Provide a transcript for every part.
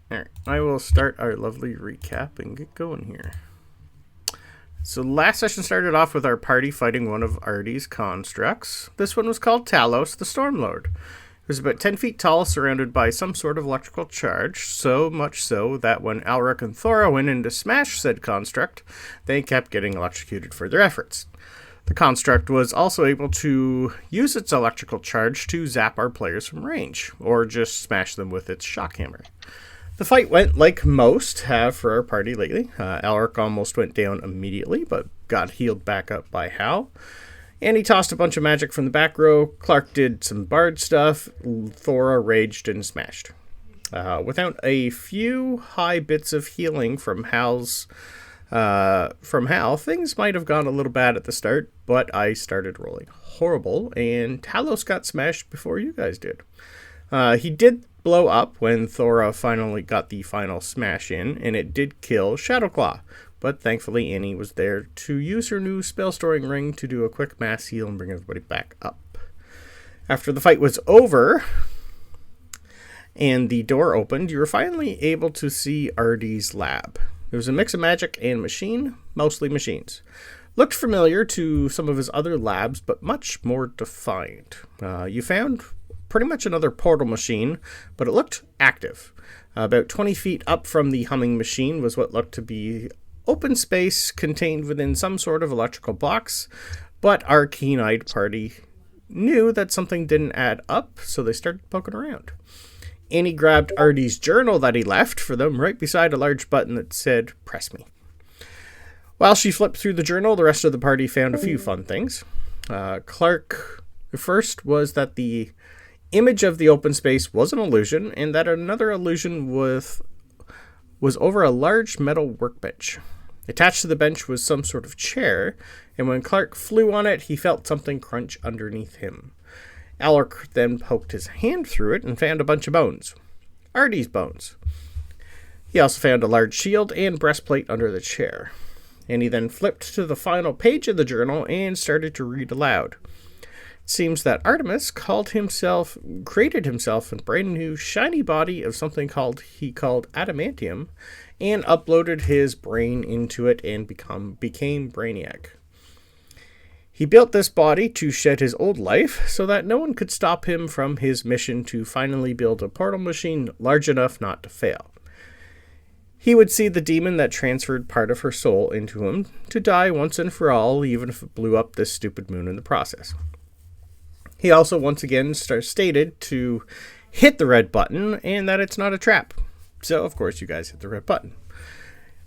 Alright, I will start our lovely recap and get going here. So last session started off with our party fighting one of Artie's constructs. This one was called Talos, the Stormlord. It was about 10 feet tall, surrounded by some sort of electrical charge, so much so that when Alric and Thora went in to smash said construct, they kept getting electrocuted for their efforts. The construct was also able to use its electrical charge to zap our players from range, or just smash them with its shock hammer. The fight went like most have for our party lately. Alric almost went down immediately, but got healed back up by Hal. And he tossed a bunch of magic from the back row. Clark did some bard stuff. Thora raged and smashed. Without a few high bits of healing from Hal, things might have gone a little bad at the start, but I started rolling horrible, and Talos got smashed before you guys did. He did blow up when Thora finally got the final smash in, and it did kill Shadowclaw. But thankfully Annie was there to use her new spell storing ring to do a quick mass heal and bring everybody back up. After the fight was over and the door opened, you were finally able to see Artie's lab. It was a mix of magic and machine, mostly machines. Looked familiar to some of his other labs, but much more defined. You found pretty much another portal machine, but it looked active. About 20 feet up from the humming machine was what looked to be open space contained within some sort of electrical box, but our keen-eyed party knew that something didn't add up, so they started poking around. Annie grabbed Artie's journal that he left for them right beside a large button that said, "Press me." While she flipped through the journal, the rest of the party found a few fun things. Clark, first, was that the image of the open space was an illusion, and that another illusion was over a large metal workbench. Attached to the bench was some sort of chair, and when Clark flew on it, he felt something crunch underneath him. Alric then poked his hand through it and found a bunch of bones. Artie's bones. He also found a large shield and breastplate under the chair. And he then flipped to the final page of the journal and started to read aloud. It seems that Artemis created himself a brand new shiny body of something he called adamantium, and uploaded his brain into it and became Brainiac. He built this body to shed his old life so that no one could stop him from his mission to finally build a portal machine large enough not to fail. He would see the demon that transferred part of her soul into him to die once and for all, even if it blew up this stupid moon in the process. He also once again stated to hit the red button and that it's not a trap. So, of course, you guys hit the red button.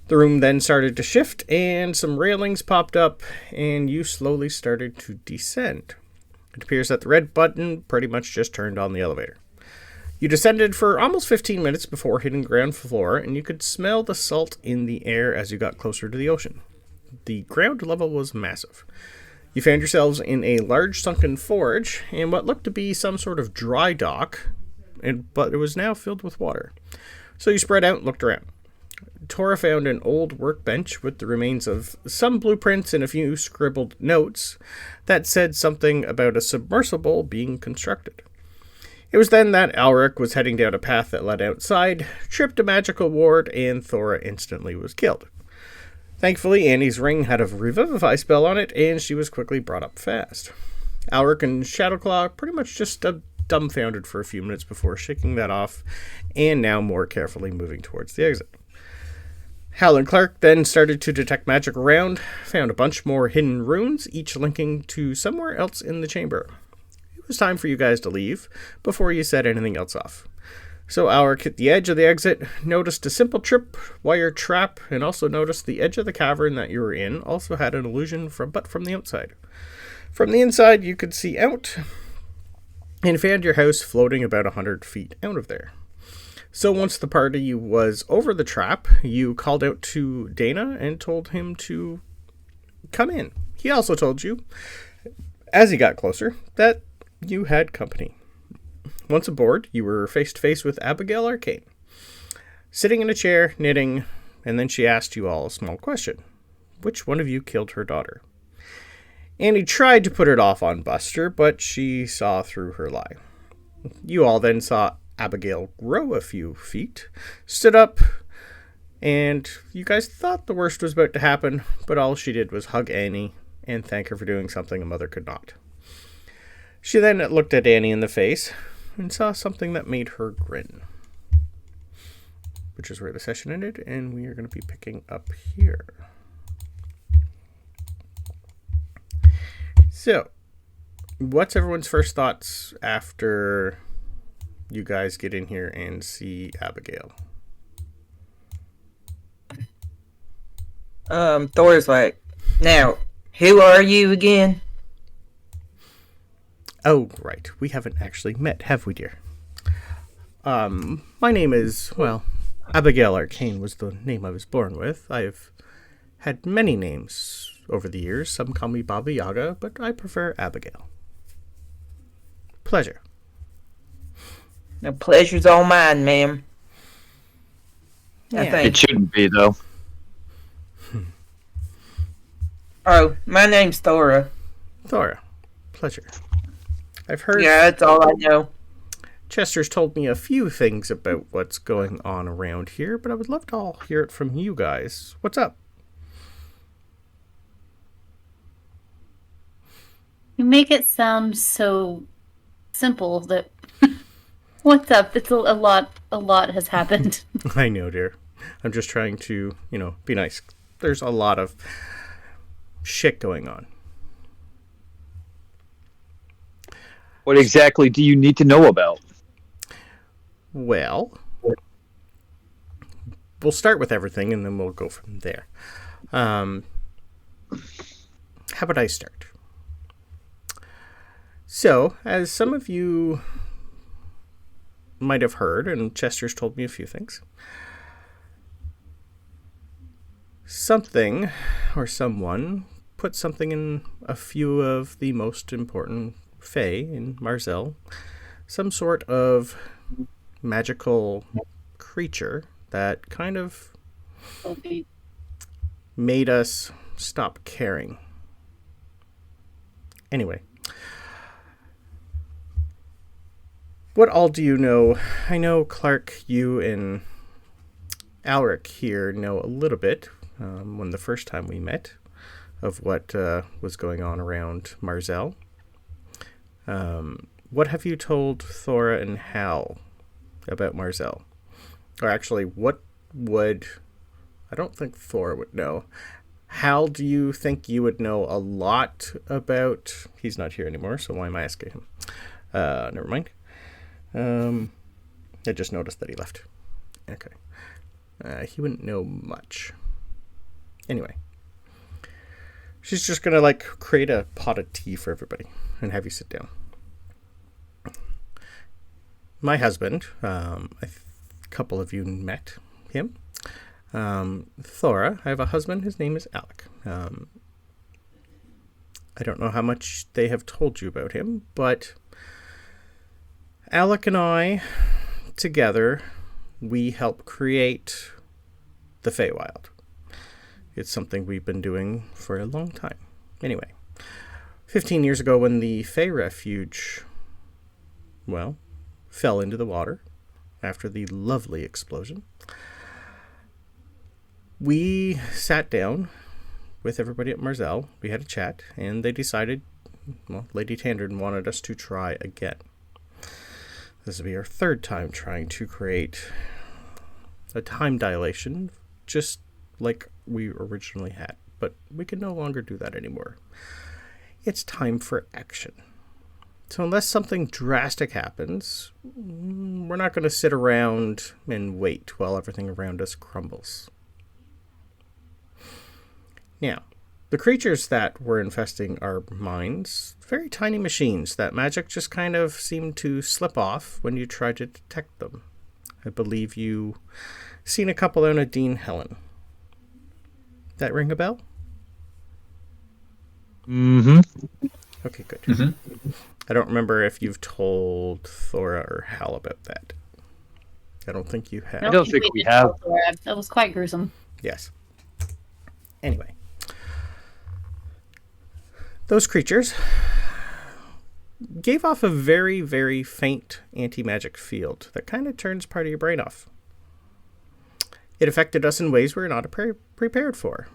The room then started to shift, and some railings popped up, and you slowly started to descend. It appears that the red button pretty much just turned on the elevator. You descended for almost 15 minutes before hitting ground floor, and you could smell the salt in the air as you got closer to the ocean. The ground level was massive. You found yourselves in a large sunken forge, and what looked to be some sort of dry dock, but it was now filled with water. So you spread out and looked around. Thora found an old workbench with the remains of some blueprints and a few scribbled notes that said something about a submersible being constructed. It was then that Alric was heading down a path that led outside, tripped a magical ward, and Thora instantly was killed. Thankfully, Annie's ring had a revivify spell on it, and she was quickly brought up fast. Alric and Shadowclaw pretty much just dumbfounded for a few minutes before shaking that off, and now more carefully moving towards the exit. Hal and Clark then started to detect magic around, found a bunch more hidden runes, each linking to somewhere else in the chamber. It was time for you guys to leave, before you set anything else off. So Alric hit the edge of the exit, noticed a simple trip-wire trap, and also noticed the edge of the cavern that you were in also had an illusion from the outside. From the inside, you could see out, and found your house floating about 100 feet out of there. So once the party was over the trap, you called out to Dana and told him to come in. He also told you, as he got closer, that you had company. Once aboard, you were face to face with Abigail Arcane, sitting in a chair, knitting, and then she asked you all a small question. Which one of you killed her daughter? Annie tried to put it off on Buster, but she saw through her lie. You all then saw Abigail grow a few feet, stood up, and you guys thought the worst was about to happen, but all she did was hug Annie and thank her for doing something a mother could not. She then looked at Annie in the face and saw something that made her grin, which is where the session ended, and we are going to be picking up here. So, what's everyone's first thoughts after you guys get in here and see Abigail? Thor's like, now, who are you again? Oh, right. We haven't actually met, have we, dear? My name is, well, Abigail Arcane was the name I was born with. I've had many names over the years. Some call me Baba Yaga, but I prefer Abigail. Pleasure. The pleasure's all mine, ma'am. Yeah. I think. It shouldn't be, though. Oh, my name's Thora. Thora. Pleasure. I've heard... Yeah, that's all I know. Chester's told me a few things about what's going on around here, but I would love to all hear it from you guys. What's up? You make it sound so simple that... What's up? It's a lot has happened. I know, dear. I'm just trying to, be nice. There's a lot of shit going on. What exactly do you need to know about? Well, we'll start with everything and then we'll go from there. How about I start? So, as some of you might have heard, and Chester's told me a few things, something or someone put something in a few of the most important Fae in Marzel, some sort of magical creature that kind of made us stop caring. Anyway, what all do you know? I know Clark, you and Alric here know a little bit, when the first time we met, of what was going on around Marzel. What have you told Thora and Hal about Marzel? Or actually, what would... I don't think Thora would know. Hal, do you think you would know a lot about... He's not here anymore, so why am I asking him? Never mind. I just noticed that he left. Okay. He wouldn't know much. Anyway. She's just gonna, create a pot of tea for everybody and have you sit down. My husband, a couple of you met him. Thora, I have a husband, his name is Alec. I don't know how much they have told you about him, but Alec and I, together, we help create the Feywild. It's something we've been doing for a long time. Anyway, 15 years ago when the Fey Refuge, fell into the water after the lovely explosion, we sat down with everybody at Marzel. We had a chat, and they decided, Lady Tandrin wanted us to try again. This will be our third time trying to create a time dilation, just like we originally had. But we can no longer do that anymore. It's time for action. So unless something drastic happens, we're not going to sit around and wait while everything around us crumbles. Now, the creatures that were infesting our minds, very tiny machines that magic just kind of seemed to slip off when you tried to detect them. I believe you seen a couple down at Dean Helen. That ring a bell? Mm-hmm. Okay, good. Mm-hmm. I don't remember if you've told Thora or Hal about that. I don't think you have. I don't think we have. That was quite gruesome. Yes. Anyway. Those creatures gave off a very, very faint anti-magic field that kind of turns part of your brain off. It affected us in ways we were not prepared for.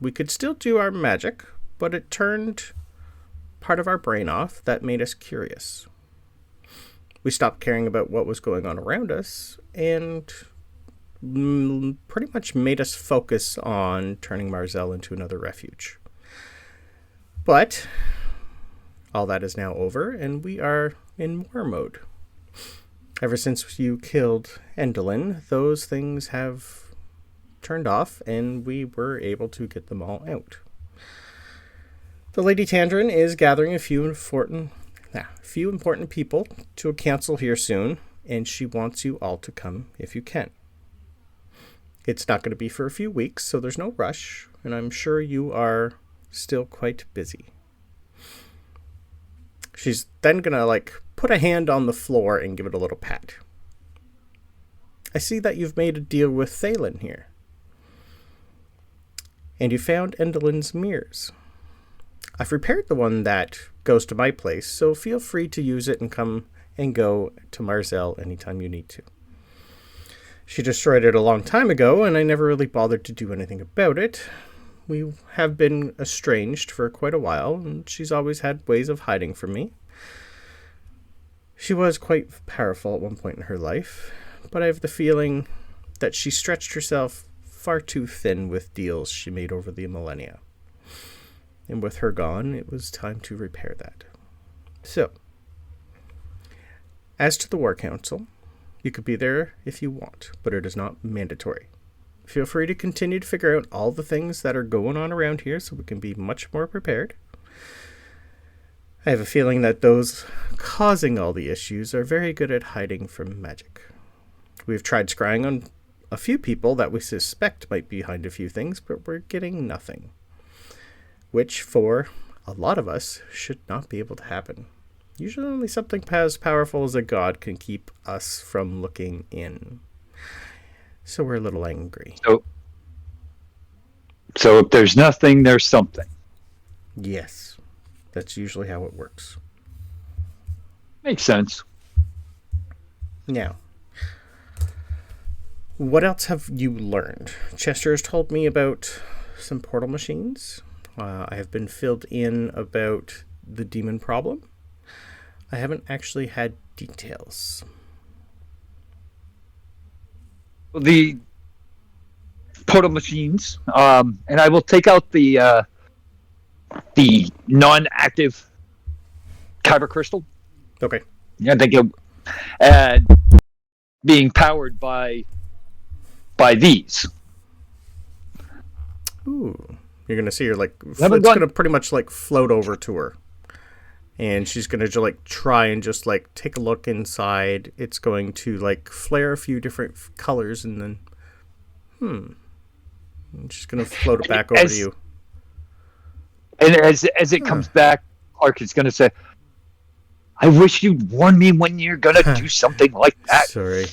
We could still do our magic, but it turned part of our brain off that made us curious. We stopped caring about what was going on around us and pretty much made us focus on turning Marzel into another refuge. But all that is now over, and we are in war mode. Ever since you killed Endolin, those things have turned off, and we were able to get them all out. The Lady Tandrin is gathering a few important people to a council here soon, and she wants you all to come if you can. It's not going to be for a few weeks, so there's no rush, and I'm sure you are still quite busy. She's then going to, put a hand on the floor and give it a little pat. I see that you've made a deal with Thalen here. And you found Endolin's mirrors. I've repaired the one that goes to my place, so feel free to use it and come and go to Marzel anytime you need to. She destroyed it a long time ago, and I never really bothered to do anything about it. We have been estranged for quite a while, and she's always had ways of hiding from me. She was quite powerful at one point in her life, but I have the feeling that she stretched herself far too thin with deals she made over the millennia. And with her gone, it was time to repair that. So, as to the War Council, you could be there if you want, but it is not mandatory. Feel free to continue to figure out all the things that are going on around here so we can be much more prepared. I have a feeling that those causing all the issues are very good at hiding from magic. We've tried scrying on a few people that we suspect might be behind a few things, but we're getting nothing. Which, for a lot of us, should not be able to happen. Usually only something as powerful as a god can keep us from looking in. So we're a little angry. So if there's nothing, there's something. Yes. That's usually how it works. Makes sense. Now, what else have you learned? Chester has told me about some portal machines. I have been filled in about the demon problem. I haven't actually had details. The portal machines, and I will take out the non-active kyber crystal. Okay. Yeah, I think being powered by these. Ooh. You're going to see her, it's going to pretty much, float over to her. And she's going to, try and just, take a look inside. It's going to, flare a few different colors and then, And she's going to float it back over to you. And as it comes back, Ark is going to say, I wish you'd warn me when you're going to do something like that. Sorry.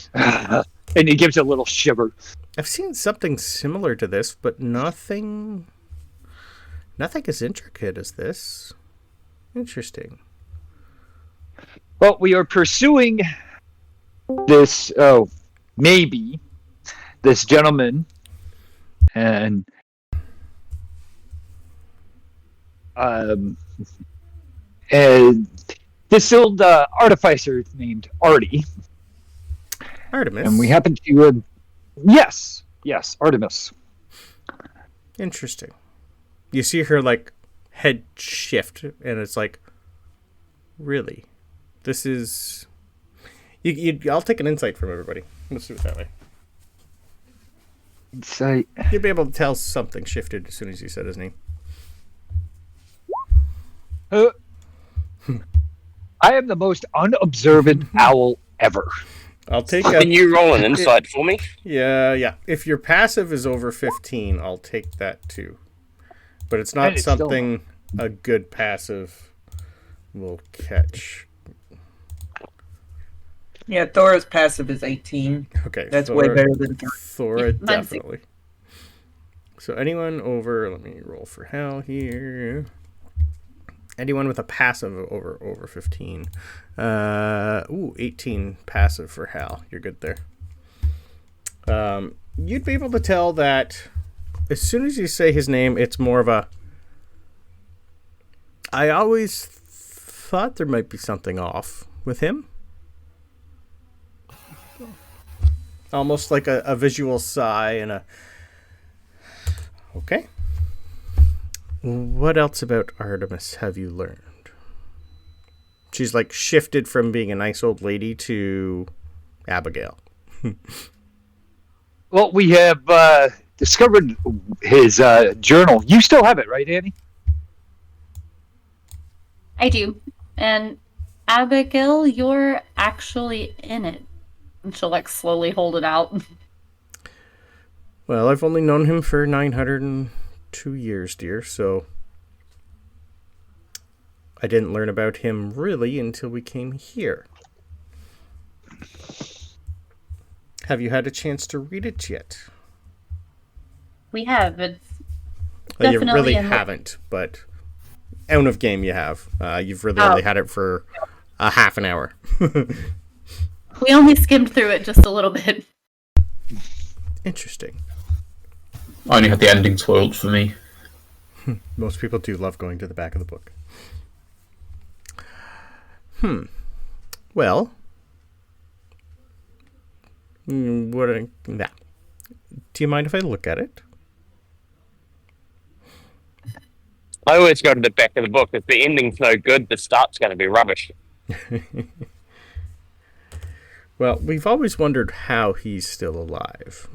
And he gives a little shiver. I've seen something similar to this, but nothing as intricate as this. Interesting. Well, we are pursuing this, maybe, this gentleman, and this old artificer named Artie. Artemis? And we happen to, yes, Artemis. Interesting. You see her, head shift, and it's really? This is... I'll take an insight from everybody. Let's do it that way. Insight. You'll be able to tell something shifted as soon as you said his name. I am the most unobservant owl ever. I'll take Can you roll an insight for me? Yeah. If your passive is over 15, I'll take that too. But it's not something a good passive will catch. Yeah, Thora's passive is 18. Okay. That's way better than Thora, definitely. So anyone over, let me roll for Hal here. Anyone with a passive over 15. 18 passive for Hal. You're good there. You'd be able to tell that as soon as you say his name, it's more of a... I always thought there might be something off with him. Almost like a visual sigh and a... Okay. What else about Artemis have you learned? She's like shifted from being a nice old lady to Abigail. Well, we have discovered his journal. You still have it, right, Annie? I do. And Abigail, you're actually in it. And she'll like slowly hold it out. Well, I've only known him for 902 years, dear, so I didn't learn about him really until we came here. Have you had a chance to read it yet? We have. It's Well, you definitely really in the- haven't, but out of game you have. You've really only had it for a half an hour. We only skimmed through it just a little bit. Interesting. I only had the ending spoiled for me. Most people do love going to the back of the book. Well, do you mind if I look at it? I always go to the back of the book. If the ending's no good, the start's going to be rubbish. Well, we've always wondered how he's still alive.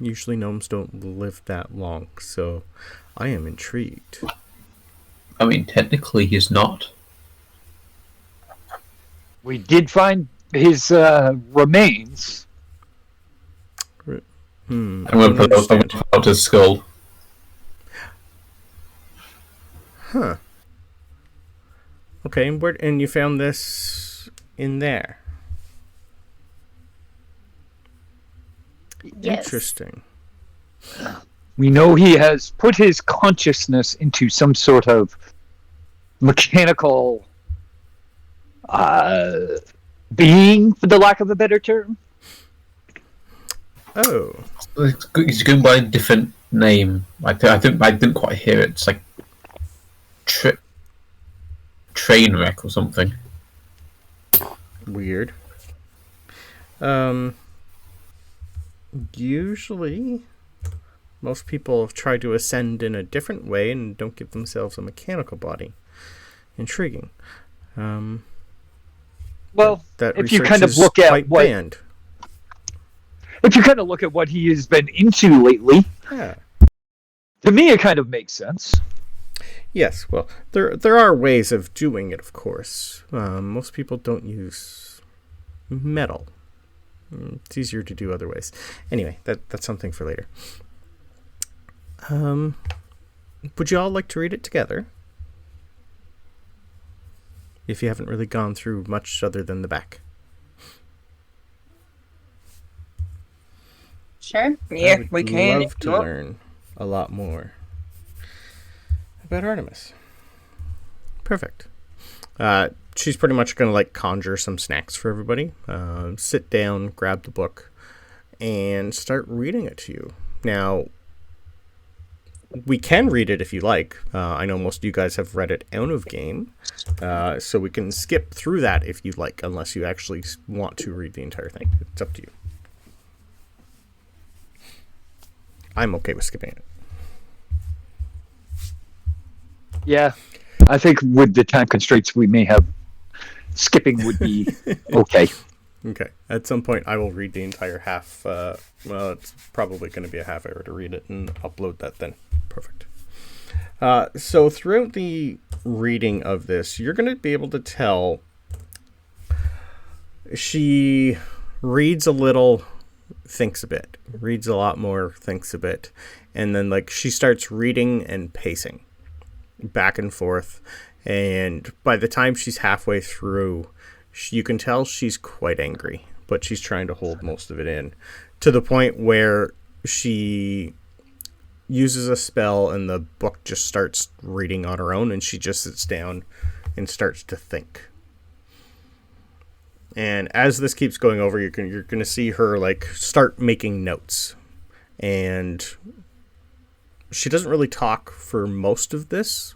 Usually gnomes don't live that long, so I am intrigued. I mean, technically he's not. We did find his remains. I'm going to put out his skull. Huh. Okay, and you found this in there. Yes. Interesting. We know he has put his consciousness into some sort of mechanical being, for the lack of a better term. Oh. He's going by a different name. I think I didn't quite hear it. It's like train wreck or something. Weird. Usually, most people try to ascend in a different way and don't give themselves a mechanical body. Intriguing. Well, That if you research kind of is look at quite what banned. if you kind of look at what he has been into lately, Yeah. to me it kind of makes sense. Yes, well, there are ways of doing it, of course. Most people don't use metal. It's easier to do other ways. Anyway, that's something for later. Would you all like to read it together? If you haven't really gone through much other than the back. Sure. I Yeah, would we can. love to learn a lot more about Artemis. Perfect. She's pretty much going to like conjure some snacks for everybody. Sit down, grab the book, and start reading it to you. Now, we can read it if you like. I know most of you guys have read it out of game, so we can skip through that if you like, unless you actually want to read the entire thing. It's up to you. I'm okay with skipping it. Yeah, I think with the time constraints we may have, skipping would be okay. Okay. At some point, I will read the entire half. Well, it's probably going to be a half hour to read it and upload that then. Perfect. So throughout the reading of this, you're going to be able to tell she reads a little, thinks a bit, reads a lot more, thinks a bit, and then like she starts reading and pacing back and forth, and by the time she's halfway through, you can tell she's quite angry, but she's trying to hold most of it in, to the point where she uses a spell and the book just starts reading on her own, and she just sits down and starts to think. And as this keeps going over, you're going to see her like start making notes. And she doesn't really talk for most of this.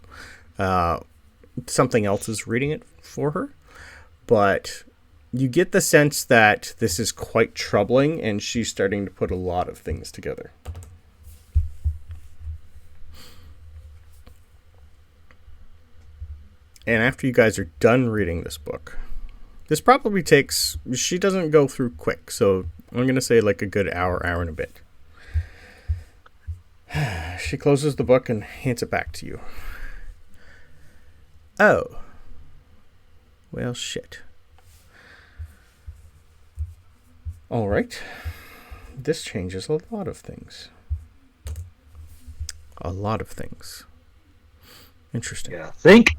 Something else is reading it for her. But you get the sense that this is quite troubling, and she's starting to put a lot of things together. And after you guys are done reading this book, this probably takes, she doesn't go through quick, so I'm going to say like a good hour and a bit. She closes the book and hands it back to you. Oh. Well, shit. All right. This changes a lot of things. A lot of things. Interesting. Yeah. Think.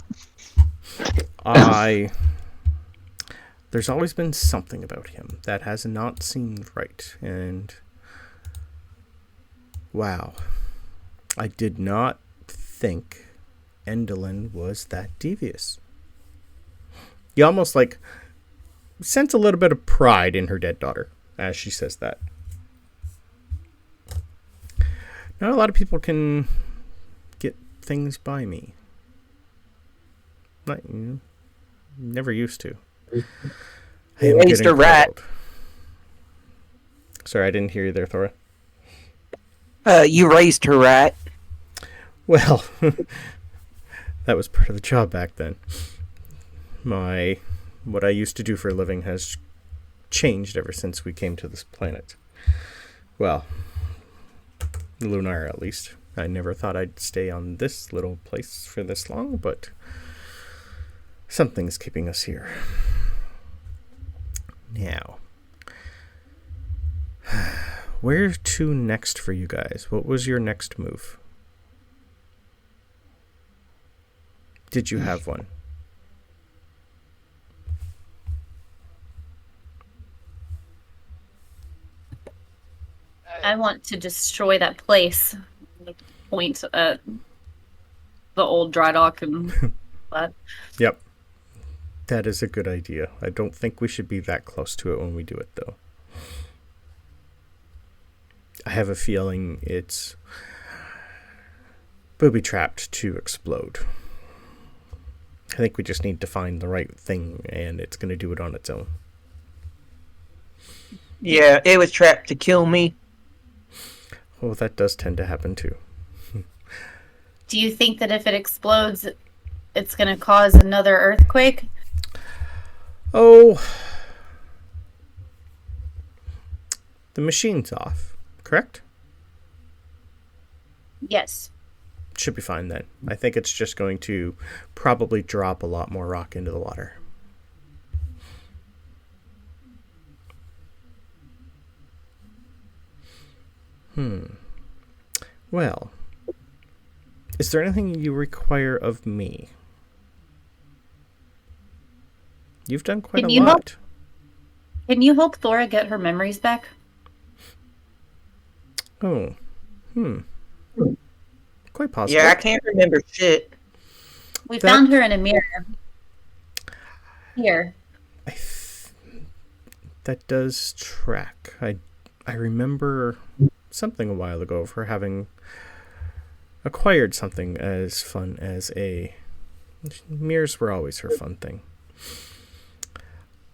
There's always been something about him that has not seemed right, and wow, I did not think Endolin was that devious. You almost like sense a little bit of pride in her dead daughter as she says that. Not a lot of people can get things by me. Not, never used to. I am Raised getting a rat. old. Sorry, I didn't hear you there, Thora. You raised her right. Well, that was part of the job back then. What I used to do for a living has changed ever since we came to this planet. Well, Lunar at least. I never thought I'd stay on this little place for this long, but something's keeping us here. Now, where to next for you guys? What was your next move? Did you have one? I want to destroy that place. Point at the old dry dock and that. Yep. That is a good idea. I don't think we should be that close to it when we do it, though. I have a feeling it's booby-trapped to explode. I think we just need to find the right thing, and it's going to do it on its own. Yeah, it was trapped to kill me. Well, that does tend to happen, too. Do you think that if it explodes, it's going to cause another earthquake? Oh, the machine's off, correct? Yes. Should be fine then. I think it's just going to probably drop a lot more rock into the water. Well, is there anything you require of me? You've done quite Can a you help? lot. Can you help Thora get her memories back? Oh, quite possible. Yeah, I can't remember shit. We That- found her in a mirror. Here. That does track. I remember something a while ago of her having acquired something as fun as a... Mirrors were always her fun thing.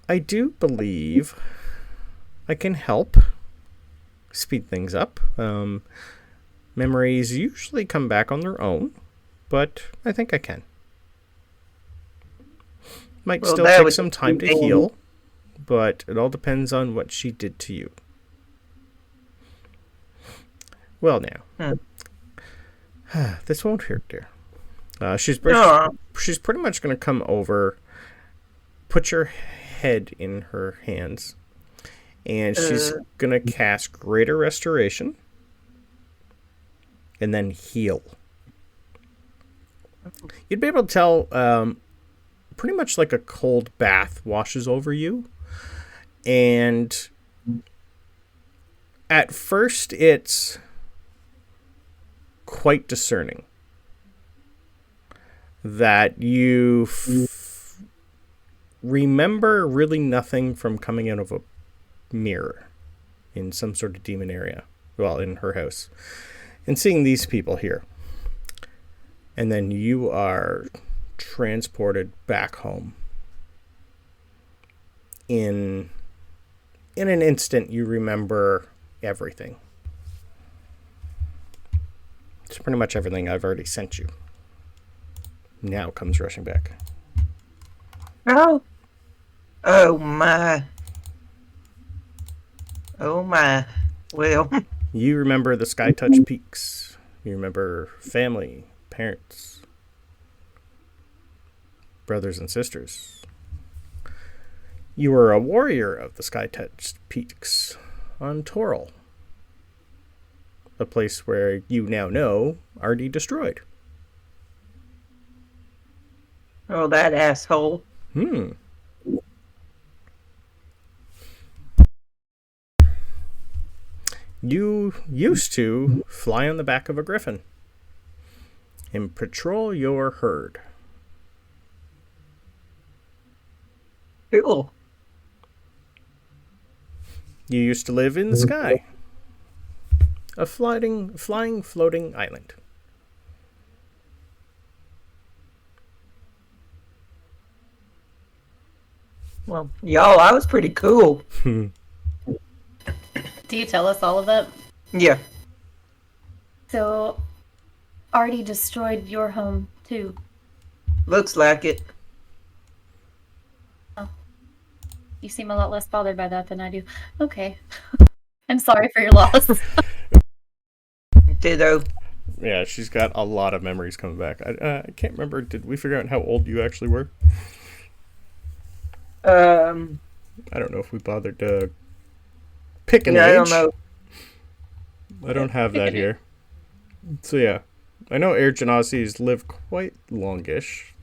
I do believe I can help speed things up. Memories usually come back on their own, but I think I can. Might Well, still that take would some time to be- heal, but it all depends on what she did to you. Well, now. This won't hurt, dear. She's pretty much going to come over, put your head in her hands, and she's going to cast Greater Restoration, and then heal. You'd be able to tell, pretty much like a cold bath washes over you, and at first it's quite discerning. That you remember really nothing from coming out of a mirror in some sort of demon area. Well, in her house. And seeing these people here. And then you are transported back home. In an instant, you remember everything. It's pretty much everything I've already sent you. Now comes rushing back. Oh. Oh my. Oh my. Well. You remember the Sky Touch Peaks. You remember family, parents, brothers and sisters. You were a warrior of the Sky Touch Peaks on Toril. A place where you now know Artie destroyed. Oh, that asshole. You used to fly on the back of a griffin and patrol your herd. Cool. You used to live in the sky. A flying, floating island. Well, y'all, I was pretty cool. Do you tell us all of that? Yeah. So, Artie destroyed your home, too. Looks like it. Oh. You seem a lot less bothered by that than I do. Okay. I'm sorry for your loss. Ditto. Yeah, she's got a lot of memories coming back. I can't remember. Did we figure out how old you actually were? I don't know if we bothered to pick an age. I don't know. I don't have that here. So yeah, I know Air Genasi's live quite longish.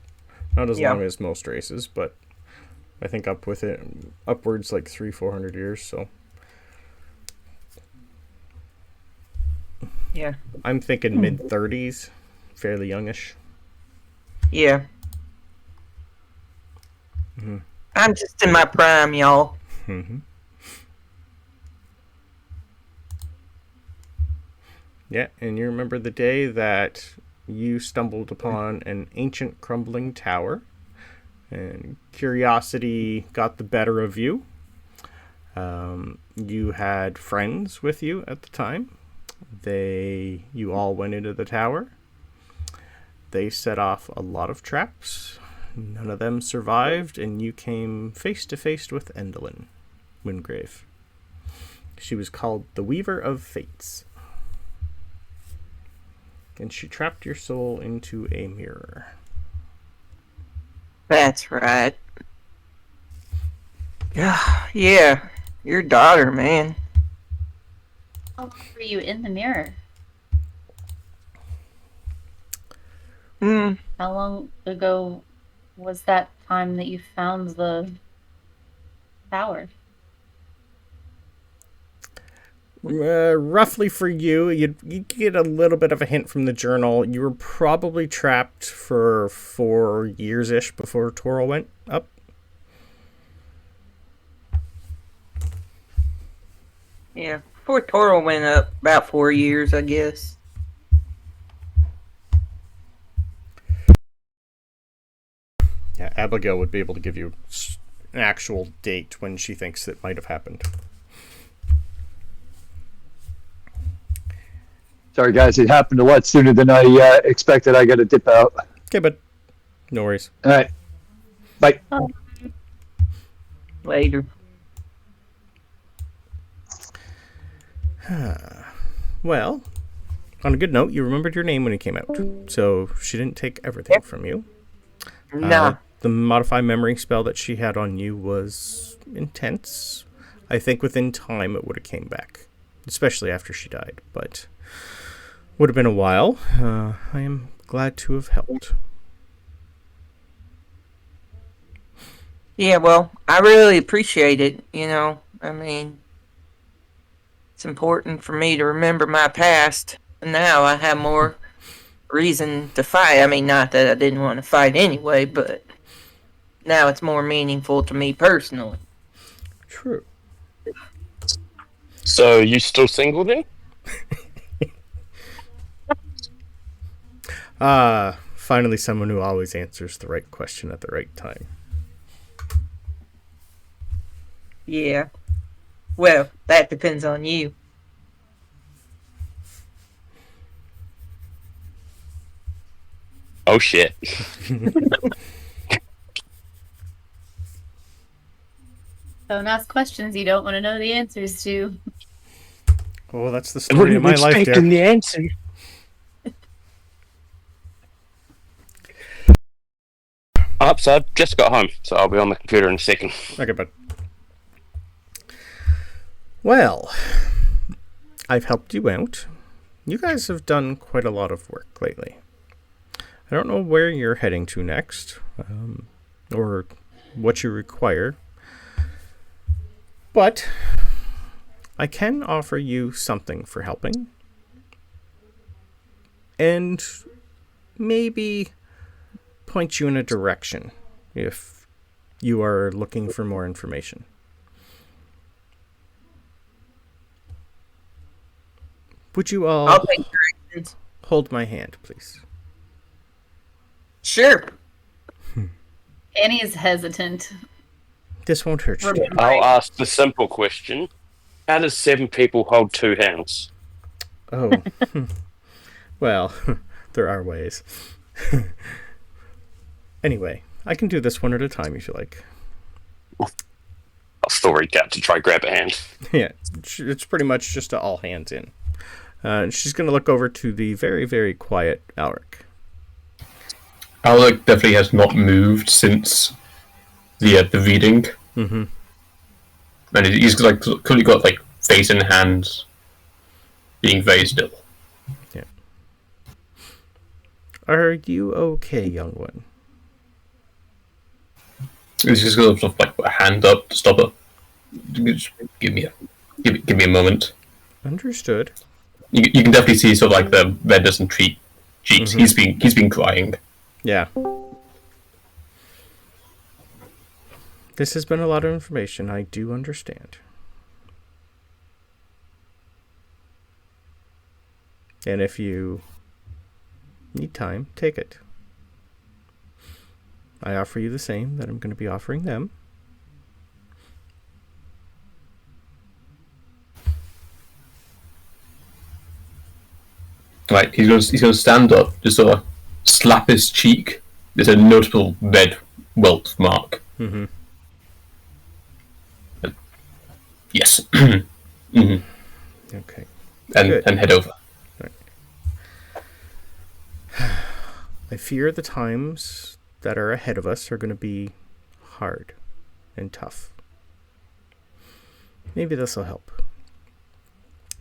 Not as long as most races, but I think upwards like 300-400 years. So yeah, I'm thinking mid-30s, fairly youngish. Yeah. Mm-hmm. I'm just in my prime, y'all. Mm-hmm. Yeah, and you remember the day that you stumbled upon an ancient crumbling tower, and curiosity got the better of you. You had friends with you at the time. You all went into the tower. They set off a lot of traps. None of them survived, and you came face to face with Endolin Wingrave. She was called the Weaver of Fates. And she trapped your soul into a mirror. That's right. Yeah, your daughter, man. How long were you in the mirror? How long ago was that time that you found the tower? Roughly for you, you'd get a little bit of a hint from the journal. You were probably trapped for 4 years-ish before Toril went up. Yeah, before Toril went up, about 4 years, I guess. Yeah, Abigail would be able to give you an actual date when she thinks it might have happened. Sorry, guys. It happened a lot sooner than I expected. I got to dip out. Okay, but no worries. All right. Bye. Later. Well, on a good note, you remembered your name when it came out. So she didn't take everything from you. Nah. The modify memory spell that she had on you was intense. I think within time it would have came back. Especially after she died. But would have been a while. I am glad to have helped. Yeah, well, I really appreciate it, you know. I mean, it's important for me to remember my past now I have more reason to fight. I mean, not that I didn't want to fight anyway, but now it's more meaningful to me personally. True. So you still single then? Finally someone who always answers the right question at the right time. Yeah. Well, that depends on you. Oh shit. Don't ask questions you don't want to know the answers to. Oh, that's the I story of wasn't my life, expecting dear. the answer. So I've just got home, so I'll be on the computer in a second. Okay, bud. Well, I've helped you out. You guys have done quite a lot of work lately. I don't know where you're heading to next, or what you require, but I can offer you something for helping, and maybe point you in a direction if you are looking for more information. Would you all I'll take directions. hold my hand, please? Sure. Annie is hesitant. This won't hurt you. I'll ask the simple question. How does 7 people hold 2 hands? Oh. Well, there are ways. Anyway, I can do this one at a time if you like. I'll still reach out to try grab a hand. Yeah, it's pretty much just a all hands in. She's going to look over to the very, very quiet Alric. Alec definitely has not moved since the reading. Mm-hmm. And he's like currently got like face in hands, being very still. Yeah. Are you okay, young one? He's just gonna sort of like put a hand up to stop her. Just give me a moment. Understood. You can definitely see sort of like the redness and cheeks. Mm-hmm. He's been crying. Yeah. This has been a lot of information. I do understand. And if you need time, take it. I offer you the same that I'm going to be offering them. Right, he's gonna stand up, just sort of slap his cheek. There's a notable red welt mark. Mm-hmm. Yes. Mm-hmm. Okay. And head over. Right. I fear the times that are ahead of us are going to be hard and tough. Maybe this will help.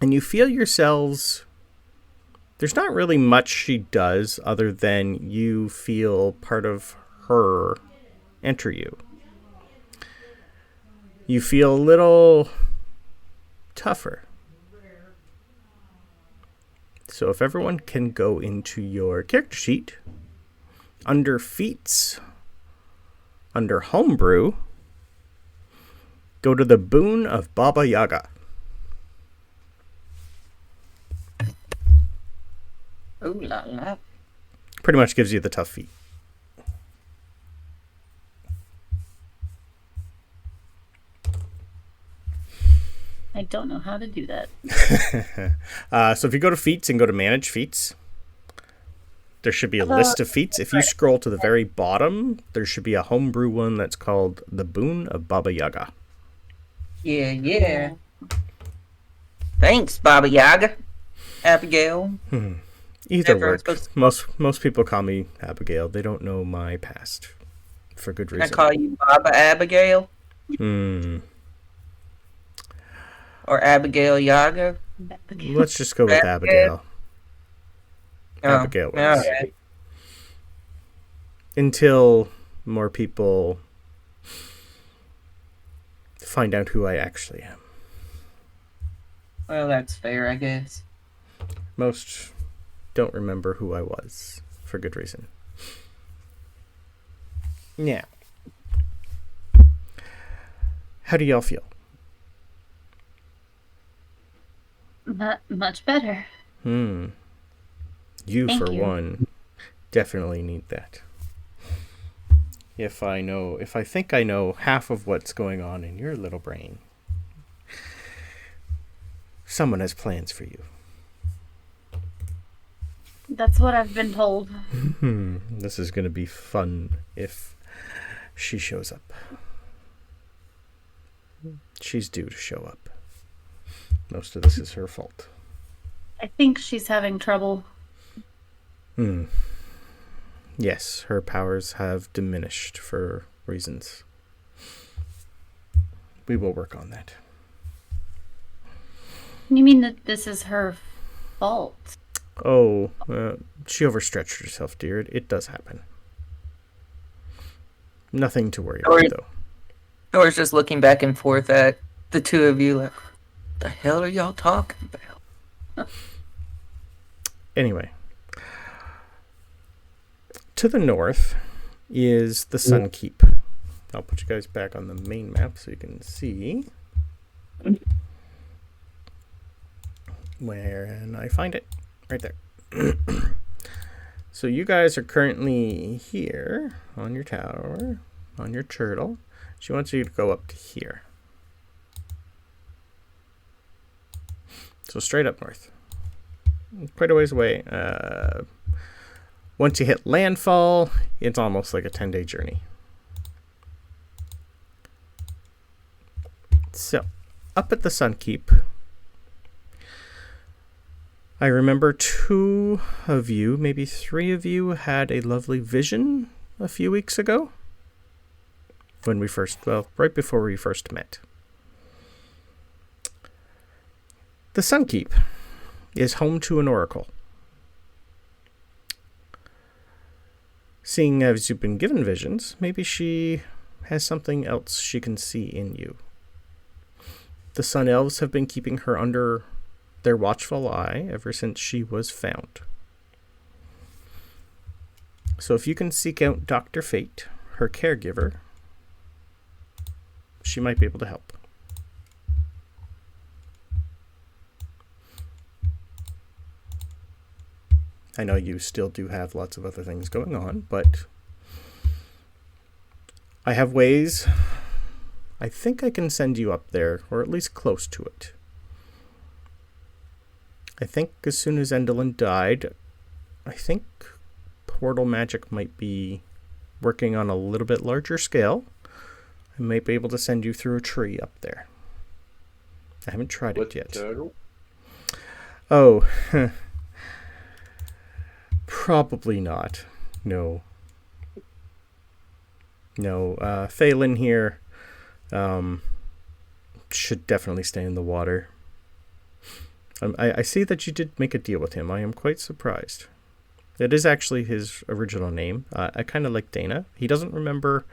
And you feel yourselves... There's not really much she does other than you feel part of her enter you. You feel a little tougher. So if everyone can go into your character sheet, under feats, under homebrew, go to the boon of Baba Yaga. Ooh la la. Pretty much gives you the tough feat. I don't know how to do that. So if you go to feats and go to manage feats, there should be a list of feats. If you scroll to the very bottom, there should be a homebrew one that's called the boon of Baba Yaga. Yeah. Thanks, Baba Yaga. Abigail. Either Everyone's work. Most people call me Abigail. They don't know my past, for good I reason. call you Baba Abigail or Abigail Yaga. Let's just go with Abigail. Abigail all works. right. Until more people find out who I actually am. Well, that's fair, I guess. Most don't remember who I was, for good reason. Now, how do y'all feel? Not much better. You, Thank for you. one, definitely need that. If I think I know half of what's going on in your little brain, someone has plans for you. That's what I've been told. This is going to be fun if she shows up. She's due to show up. Most of this is her fault. I think she's having trouble. Yes, her powers have diminished for reasons. We will work on that. You mean that this is her fault? Oh, she overstretched herself, dear. It does happen. Nothing to worry about, though. Thora's just looking back and forth at the two of you like, what the hell are y'all talking about? Anyway. To the north is the Sun Keep. I'll put you guys back on the main map so you can see when I find it. Right there. So you guys are currently here on your tower, on your turtle. She wants you to go up to here. So straight up north. Quite a ways away. Once you hit landfall, it's almost like a 10-day journey. So, up at the Sun Keep, I remember 2 of you, maybe 3 of you, had a lovely vision a few weeks ago. When we first, right before we first met. The Sun Keep is home to an oracle. Seeing as you've been given visions, maybe she has something else she can see in you. The Sun Elves have been keeping her under their watchful eye ever since she was found. So if you can seek out Dr. Fate, her caregiver, she might be able to help. I know you still do have lots of other things going on, but I have ways. I think I can send you up there, or at least close to it. I think as soon as Endolin died, I think portal magic might be working on a little bit larger scale. I might be able to send you through a tree up there. I haven't tried it yet. Turtle? Oh, probably not. No. Phelan here should definitely stay in the water. I see that you did make a deal with him. I am quite surprised. It is actually his original name. I kind of like Dana. He doesn't remember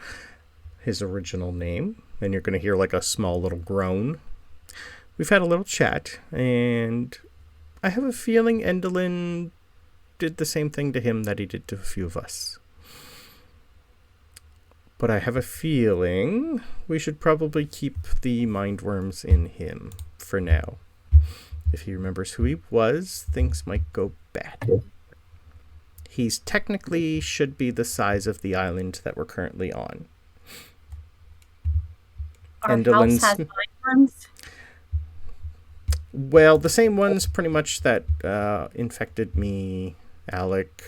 his original name, and you're going to hear like a small little groan. We've had a little chat, and I have a feeling Endolin did the same thing to him that he did to a few of us. But I have a feeling we should probably keep the mindworms in him for now. If he remembers who he was, things might go bad. He's technically should be the size of the island that we're currently on. Our house has mindworms? Well, the same ones pretty much that infected me, Alec,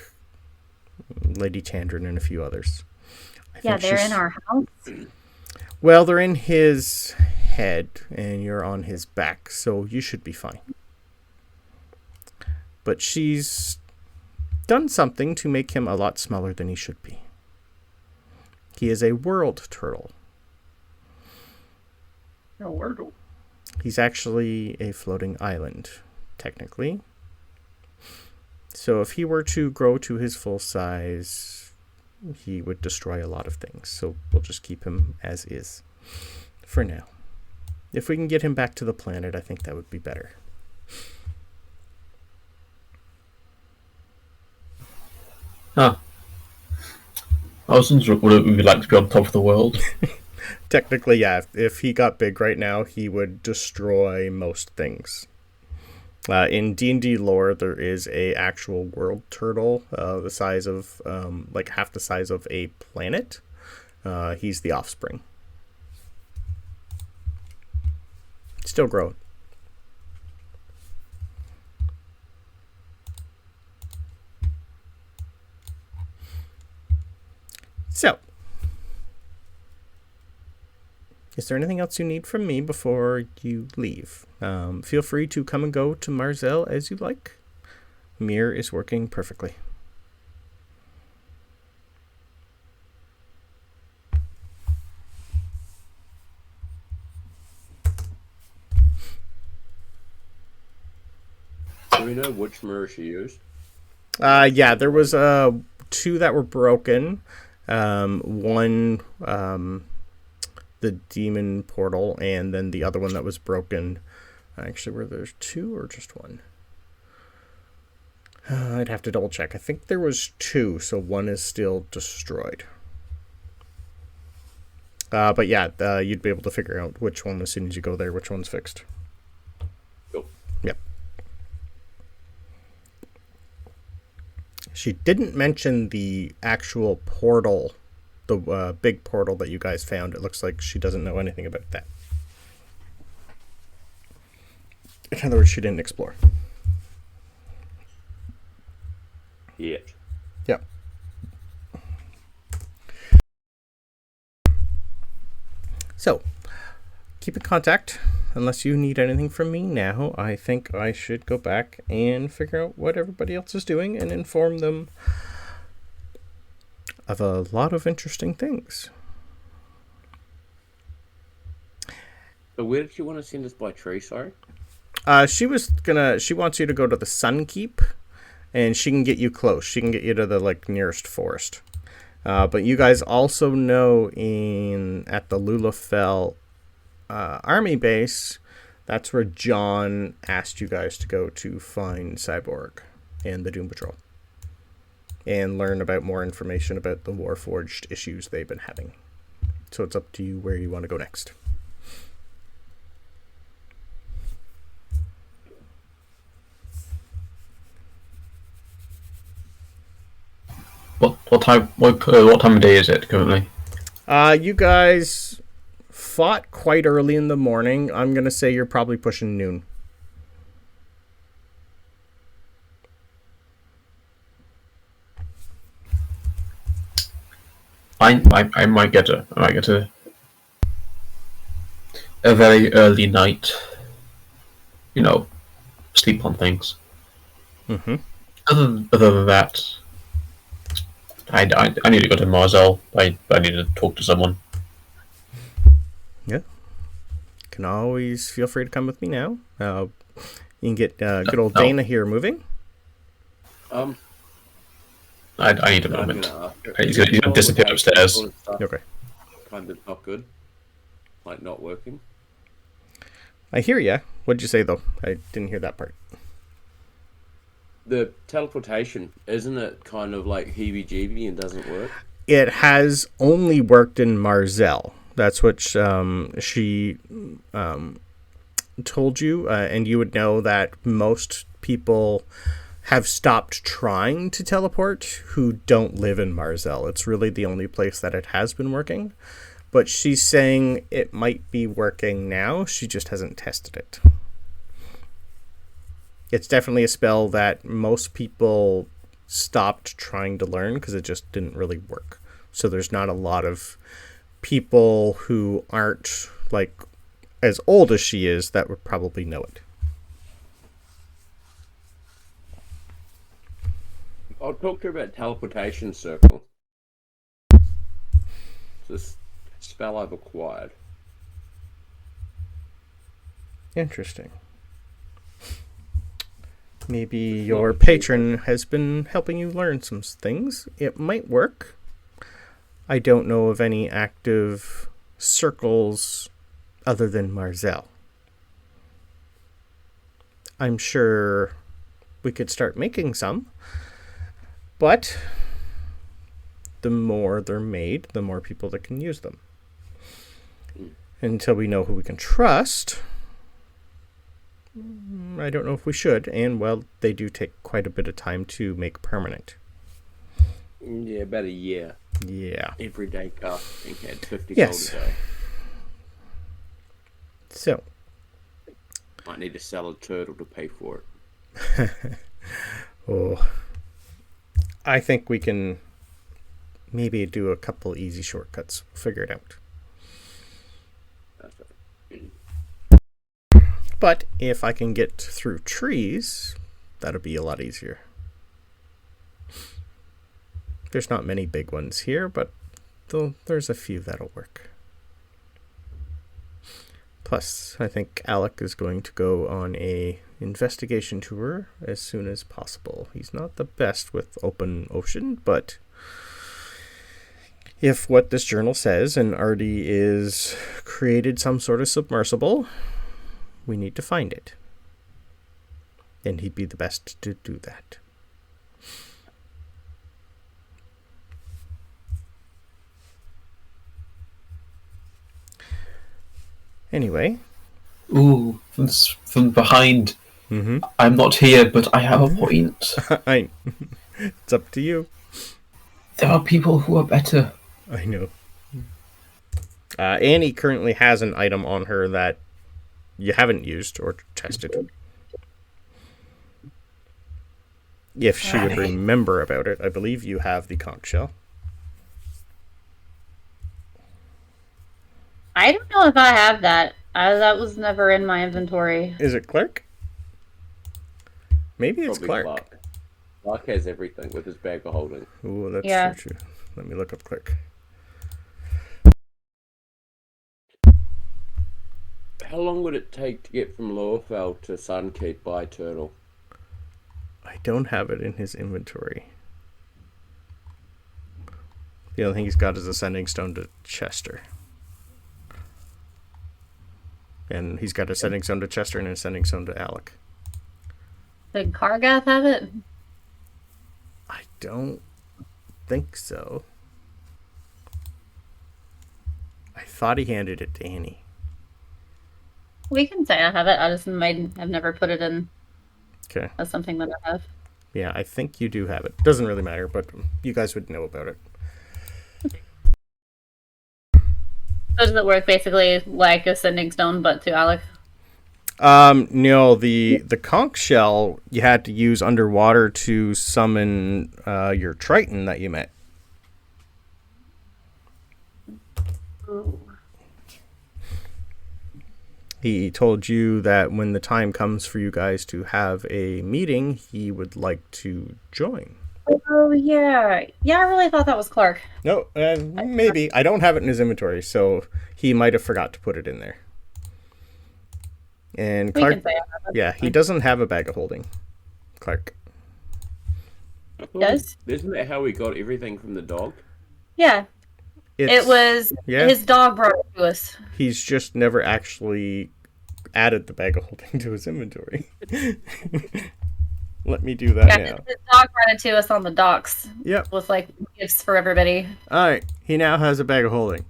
Lady Chandran, and a few others. Yeah, they're in our house? Well, they're in his head, and you're on his back, so you should be fine. But she's done something to make him a lot smaller than he should be. He is a world turtle. A wordle. He's actually a floating island, technically. So if he were to grow to his full size, he would destroy a lot of things. So we'll just keep him as is for now. If we can get him back to the planet, I think that would be better. Ah, I was wondering would it would like to be on top of the world. Technically, yeah. If he got big right now, he would destroy most things. In D&D lore, there is a actual world turtle, the size of like half the size of a planet. He's the offspring. Still growing. So, is there anything else you need from me before you leave? Feel free to come and go to Marzel as you like. Mir is working perfectly. Do we know which mirror she used? Yeah, there was two that were broken. One, the demon portal, and then the other one that was broken. Actually, were there two or just one? I'd have to double check. I think there was two, so one is still destroyed. But yeah, you'd be able to figure out which one as soon as you go there, which one's fixed. Cool. Yep. She didn't mention the actual portal, the big portal that you guys found. It looks like she doesn't know anything about that. In other words, she didn't explore. Yet. Yep. So, keep in contact. Unless you need anything from me now, I think I should go back and figure out what everybody else is doing and inform them of a lot of interesting things. But where did you want to send us by tree, sorry? She wants you to go to the Sun Keep, and she can get you close. She can get you to the nearest forest. But you guys also know at the Lulafell army base, that's where John asked you guys to go to find Cyborg and the Doom Patrol and learn about more information about the Warforged issues they've been having. So it's up to you where you want to go next. What time of day is it currently? You guys fought quite early in the morning. I'm gonna say you're probably pushing noon. I might get a very early night. Sleep on things. Mm-hmm. Other than that, I need to go to Marzel. I need to talk to someone. Yeah. Can always feel free to come with me now. You can get good old Dana here moving. Um, I need a I'm moment. gonna ask He's gonna disappear upstairs. Okay. Kind of not good. Like not working. I hear ya. What'd you say, though? I didn't hear that part. The teleportation, isn't it kind of like heebie-jeebie and doesn't work? It has only worked in Marzel. That's what she told you, and you would know that most people have stopped trying to teleport who don't live in Marzel. It's really the only place that it has been working. But she's saying it might be working now. She just hasn't tested it. It's definitely a spell that most people stopped trying to learn because it just didn't really work. So there's not a lot of people who aren't as old as she is that would probably know it. I'll talk to her about teleportation circle. It's this spell I've acquired. Interesting. Maybe your patron has been helping you learn some things. It might work. I don't know of any active circles other than Marzel. I'm sure we could start making some, but the more they're made, the more people that can use them. Until we know who we can trust, I don't know if we should. And, well, they do take quite a bit of time to make permanent. Yeah, about a year. Yeah. Everyday crafting had 50 Yes. gold a day. So. Might need to sell a turtle to pay for it. Oh. I think we can maybe do a couple easy shortcuts. We'll figure it out. That's right. But if I can get through trees, that'll be a lot easier. There's not many big ones here, but there's a few that'll work. Plus, I think Alec is going to go on a investigation tour as soon as possible. He's not the best with open ocean, but if what this journal says and Artie is created some sort of submersible, we need to find it. And he'd be the best to do that. Anyway. Ooh, from behind. Mm-hmm. I'm not here, but I have a point. It's up to you. There are people who are better. I know. Annie currently has an item on her that you haven't used or tested. If she would remember about it, I believe you have the conch shell. I don't know if I have that. That was never in my inventory. Is it Cleric? Maybe it's Probably Cleric. Clark has everything with his bag of holding. Ooh, that's true. Let me look up Cleric. How long would it take to get from Lowerfell to Sunkeep by turtle? I don't have it in his inventory. The only thing he's got is a sending stone to Chester. And he's got a sending stone to Chester and a sending stone to Alec. Did Kargath have it? I don't think so. I thought he handed it to Annie. We can say I have it. I just have never put it in Okay. as something that I have. Yeah, I think you do have it. Doesn't really matter, but you guys would know about it. So does it work basically like a sending stone, but to Alec? No, the conch shell you had to use underwater to summon your Triton that you met. Ooh. He told you that when the time comes for you guys to have a meeting, he would like to join. Oh, yeah. Yeah, I really thought that was Clark. No, maybe. I don't have it in his inventory, so he might have forgot to put it in there. And We Clark, can say I have it. yeah, he doesn't have a bag of holding. Clark. Does? Isn't that how we got everything from the dog? Yeah. It was his dog brought it to us. He's just never actually added the bag of holding to his inventory. Let me do that now. His dog brought it to us on the docks. Yep. With like gifts for everybody. Alright, he now has a bag of holding.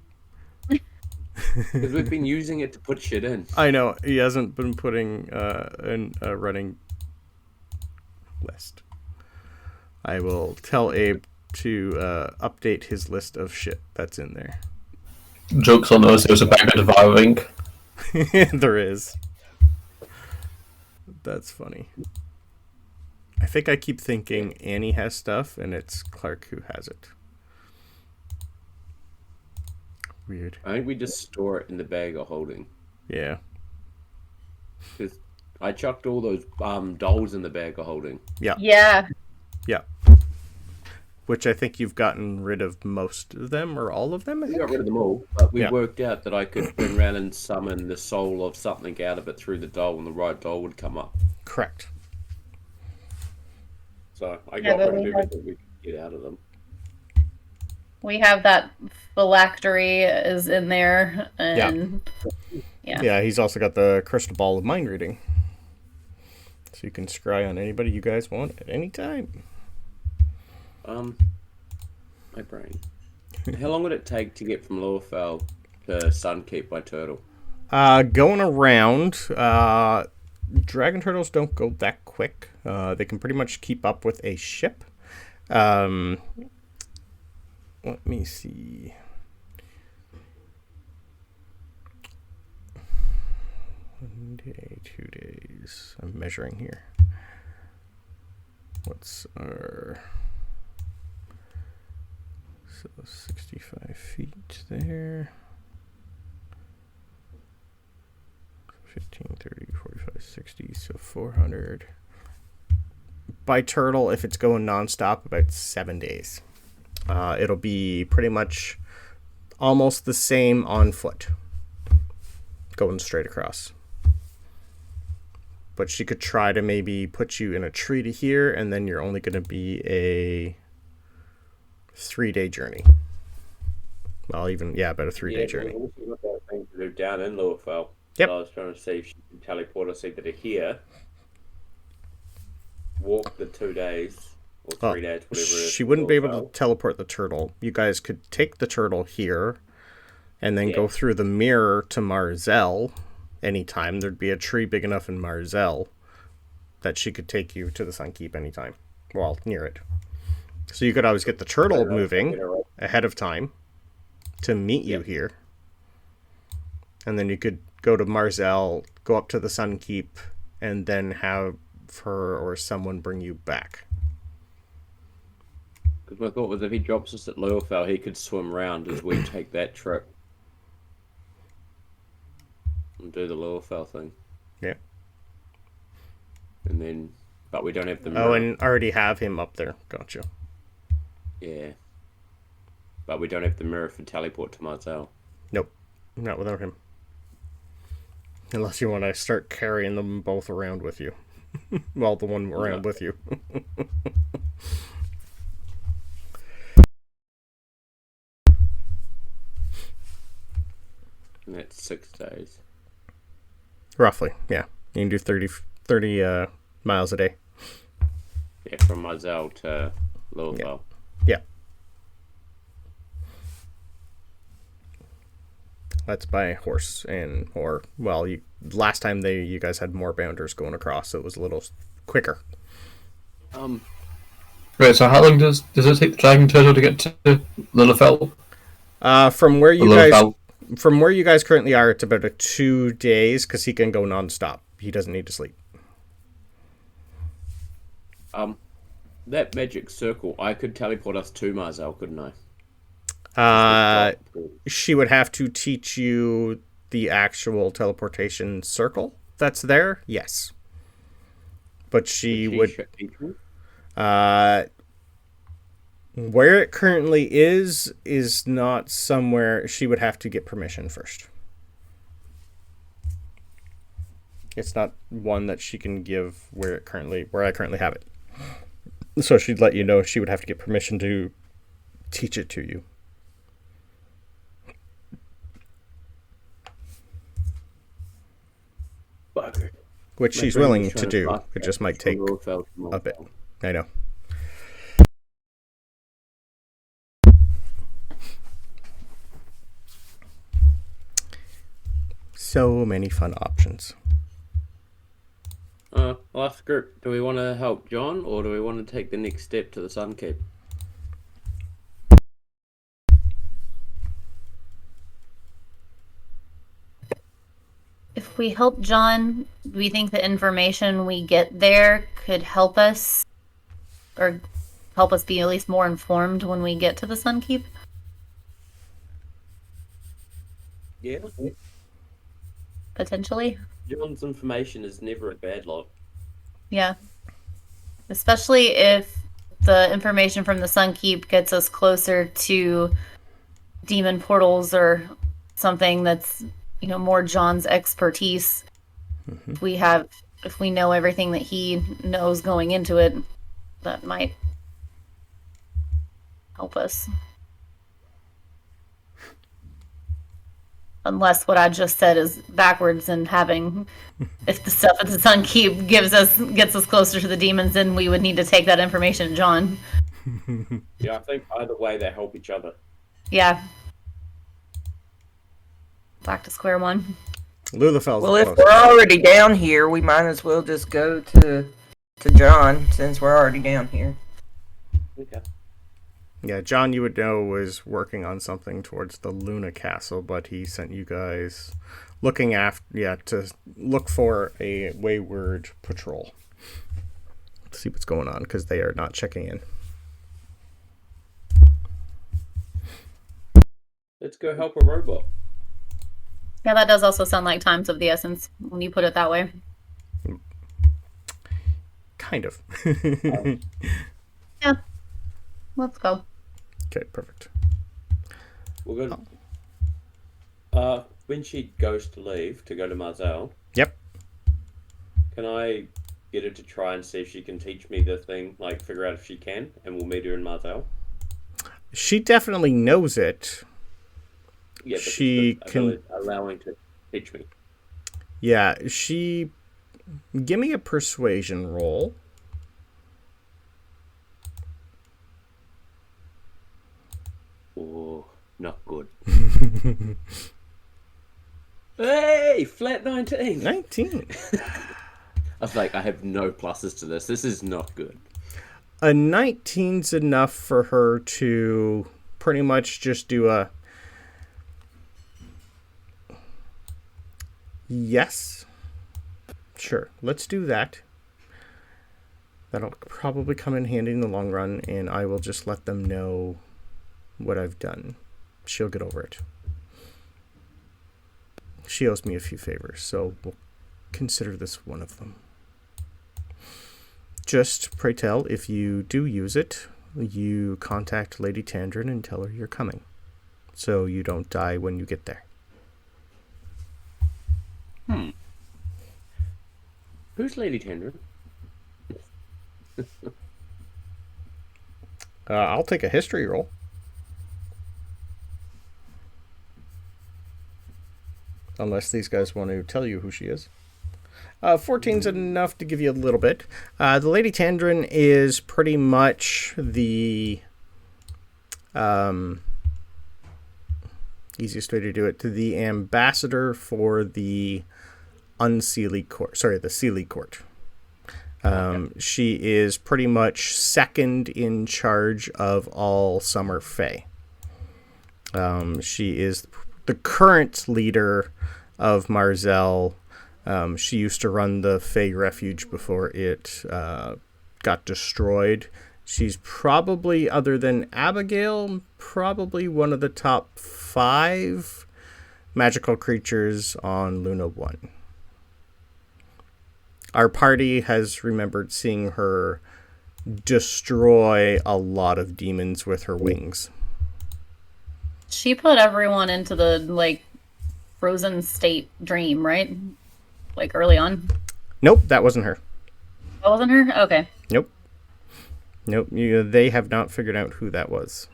Because we've been using it to put shit in. I know, he hasn't been putting in a running list. I will tell Abe to update his list of shit that's in there. Joke's on us, there's a bag of devouring. There is. That's funny. I think I keep thinking Annie has stuff and it's Clark who has it. Weird. I think we just store it in the bag of holding. Yeah. Because I chucked all those dolls in the bag of holding. Yeah. Yeah. Yeah. Which I think you've gotten rid of most of them or all of them, I We think? got rid of them all, but we Yeah. worked out that I could turn around and summon the soul of something out of it through the doll, and the right doll would come up. Correct. So I Yeah, got but rid of we everything we could get out of them. We have that phylactery is in there. And yeah. Yeah, he's also got the crystal ball of mind reading. So you can scry on anybody you guys want at any time. My brain. How long would it take to get from Lowerfell to Sunkeep by turtle? Going around, dragon turtles don't go that quick. They can pretty much keep up with a ship. Let me see. 1 day, 2 days. I'm measuring here. What's our... So 65 feet there. 15, 30, 45, 60, so 400. By turtle, if it's going nonstop, about 7 days. It'll be pretty much almost the same on foot, going straight across. But she could try to maybe put you in a tree to here, and then you're only going to be a 3-day journey. Well, even, yeah, about a 3-day journey. We've also got that thing to do down in Lowerfell. Yep. So I was trying to see if she can teleport us either to here, walk the 2 days, or 3 days, whatever it is. She wouldn't be able to teleport the turtle. You guys could take the turtle here, and then go through the mirror to Marzel anytime. There'd be a tree big enough in Marzel that she could take you to the Sunkeep anytime. Well, near it. So you could always get the turtle moving ahead of time to meet you here. And then you could go to Marzel, go up to the Sunkeep, and then have her or someone bring you back. Because my thought was if he drops us at Lowerfell, he could swim round as we take that trip. And do the Lowerfell thing. Yeah. And then, but we don't have the mirror. Oh, and already have him up there. Gotcha. Yeah. But we don't have the mirror for teleport to Marzel. Nope. Not without him. Unless you want to start carrying them both around with you. Well, the one around with you. And that's 6 days. Roughly, yeah. You can do 30 miles a day. Yeah, from Marzel to Lowerfell. Yeah. That's by horse last time you guys had more bounders going across, so it was a little quicker. Right, so how long does it take the dragon turtle to get to Lillifell? From where you guys currently are, it's about 2 days because he can go non-stop. He doesn't need to sleep. That magic circle, I could teleport us to Marzel, couldn't I? She would have to teach you the actual teleportation circle that's there. Yes, but she would. Where it currently is not somewhere. She would have to get permission first. It's not one that she can give where I currently have it. So she'd let you know she would have to get permission to teach it to you. Which she's willing to do. It just might take a bit. I know. So many fun options. Last group, do we want to help John, or do we want to take the next step to the Sunkeep? If we help John, we think the information we get there could help us, or help us be at least more informed when we get to the Sunkeep. Yeah. Potentially. John's information is never a bad lot. Yeah. Especially if the information from the Sunkeep gets us closer to demon portals or something that's, more John's expertise. Mm-hmm. If we know everything that he knows going into it, that might help us. Unless what I just said is backwards, and if the stuff at the Sunkeep gets us closer to the demons, then we would need to take that information to John. Yeah, I think either way they help each other. Yeah. Back to square one. Lulafel's Well, the if closest. we're already down here, we might as well just go to John, since we're already down here. Okay. Yeah, John, you would know, was working on something towards the Luna Castle, but he sent you guys to look for a wayward patrol. To see what's going on, because they are not checking in. Let's go help a robot. Yeah, that does also sound like times of the essence when you put it that way. Kind of. Yeah. Let's go. Okay, perfect. We're gonna. When she goes to leave to go to Marzel, Yep. can I get her to try and see if she can teach me the thing, like figure out if she can, and we'll meet her in Marzel? She definitely knows it. Yeah, but She can. allowing to teach me. Yeah, give me a persuasion roll. Oh, not good. Hey, flat 19. 19. I was like, I have no pluses to this. This is not good. A 19's enough for her to pretty much just do a yes. Sure, let's do that. That'll probably come in handy in the long run, and I will just let them know what I've done. She'll get over it. She owes me a few favors, so we'll consider this one of them. Just pray tell, if you do use it, you contact Lady Tandrin and tell her you're coming, so you don't die when you get there. Who's Lady Tandrin? I'll take a history roll. Unless these guys want to tell you who she is. 14's enough to give you a little bit. The Lady Tandrin is pretty much the easiest way to do it, to the ambassador for the Unseelie Court. Sorry, the Seelie Court. She is pretty much second in charge of all Summer Fae. She is the current leader of Marzel. She used to run the Fae Refuge before it got destroyed. She's probably, other than Abigail, probably one of the top 5 magical creatures on Luna 1. Our party has remembered seeing her destroy a lot of demons with her wings. She put everyone into the, frozen state dream, right? Early on? Nope, that wasn't her. That wasn't her? Okay. Nope. They have not figured out who that was.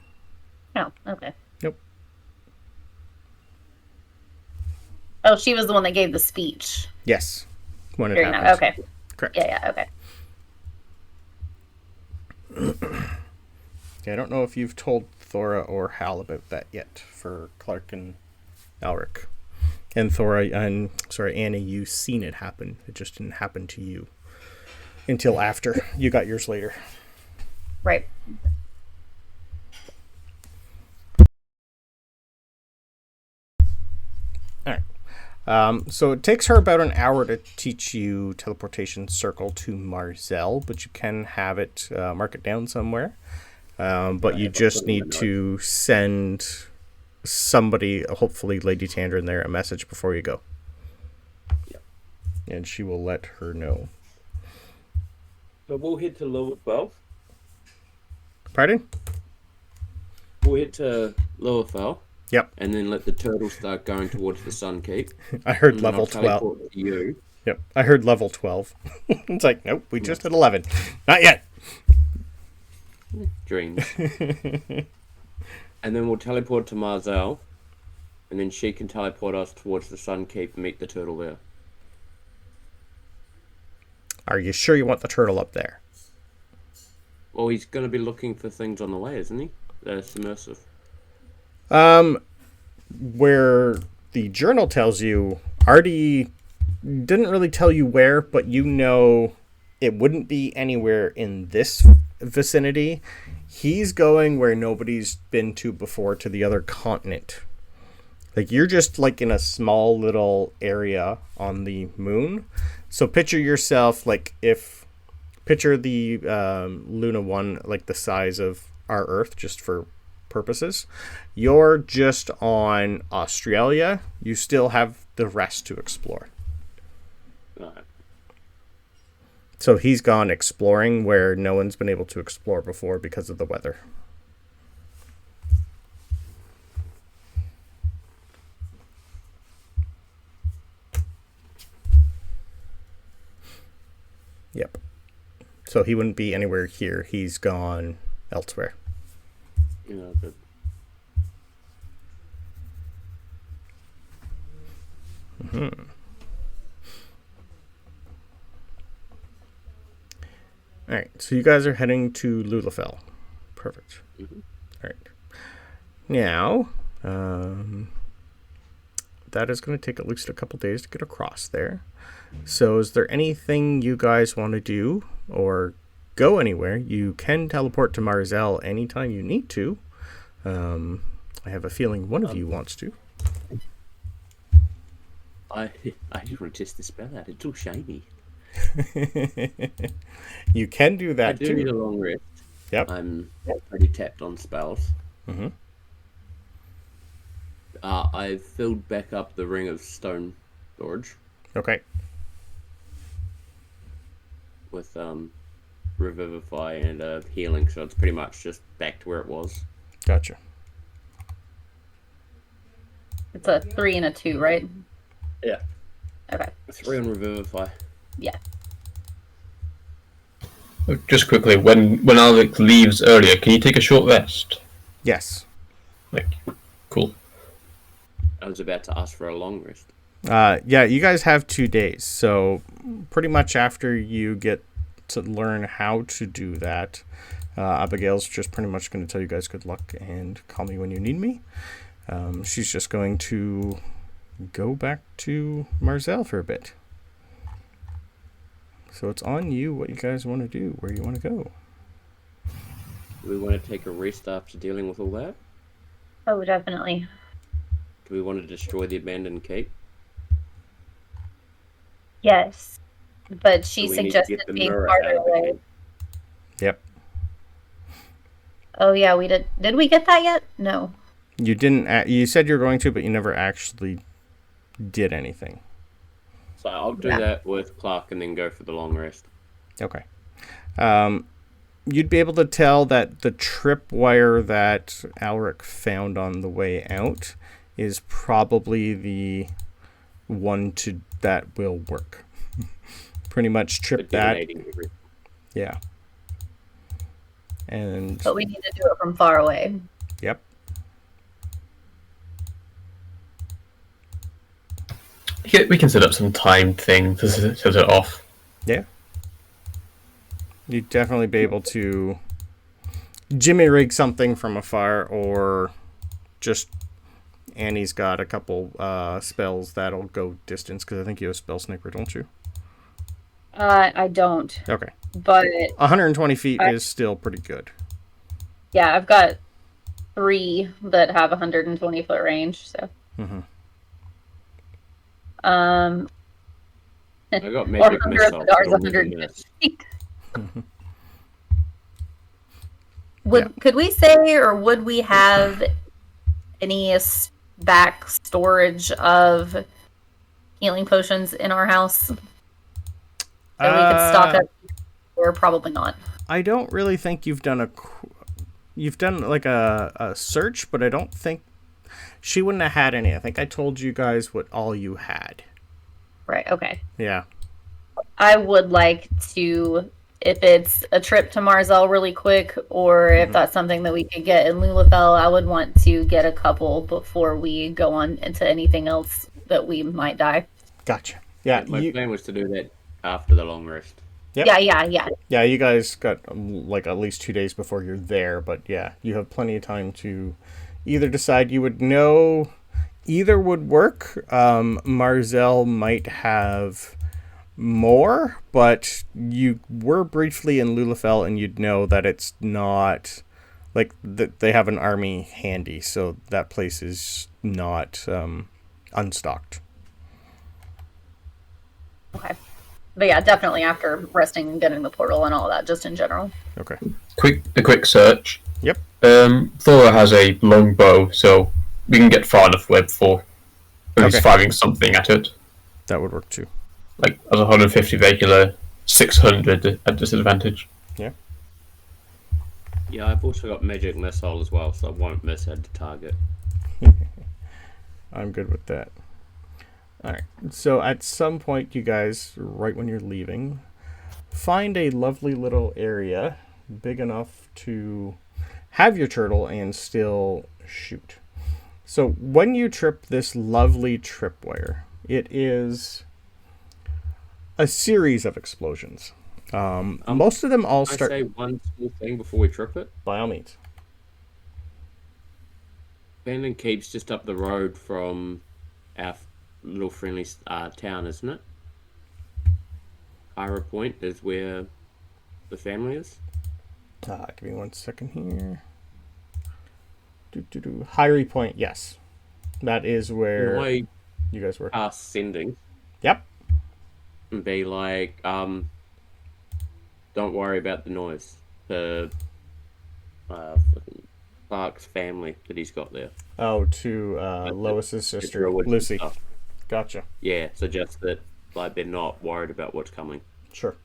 Oh, okay. Nope. Oh, she was the one that gave the speech. Yes. When it Very happened. nice. Okay. Correct. Yeah, okay. I don't know if you've told Thora or Hal about that yet for Clark and Alric. And Thora, Annie, you've seen it happen. It just didn't happen to you until after. You got yours later. Right. All right. So it takes her about an hour to teach you Teleportation Circle to Marzel, but you can have it, mark it down somewhere. But you just need to send somebody, hopefully Lady Tandrin there, a message before you go. Yep. And she will let her know. So we'll head to level 12. Pardon? We'll head to Lower Fell. Yep. And then let the turtle start going towards the Sun Keep. I heard And then level I'll 12. teleport to you. Yep. I heard level 12. It's like, nope, we just hit 11. Not yet. Dreams. And then we'll teleport to Marzel. And then she can teleport us towards the Sun Keep and meet the turtle there. Are you sure you want the turtle up there? Oh, he's going to be looking for things on the way, isn't he? The submersive. Where the journal tells you, Artie didn't really tell you where, but you know it wouldn't be anywhere in this vicinity. He's going where nobody's been to before, to the other continent. Like, you're just like in a small little area on the moon. So picture yourself like picture the Luna 1 like the size of our Earth, just for purposes. You're just on Australia. You still have the rest to explore. Right. So he's gone exploring where no one's been able to explore before because of the weather. Yep. So he wouldn't be anywhere here. He's gone elsewhere. Good. Mm-hmm. All right. So you guys are heading to Lulafell. Perfect. Mm-hmm. All right. Now, that is going to take at least a couple days to get across there. So is there anything you guys want to do or go anywhere? You can teleport to Marzel anytime you need to. I have a feeling one of you wants to. I just want to test the spell out. It's all shiny. You can do that I do too. need a long rest. Yep. I'm pretty tapped on spells. Mm-hmm. I've filled back up the Ring of Stone storage Okay. with Revivify and Healing, so it's pretty much just back to where it was. Gotcha. It's a 3 and a 2, right? Yeah. Okay. 3 on Revivify. Yeah. Just quickly, when Alric leaves earlier, can you take a short rest? Yes. Like, cool. I was about to ask for a long rest. Yeah, you guys have 2 days. So pretty much after you get to learn how to do that, Abigail's just pretty much going to tell you guys good luck and call me when you need me. She's just going to go back to Marzel for a bit. So it's on you what you guys want to do, where you want to go. Do we want to take a rest after dealing with all that? Oh, definitely. Do we want to destroy the abandoned keep? Yes. But she Do we need to suggested get the being mirror farther out of the away. keep? Yep. Oh, yeah, we did. Did we get that yet? No. You didn't. You said you were going to, but you never actually did anything. So I'll do that with Clark and then go for the long rest. Okay. You'd be able to tell that the tripwire that Alric found on the way out is probably the one that will work. Pretty much trip that. Yeah. And. But we need to do it from far away. Yep. Yeah, we can set up some timed thing to set it off. Yeah. You'd definitely be able to jimmy rig something from afar, or just Annie's got a couple spells that'll go distance, because I think you have Spell Sniper, don't you? I don't. Okay. But 120 feet is still pretty good. yeah, I've got 3 that have 120 foot range, so. Mm-hmm. I got magic missile. Ours 150 feet. Could we say, or would we have any back storage of healing potions in our house that we could stock up? Or probably not. I don't really think you've done you've done like a search, but I don't think she wouldn't have had any. I think I told you guys what all you had. Right. Okay. Yeah. I would like to, if it's a trip to Marzel really quick, or if that's something that we could get in Lulafell, I would want to get a couple before we go on into anything else that we might die. Gotcha. Yeah. My plan was to do that after the long rest. Yep. Yeah. Yeah, you guys got like at least 2 days before you're there, but yeah, you have plenty of time to either decide you would know. Either would work. Marzel might have more, but you were briefly in Lulafell, and you'd know that it's not like they have an army handy, so that place is not unstocked. Okay. But yeah, definitely after resting and getting the portal and all that, just in general. Okay. A quick search. Yep. Thora has a long bow, so we can get far enough away before he's Okay. firing something at it. That would work too. Like as 150 regular, 600 at disadvantage. Yeah. Yeah, I've also got magic missile as well, so I won't miss at the target. I'm good with that. Alright, so at some point, you guys, right when you're leaving, find a lovely little area big enough to have your turtle and still shoot. So when you trip this lovely tripwire, it is a series of explosions. Most of them all Can I start... say one small thing before we trip it? By all means. Abandoned Keep's just up the road from our little friendly town, isn't it? Ira Point is where the family is. Give me 1 second here. Hyrie Point, yes. That is where Why you guys were. us sending Yep. and be like, don't worry about the noise. The fucking Clark's family that he's got there. Oh, to Lois's sister, Druids and Lucy. stuff. Gotcha. Yeah, so just that, like, they're not worried about what's coming. Sure.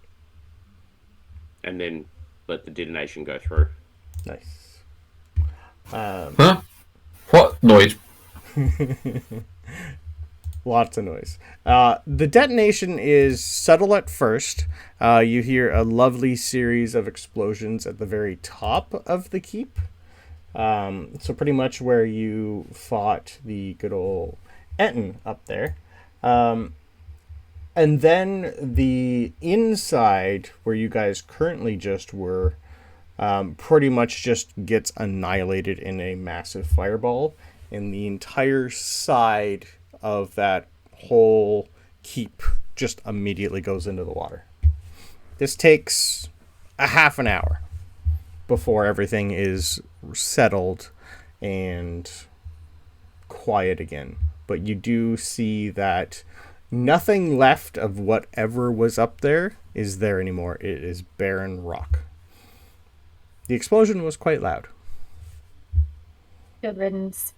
And then let the detonation go through. Nice. Huh? What noise? Lots of noise. The detonation is subtle at first. You hear a lovely series of explosions at the very top of the keep. So pretty much where you fought the good old Eton up there. And then the inside, where you guys currently just were, pretty much just gets annihilated in a massive fireball. And the entire side of that whole keep just immediately goes into the water. This takes a half an hour before everything is settled and quiet again. But you do see that nothing left of whatever was up there is there anymore. It is barren rock. The explosion was quite loud. Good riddance.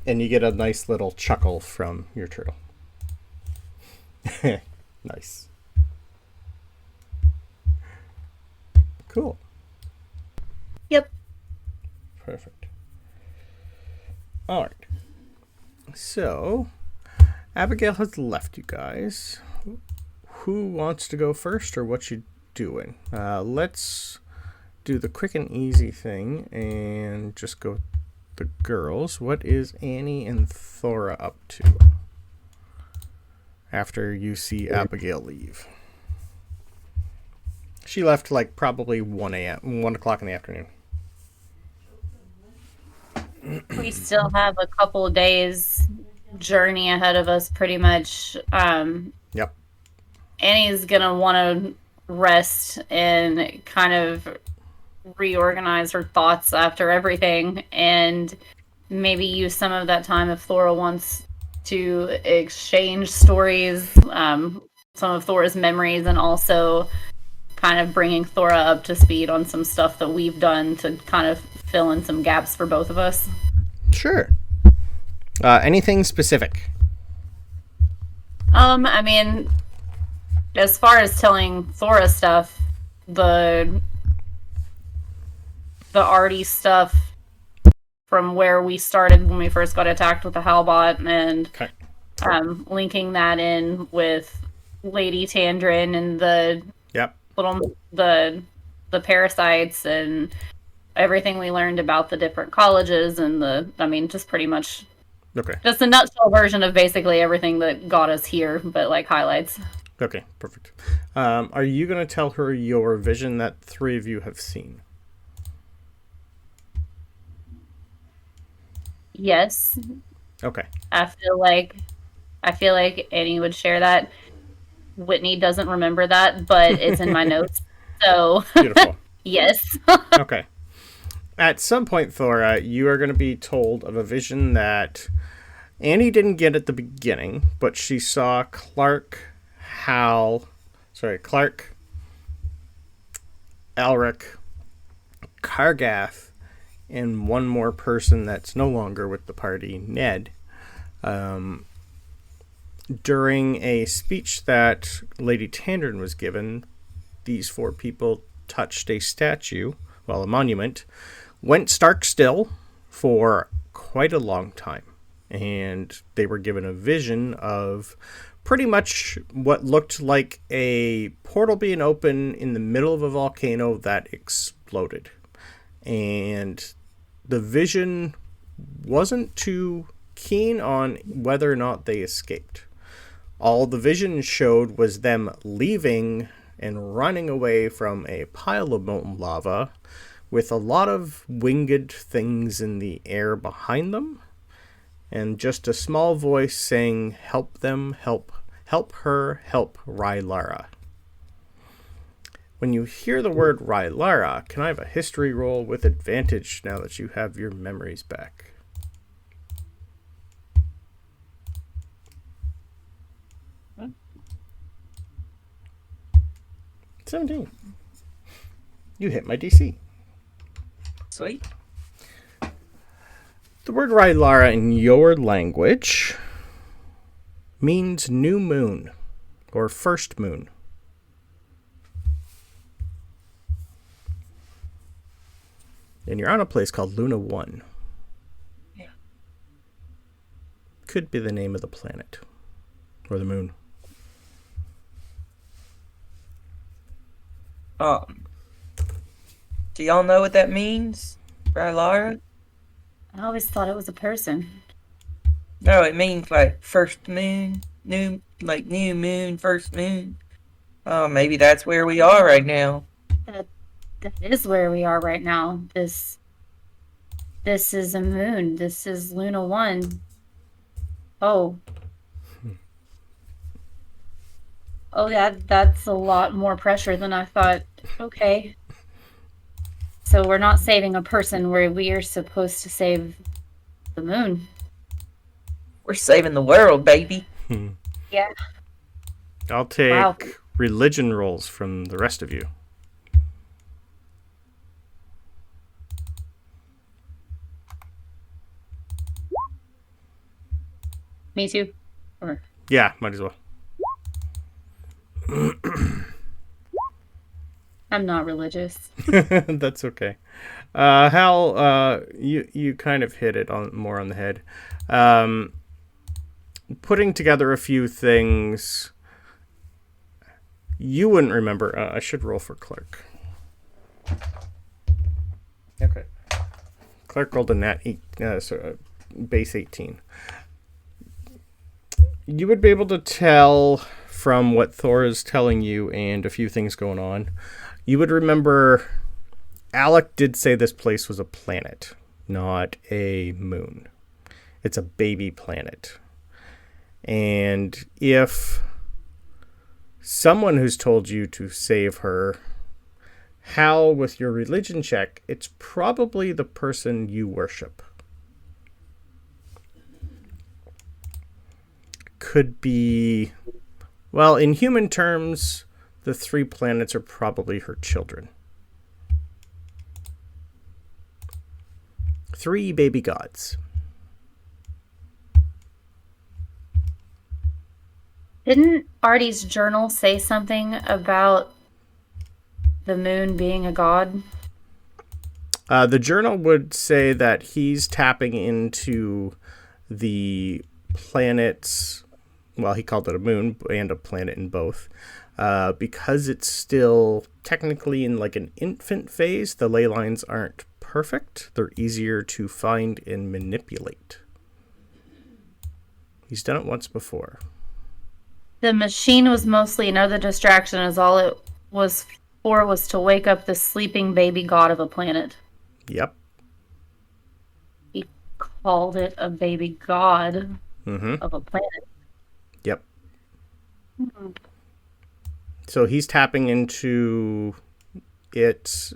And you get a nice little chuckle from your turtle. Nice. Cool. Yep. Perfect. All right. So, Abigail has left you guys. Who wants to go first, or what you doing? Let's do the quick and easy thing and just go the girls. What is Annie and Thora up to after you see Abigail leave? She left like probably 1 o'clock in the afternoon. We still have a couple days journey ahead of us, pretty much. Yep. Annie's gonna want to rest and kind of reorganize her thoughts after everything, and maybe use some of that time if Thora wants to exchange stories, some of Thora's memories, and also kind of bringing Thora up to speed on some stuff that we've done to kind of fill in some gaps for both of us. Sure. Anything specific? I mean, as far as telling Thora stuff, the arty stuff from where we started when we first got attacked with the Halbot, and Okay. Linking that in with Lady Tandrin and the Yep. the parasites and everything we learned about the different colleges and just pretty much Okay. Just a nutshell version of basically everything that got us here, but like highlights. Okay, perfect. Are you going to tell her your vision that 3 of you have seen? Yes. Okay. I feel like Annie would share that. Whitney doesn't remember that, but it's in my notes. So Beautiful. yes. Okay. At some point, Thora, you are going to be told of a vision that Annie didn't get at the beginning, but she saw Clark, Alric, Kargath, and one more person that's no longer with the party, Ned, during a speech that Lady Tandrin was given. These 4 people touched a statue, a monument, went stark still for quite a long time. And they were given a vision of pretty much what looked like a portal being open in the middle of a volcano that exploded. And the vision wasn't too keen on whether or not they escaped. All the vision showed was them leaving and running away from a pile of molten lava with a lot of winged things in the air behind them. And just a small voice saying, "Help them, help her, help Rylara." When you hear the word Rylara, can I have a history roll with advantage now that you have your memories back? Huh? 17. You hit my DC. Sweet. The word Rylara in your language means new moon or first moon. And you're on a place called Luna 1. Yeah. Could be the name of the planet or the moon. Do y'all know what that means, Rylara? I always thought it was a person. No, it means like first moon, new moon, first moon. Oh, maybe that's where we are right now. That is where we are right now. This is a moon. This is Luna 1. Oh. Oh, that's a lot more pressure than I thought. Okay. So we're not saving a person, we are supposed to save the moon. We're saving the world, baby. Yeah. I'll take religion rolls from the rest of you. Me too. Or... Yeah, might as well. I'm not religious. That's okay. Hal, you kind of hit it more on the head. Putting together a few things you wouldn't remember. I should roll for Clerk. Okay. Clerk rolled a nat 8, base 18. You would be able to tell from what Thora's telling you and a few things going on. You would remember Alec did say this place was a planet, not a moon. It's a baby planet. And if someone who's told you to save her, Hal, with your religion check, it's probably the person you worship. Could be, well, in human terms, the 3 planets are probably her children. 3 baby gods. Didn't Artie's journal say something about the moon being a god? The journal would say that he's tapping into the planets. Well, he called it a moon and a planet in both. Because it's still technically in like an infant phase, the ley lines aren't perfect. They're easier to find and manipulate. He's done it once before. The machine was mostly another distraction, as all it was for was to wake up the sleeping baby god of a planet. Yep. He called it a baby god Mm-hmm. of a planet. Yep. So he's tapping into its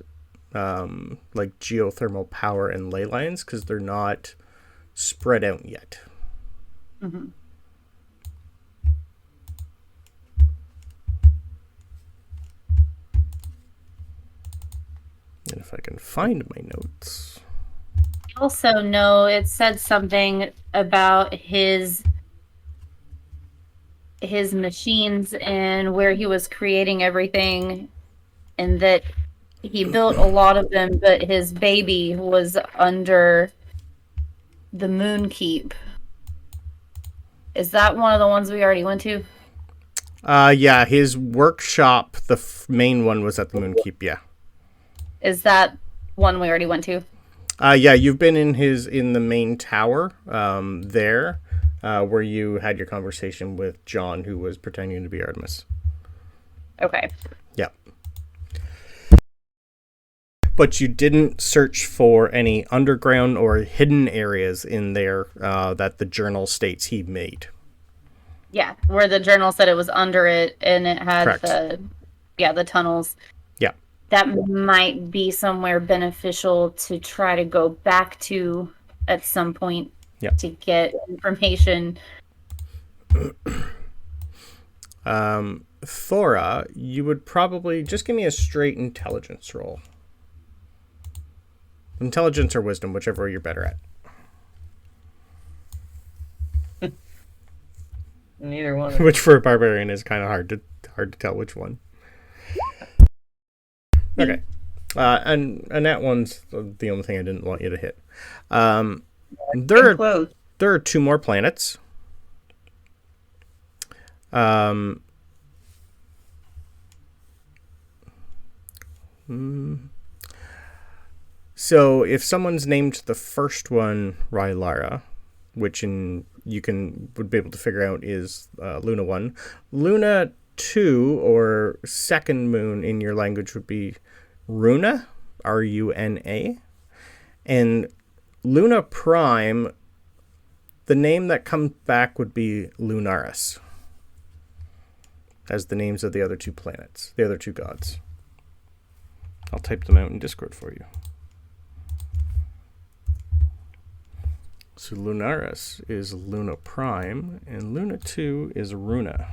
like geothermal power and ley lines because they're not spread out yet. Mm-hmm. And if I can find my notes. Also, no, it said something about his machines and where he was creating everything, and that he built a lot of them, but his baby was under the Moon Keep. Is that one of the ones we already went to? Yeah, his workshop, the main one was at the Moonkeep, yeah. Is that one we already went to? Yeah, you've been in the main tower there, where you had your conversation with John, who was pretending to be Artemis. Okay. Yeah. But you didn't search for any underground or hidden areas in there that the journal states he made. Yeah, where the journal said it was under it, and it had Correct. the tunnels. Yeah. That might be somewhere beneficial to try to go back to at some point to get information. Thora, you would probably just give me a straight intelligence roll. Intelligence or wisdom, whichever you're better at. Neither one. Which for a barbarian is kind of hard to tell which one. Okay, and that one's the only thing I didn't want you to hit. There are two more planets. So if someone's named the first one Rylara, which would be able to figure out is Luna 1. Luna 2, or second moon in your language, would be Runa, Runa. And Luna Prime, the name that comes back would be Lunaris, as the names of the other two planets, the other two gods. I'll type them out in Discord for you. So Lunaris is Luna Prime, and Luna 2 is Runa.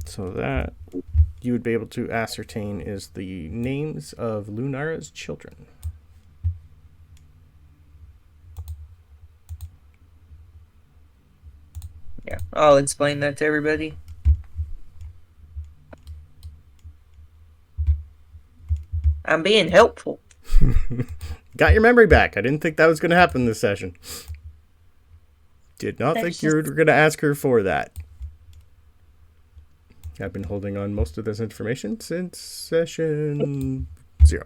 So that you would be able to ascertain is the names of Lunara's children. Yeah, I'll explain that to everybody. I'm being helpful. Got your memory back. I didn't think that was going to happen this session. Did not think you were going to ask her for that. I've been holding on most of this information since session 0.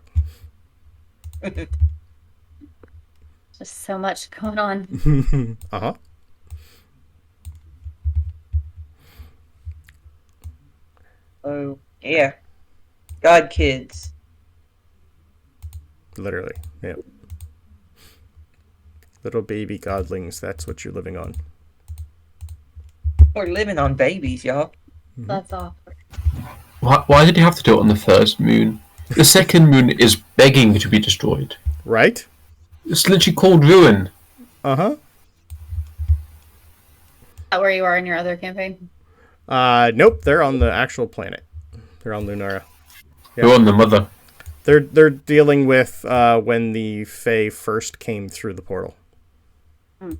Just so much going on. Uh-huh. Oh, yeah. God kids. Literally, yeah. Little baby godlings, that's what you're living on. We're living on babies, y'all. That's awful. Why did you have to do it on the first moon? The second moon is begging to be destroyed. Right? It's literally called Ruin. Uh-huh. Is that where you are in your other campaign? Nope, they're on the actual planet. They're on Lunara. They're on the mother. They're dealing with when the Fae first came through the portal. I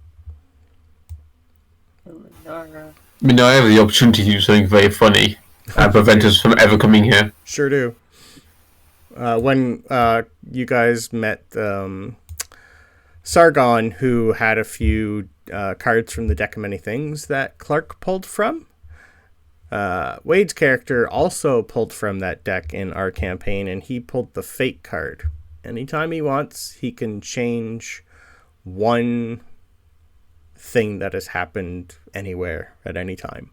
mean, I have the opportunity to do something very funny and prevent us from ever coming here. Sure do. When you guys met Sargon, who had a few cards from the Deck of Many Things that Clark pulled from, Wade's character also pulled from that deck in our campaign, and he pulled the Fate card anytime he wants, he can change one thing that has happened anywhere at any time.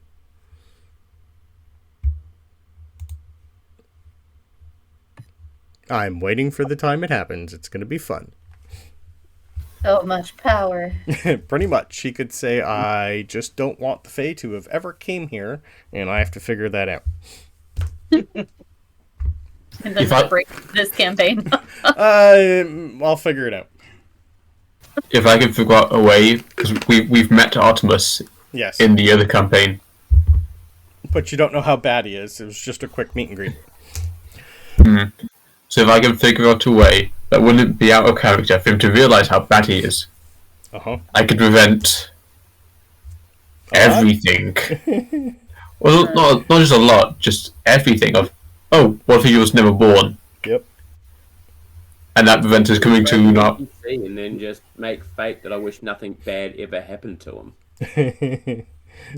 I'm waiting for the time it happens. It's going to be fun. So much power. Pretty much. He could say, I just don't want the Fae to have ever came here, and I have to figure that out. And then break this campaign. I'll figure it out. If I can figure out a way, because we've met Artemis Yes. in the other campaign. But you don't know how bad he is. It was just a quick meet and greet. So if I can figure out a way that wouldn't be out of character for him to realise how bad he is, I could prevent everything. Well, not just a lot, just everything. Of what if he was never born? Yep. And that prevents us coming to not. And then just make fate that I wish nothing bad ever happened to him.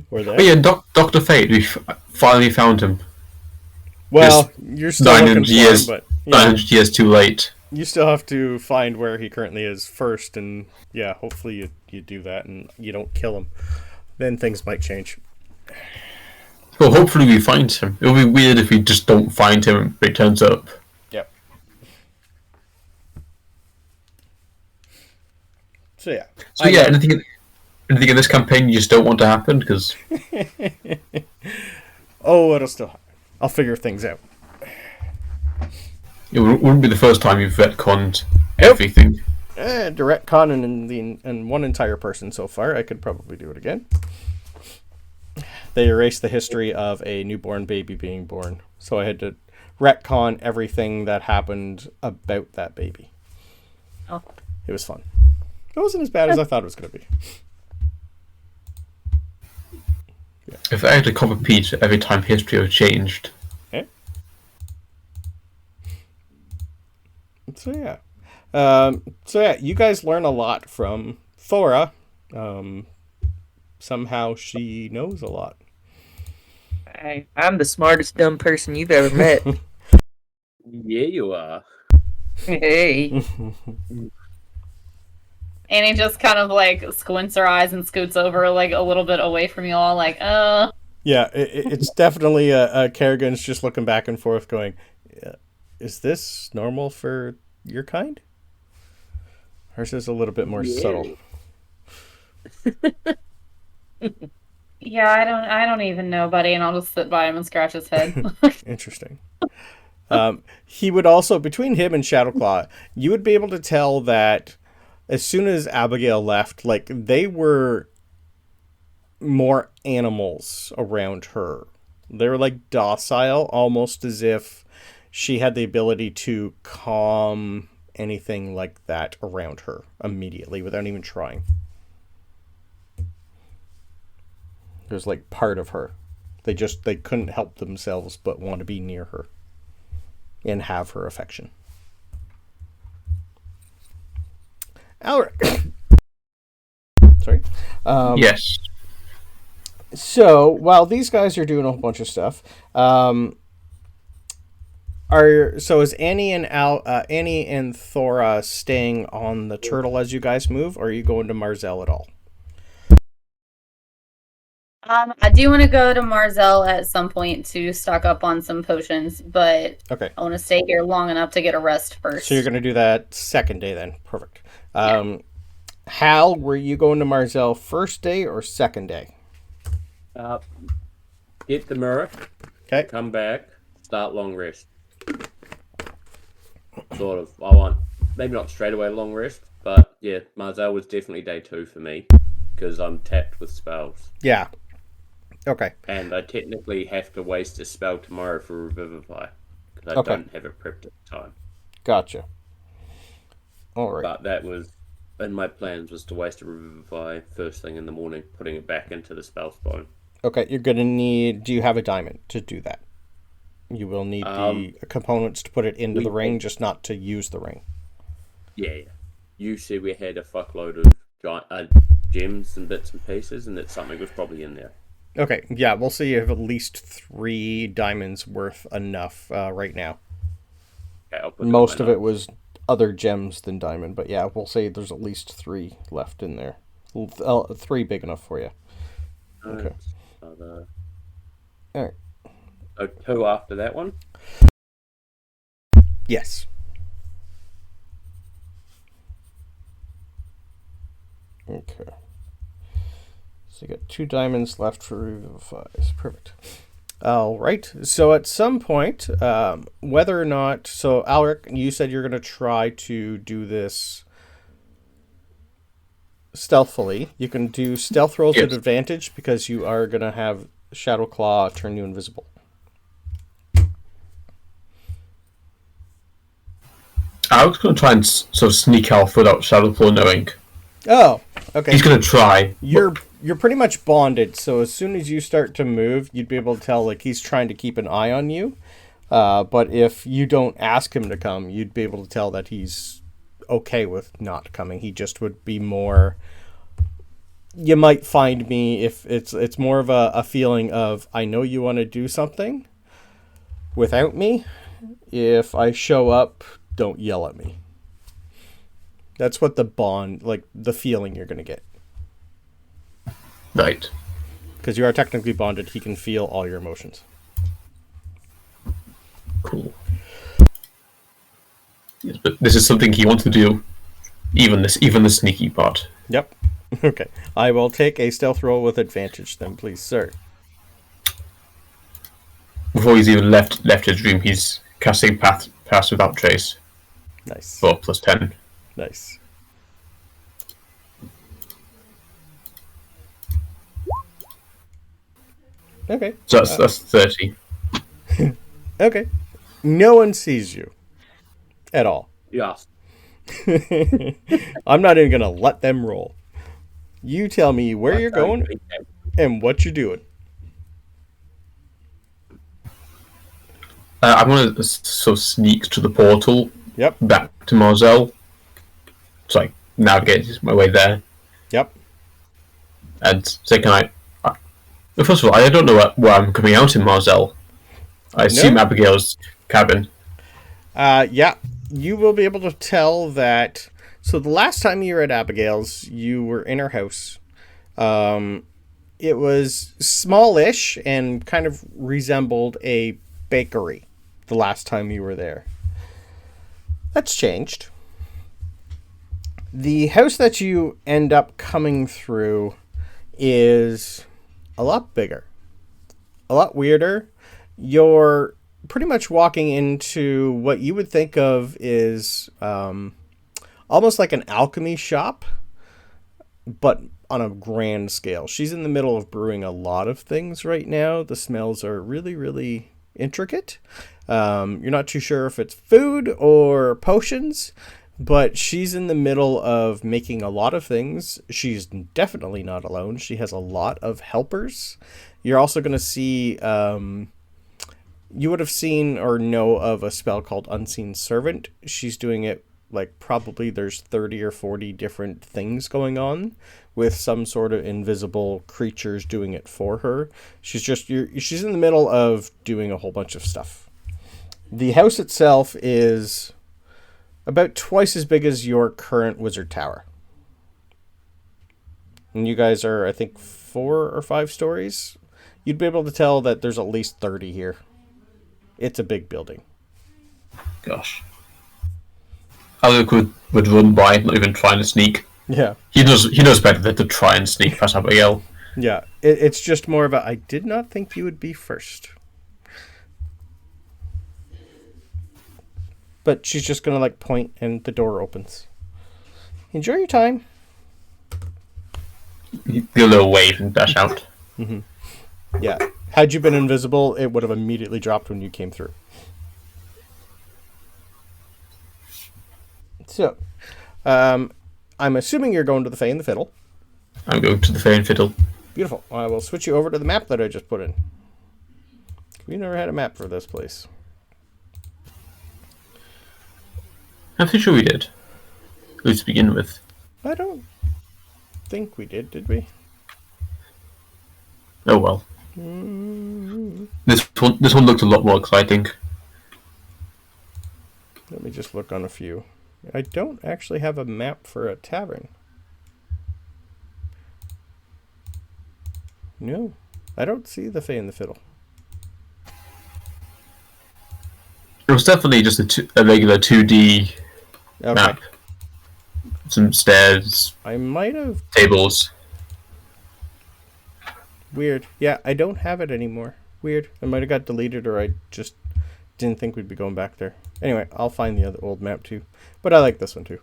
Or that. Oh yeah, Dr. Fate, we finally found him. Well, you're still looking for him, but 900 years too late. You still have to find where he currently is first, and hopefully you do that and you don't kill him. Then things might change. Well, hopefully we find him. It'll be weird if we just don't find him but he turns up. Yep. So anything in this campaign you just don't want to happen? Because it'll still happen. I'll figure things out. It wouldn't be the first time you've retconned everything. Direct con and one entire person so far. I could probably do it again. They erased the history of a newborn baby being born, so I had to retcon everything that happened about that baby. Oh. It was fun. It wasn't as bad as I thought it was going to be. Yeah. If I had to copy Pete every time history was changed. Okay. So you guys learn a lot from Thora. Somehow she knows a lot. I'm the smartest dumb person you've ever met. Yeah, you are. Hey. Annie just kind of like squints her eyes and scoots over like a little bit away from you all, like, Yeah, it's definitely Kerrigan's just looking back and forth going, is this normal for your kind? Hers is a little bit more subtle. Yeah, I don't even know, buddy, and I'll just sit by him and scratch his head. Interesting. He would also, between him and Shadowclaw, you would be able to tell that as soon as Abigail left, like, they were more animals around her. They were like docile, almost as if she had the ability to calm anything like that around her immediately without even trying. It was like part of her. They couldn't help themselves but want to be near her and have her affection. Alric. Sorry. Yes. So while these guys are doing a whole bunch of stuff, is Annie and Thora staying on the turtle as you guys move, or are you going to Marzel at all? I do want to go to Marzel at some point to stock up on some potions, but okay. I want to stay here long enough to get a rest first. So you're going to do that second day then. Perfect. Hal, were you going to Marzel first day or second day? Get the mirror. Okay. Come back. Start long rest. Sort of. I want maybe not straight away long rest, but yeah, Marzel was definitely day 2 for me because I'm tapped with spells. Yeah. Okay. And I technically have to waste a spell tomorrow for Revivify because I don't have it prepped at the time. Gotcha. All right. But that was in my plans, was to waste a Revivify first thing in the morning, putting it back into the spell stone. Okay, you're going to need... Do you have a diamond to do that? You will need the components to put it into the ring, just not to use the ring. Yeah. You said we had a fuckload of gems and bits and pieces, and that something was probably in there. Okay, yeah, we'll see you have at least 3 diamonds worth enough right now. Okay, Most of it was other gems than diamond, but yeah, we'll say there's at least 3 left in there. 3 big enough for you. Okay. So All right. so 2 after that one. Yes. Okay. So you got 2 diamonds left for revivifies. Perfect. All right. So at some point, whether or not... So, Alric, you said you're going to try to do this stealthily. You can do stealth rolls at advantage because you are going to have Shadowclaw turn you invisible. I was going to try and sort of sneak out without Shadowclaw knowing. Oh, okay. He's going to try. You're pretty much bonded, so as soon as you start to move, you'd be able to tell like he's trying to keep an eye on you. But if you don't ask him to come, you'd be able to tell that he's okay with not coming. He just would be more... You might find me if it's more of a feeling of, I know you want to do something without me. If I show up, don't yell at me. That's what the bond, like the feeling you're going to get. Right. Because you are technically bonded, he can feel all your emotions. Cool. Yes, but this is something he wants to do. Even the sneaky part. Yep. Okay. I will take a stealth roll with advantage then, please, sir. Before he's even left his room, he's casting Pass Without Trace. Nice. For +10. Nice. Okay. So that's 30. Okay. No one sees you. At all. Yes. I'm not even going to let them roll. You tell me where you're going and what you're doing. I'm going to sort of sneak to the portal. Yep. Back to Marzel. So I navigate my way there. Yep. And say, can I... First of all, I don't know where I'm coming out in Marzel. I assume Abigail's cabin. Yeah. You will be able to tell that... So the last time you were at Abigail's, you were in her house. It was smallish and kind of resembled a bakery the last time you were there. That's changed. The house that you end up coming through is a lot bigger, a lot weirder. You're pretty much walking into what you would think of is almost like an alchemy shop, but on a grand scale. She's in the middle of brewing a lot of things right now. The smells are really, really intricate. You're not too sure if it's food or potions, but she's in the middle of making a lot of things. She's definitely not alone. She has a lot of helpers. You're also going to see... you would have seen or know of a spell called Unseen Servant. She's doing it like probably there's 30 or 40 different things going on with some sort of invisible creatures doing it for her. She's in the middle of doing a whole bunch of stuff. The house itself is about twice as big as your current wizard tower. And you guys are, I think, 4 or 5 stories. You'd be able to tell that there's at least 30 here. It's a big building. Gosh. Alric would run by, not even trying to sneak. Yeah. He knows better than to try and sneak past Abigail. Yeah. It's just more of a, I did not think you would be first. But she's just going to like point and the door opens. Enjoy your time. Do a little wave and dash out. Mm-hmm. Yeah. Had you been invisible, it would have immediately dropped when you came through. So, I'm assuming you're going to the Fae and the Fiddle. I'm going to the Fae and Fiddle. Beautiful. I will switch you over to the map that I just put in. We never had a map for this place. I'm pretty sure we did. At least to begin with. I don't think we did we? Oh well. This one looked a lot more exciting. Let me just look on a few. I don't actually have a map for a tavern. No, I don't see the Fae and the Fiddle. It was definitely just a regular 2D Okay. map. Some stairs, I might have... tables. Weird. Yeah, I don't have it anymore. Weird. It might have got deleted, or I just didn't think we'd be going back there. Anyway, I'll find the other old map too. But I like this one too.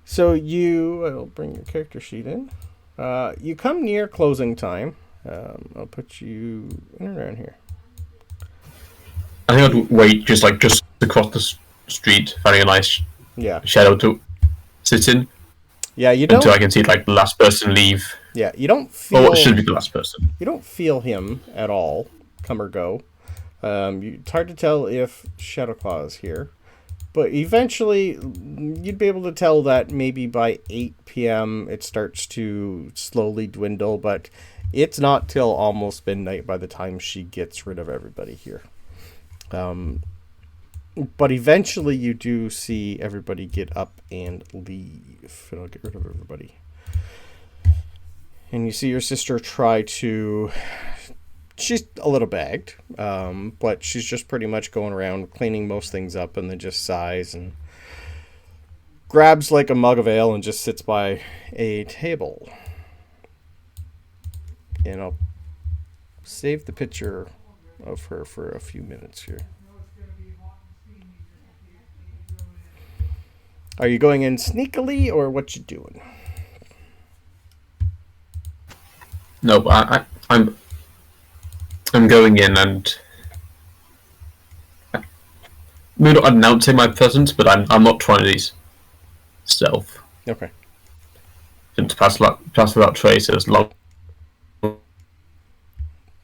So I'll bring your character sheet in. You come near closing time. I'll put you in around here. I think I'd wait just across the street, finding a nice shadow to sit in. Yeah, you don't. Until I can see like the last person leave. Yeah, you don't feel. Or what should be the last person. You don't feel him at all, come or go. It's hard to tell if Shadowclaw is here, but eventually you'd be able to tell that maybe by 8 p.m. it starts to slowly dwindle, but it's not till almost midnight by the time she gets rid of everybody here. But eventually you do see everybody get up and leave, and I'll get rid of everybody. And you see your sister try to... She's a little bagged, but she's just pretty much going around cleaning most things up, and then just sighs and grabs like a mug of ale and just sits by a table. And I'll save the picture of her for a few minutes here. Are you going in sneakily, or what you doing? No, I'm going in and we're not announcing my presence, but I'm not trying to do stealth. Okay. To pass without trace as long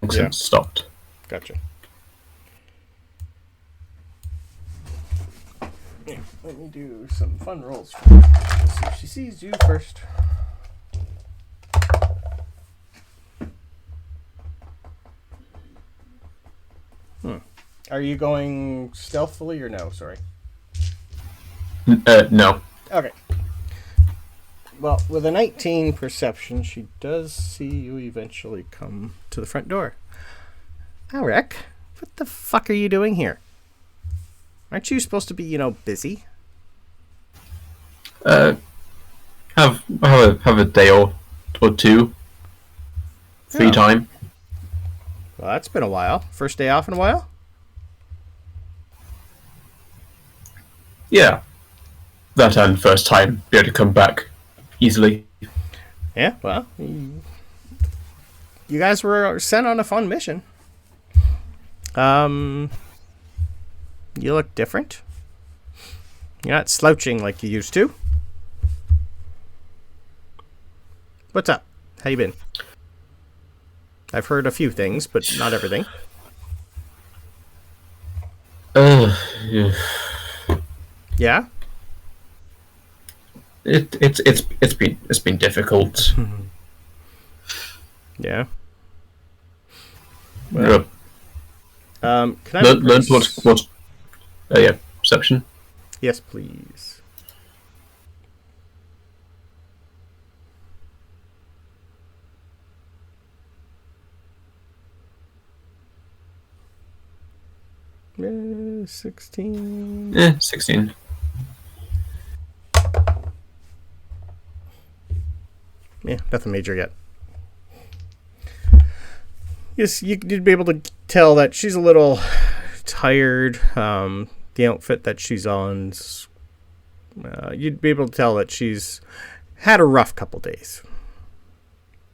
since stopped. Gotcha. Yeah, let me do some fun rolls. Let's see if she sees you first. Are you going stealthily or no? Sorry. No. Okay. Well, with a 19 perception, she does see you eventually come to the front door. Alric, what the fuck are you doing here? Aren't you supposed to be, busy? Have a day or two. Free time. Well, that's been a while. First day off in a while? Yeah. That and first time be able to come back easily. Yeah, well, you guys were sent on a fun mission. You look different. You're not slouching like you used to. What's up? How you been? I've heard a few things, but not everything. Yeah. Yeah? It's been difficult. Yeah. Well, can I learn what perception. Yes, please. Yeah, 16. Yeah, 16. Yeah, nothing major yet. Yes, you'd be able to tell that she's a little tired. The outfit that she's on, you'd be able to tell that she's had a rough couple days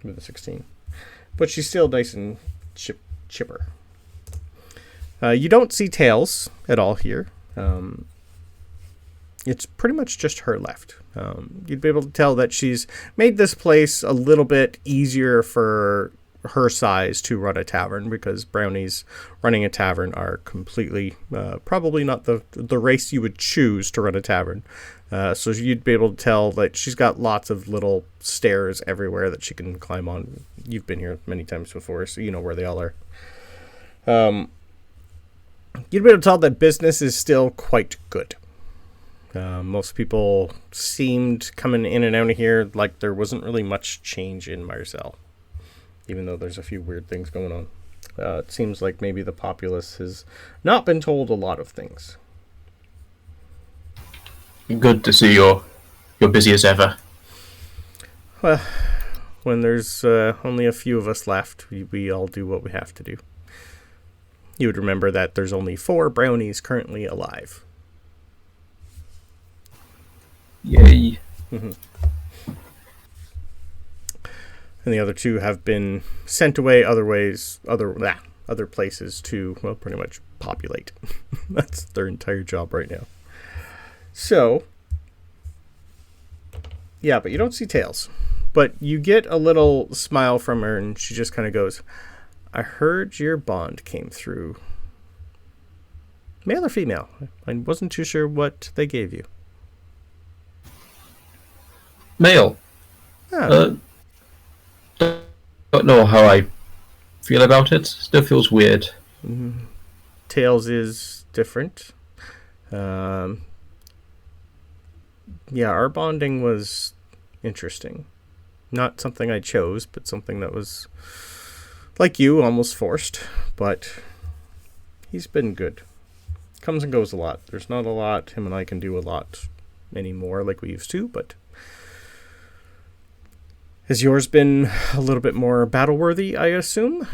with a 16. But she's still nice and chipper. You don't see tails at all here. It's pretty much just her left. You'd be able to tell that she's made this place a little bit easier for her size to run a tavern, because brownies running a tavern are completely probably not the race you would choose to run a tavern. So you'd be able to tell that she's got lots of little stairs everywhere that she can climb on. You've been here many times before, so you know where they all are. You'd be able to tell that business is still quite good. Most people seemed coming in and out of here like there wasn't really much change in Marzel, even though there's a few weird things going on. It seems like maybe the populace has not been told a lot of things. Good to see you're busy as ever. Well, when there's only a few of us left, we all do what we have to do. You would remember that there's only 4 brownies currently alive. Yay. Mm-hmm. And the other 2 have been sent away other places to, well, pretty much populate. That's their entire job right now. So, yeah, but you don't see Tails. But you get a little smile from her, and she just kind of goes, I heard your bond came through. Male or female? I wasn't too sure what they gave you. Male. Oh. Don't know how I feel about it. Still feels weird. Mm-hmm. Tails is different. Yeah, our bonding was interesting. Not something I chose, but something that was, like you, almost forced. But he's been good. Comes and goes a lot. There's not a lot him and I can do a lot anymore like we used to, but has yours been a little bit more battle-worthy, I assume?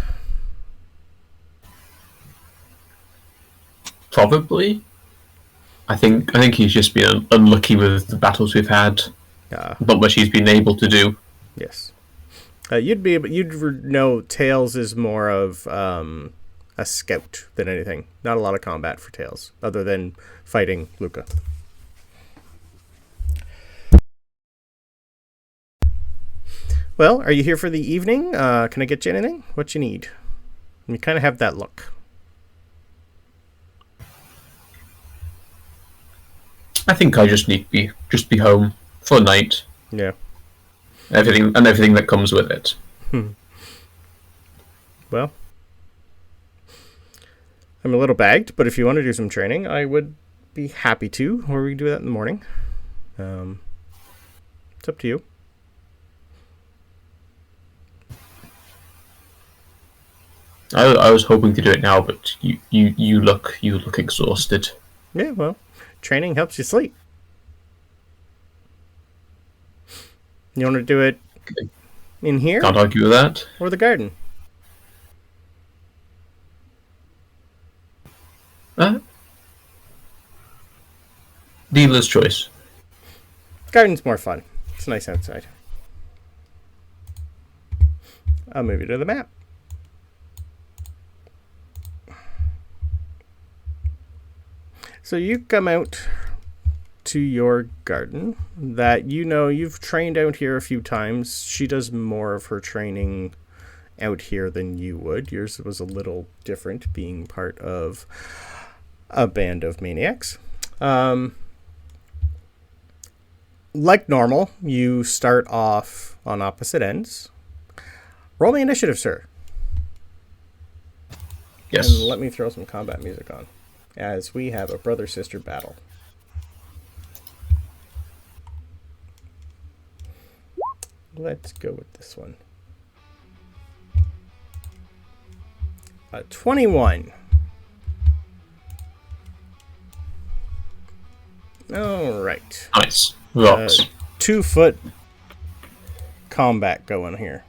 Probably. I think he's just been unlucky with the battles we've had. Not much he's been able to do. Yes. You'd know Tails is more of a scout than anything. Not a lot of combat for Tails, other than fighting Luca. Well, are you here for the evening? Can I get you anything? What you need? You kind of have that look. I think I just need to be home for a night. Yeah. Everything that comes with it. Well, I'm a little bagged, but if you want to do some training, I would be happy to, or we can do that in the morning. It's up to you. I was hoping to do it now, but you look exhausted. Yeah, well, training helps you sleep. You want to do it in here? Can't argue with that. Or the garden? Dealer's choice. Garden's more fun. It's nice outside. I'll move you to the map. So you come out to your garden that you've trained out here a few times. She does more of her training out here than you would. Yours was a little different, being part of a band of maniacs. Like normal, you start off on opposite ends. Roll me initiative, sir. Yes. And let me throw some combat music on, as we have a brother-sister battle. Let's go with this one. 21. All right. Nice. Rocks. 2-foot combat going here.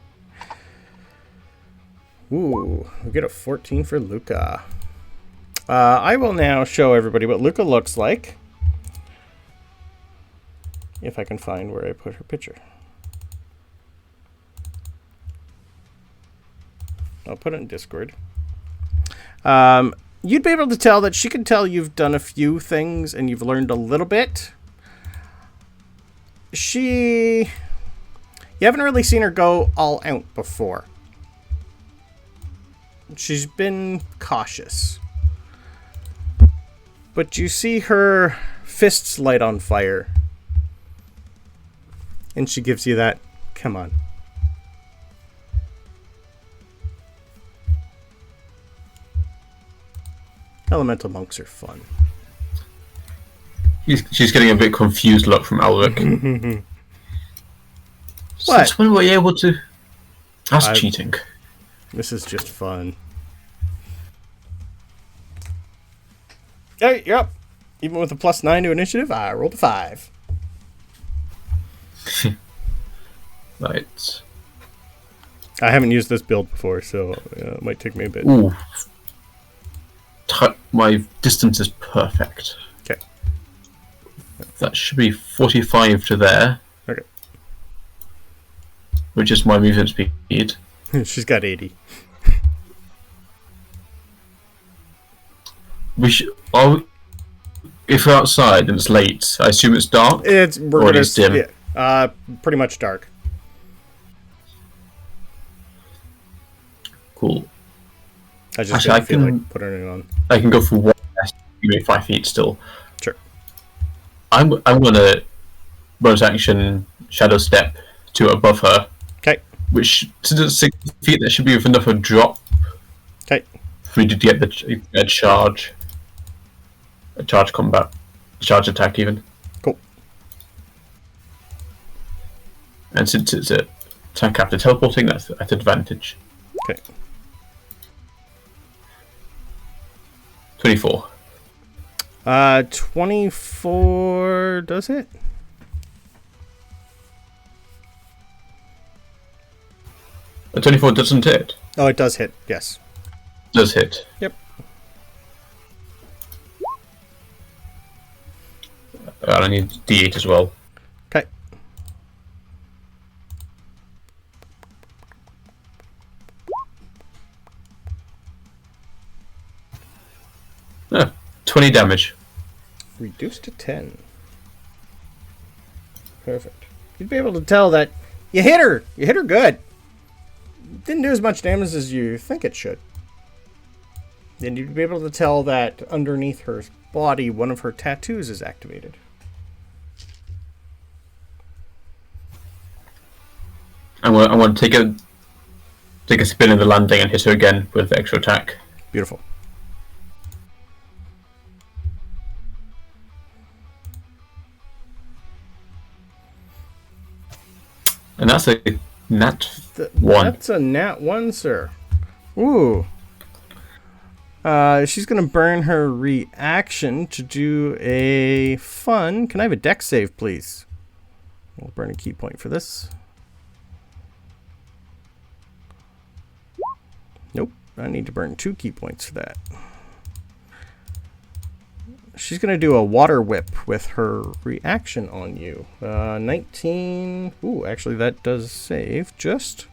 Ooh, we get a 14 for Luca. I will now show everybody what Luca looks like. If I can find where I put her picture. I'll put it in Discord. You'd be able to tell that she can tell you've done a few things and you've learned a little bit. You haven't really seen her go all out before. She's been cautious. But you see her fists light on fire. And she gives you that, come on. Elemental monks are fun. She's getting a bit confused look from Alric. What? Since when were you able to? That's cheating. This is just fun. Hey, you're up. Even with a +9 to initiative, I rolled a 5. Right. I haven't used this build before, so it might take me a bit. Ooh. My distance is perfect. Okay. That should be 45 to there. Okay. Which is my movement speed. She's got 80. If we're outside and it's late, I assume it's dark. Or it's dim. Yeah, pretty much dark. Cool. I just don't feel like putting it on. I can go for 1 rest, give me 5 feet still. Sure. I'm gonna bonus action shadow step to above her. Okay. Which, since it's 60 feet, that should be enough of a drop. Okay. For me to get a charge. A charge combat. A charge attack, even. Cool. And since it's a attack after teleporting, that's at advantage. Okay. 24. 24 does hit. A 24 doesn't hit. Oh, it does hit. Yes. Does hit. Yep. I need D8 as well. Okay. Oh, 20 damage. Reduced to 10. Perfect. You'd be able to tell that you hit her. You hit her good. Didn't do as much damage as you think it should. Then you'd be able to tell that underneath her body, one of her tattoos is activated. I want to take a spin in the landing and hit her again with the extra attack. Beautiful. And that's a nat 1. That's a nat 1, sir. Ooh. She's going to burn her reaction to do a fun... Can I have a dex save, please? We'll burn a key point for this. Nope. I need to burn 2 key points for that. She's going to do a water whip with her reaction on you. 19... Ooh, actually that does save. Just...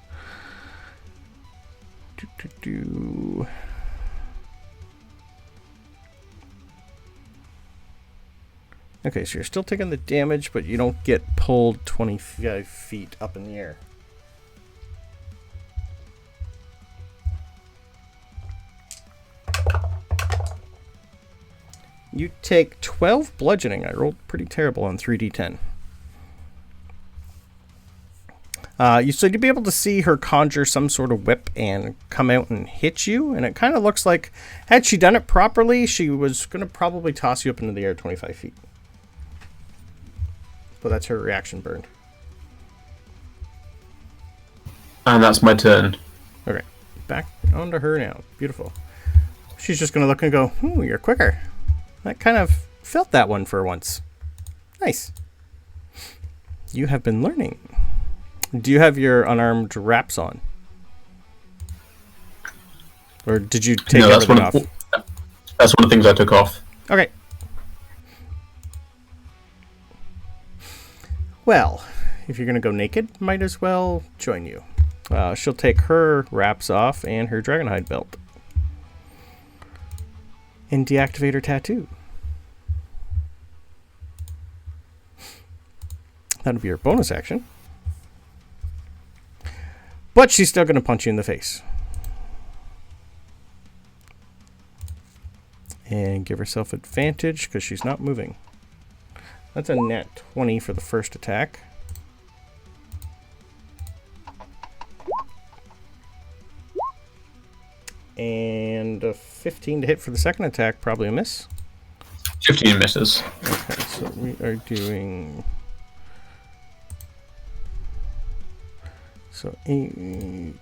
Okay, so you're still taking the damage, but you don't get pulled 25 feet up in the air. You take 12 bludgeoning. I rolled pretty terrible on 3d10. So you'd be able to see her conjure some sort of whip and come out and hit you. And it kind of looks like, had she done it properly, she was going to probably toss you up into the air 25 feet. But that's her reaction burn. And that's my turn. Okay, back onto her now. Beautiful. She's just going to look and go, ooh, you're quicker. I kind of felt that one for once. Nice. You have been learning. Do you have your unarmed wraps on? Or did you take everything off? That's one of the things I took off. Okay. Well, if you're going to go naked, might as well join you. She'll take her wraps off and her dragonhide belt. And deactivate her tattoo. That'll be her bonus action. But she's still going to punch you in the face. And give herself advantage because she's not moving. That's a nat 20 for the first attack. And a 15 to hit for the second attack, probably a miss. 15 misses. Okay, so we are doing... So 18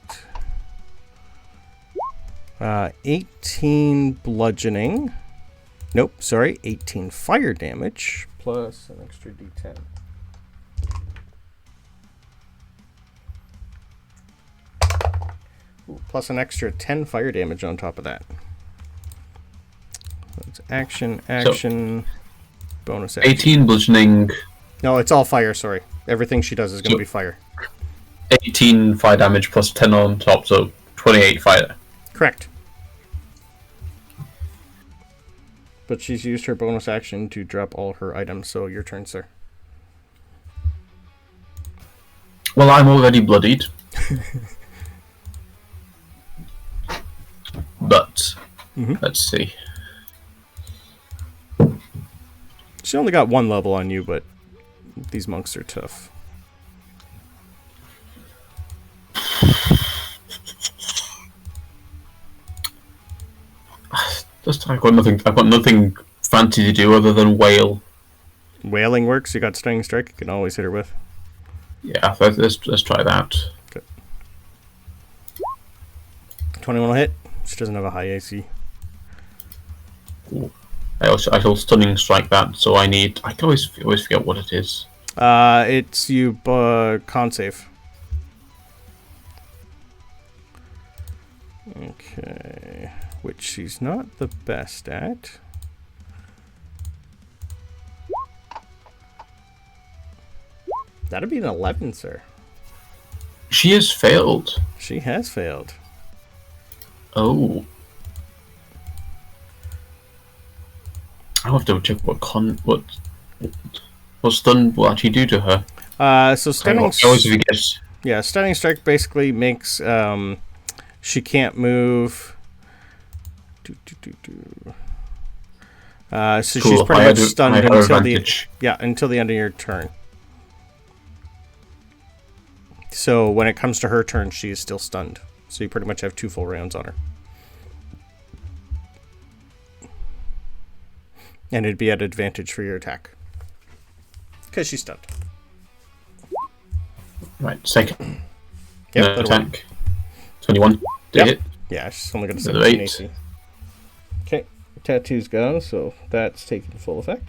bludgeoning. Nope, sorry, 18 fire damage plus an extra d10. Ooh, plus an extra 10 fire damage on top of that. So it's action, bonus action. 18 bludgeoning. No, it's all fire, sorry. Everything she does is going to be fire. 18 fire damage plus 10 on top, so 28 fire. Correct. But she's used her bonus action to drop all her items, so your turn, sir. Well, I'm already bloodied. But, let's see. She only got 1 level on you, but these monks are tough. I've got nothing fancy to do other than wail. Wailing works. You got Stunning Strike. You can always hit her with. Yeah, let's try that. Okay. 21 will hit. She doesn't have a high AC. Ooh. I shall Stunning Strike that, so I can always forget what it is. It's you con save. Okay. Which she's not the best at. That'd be an 11, sir. She has failed. She has failed. Oh. I'll have to check what stun will actually do to her. So stunning. Yeah, stunning strike basically makes she can't move. So cool. She's pretty much stunned until until the end of your turn. So when it comes to her turn, she is still stunned. So you pretty much have 2 full rounds on her. And it'd be at advantage for your attack. Because she's stunned. Right, second. Yep, attack. 21. Did hit. Yeah, she's only got a 17 AC. Okay, tattoo's gone, so that's taking full effect.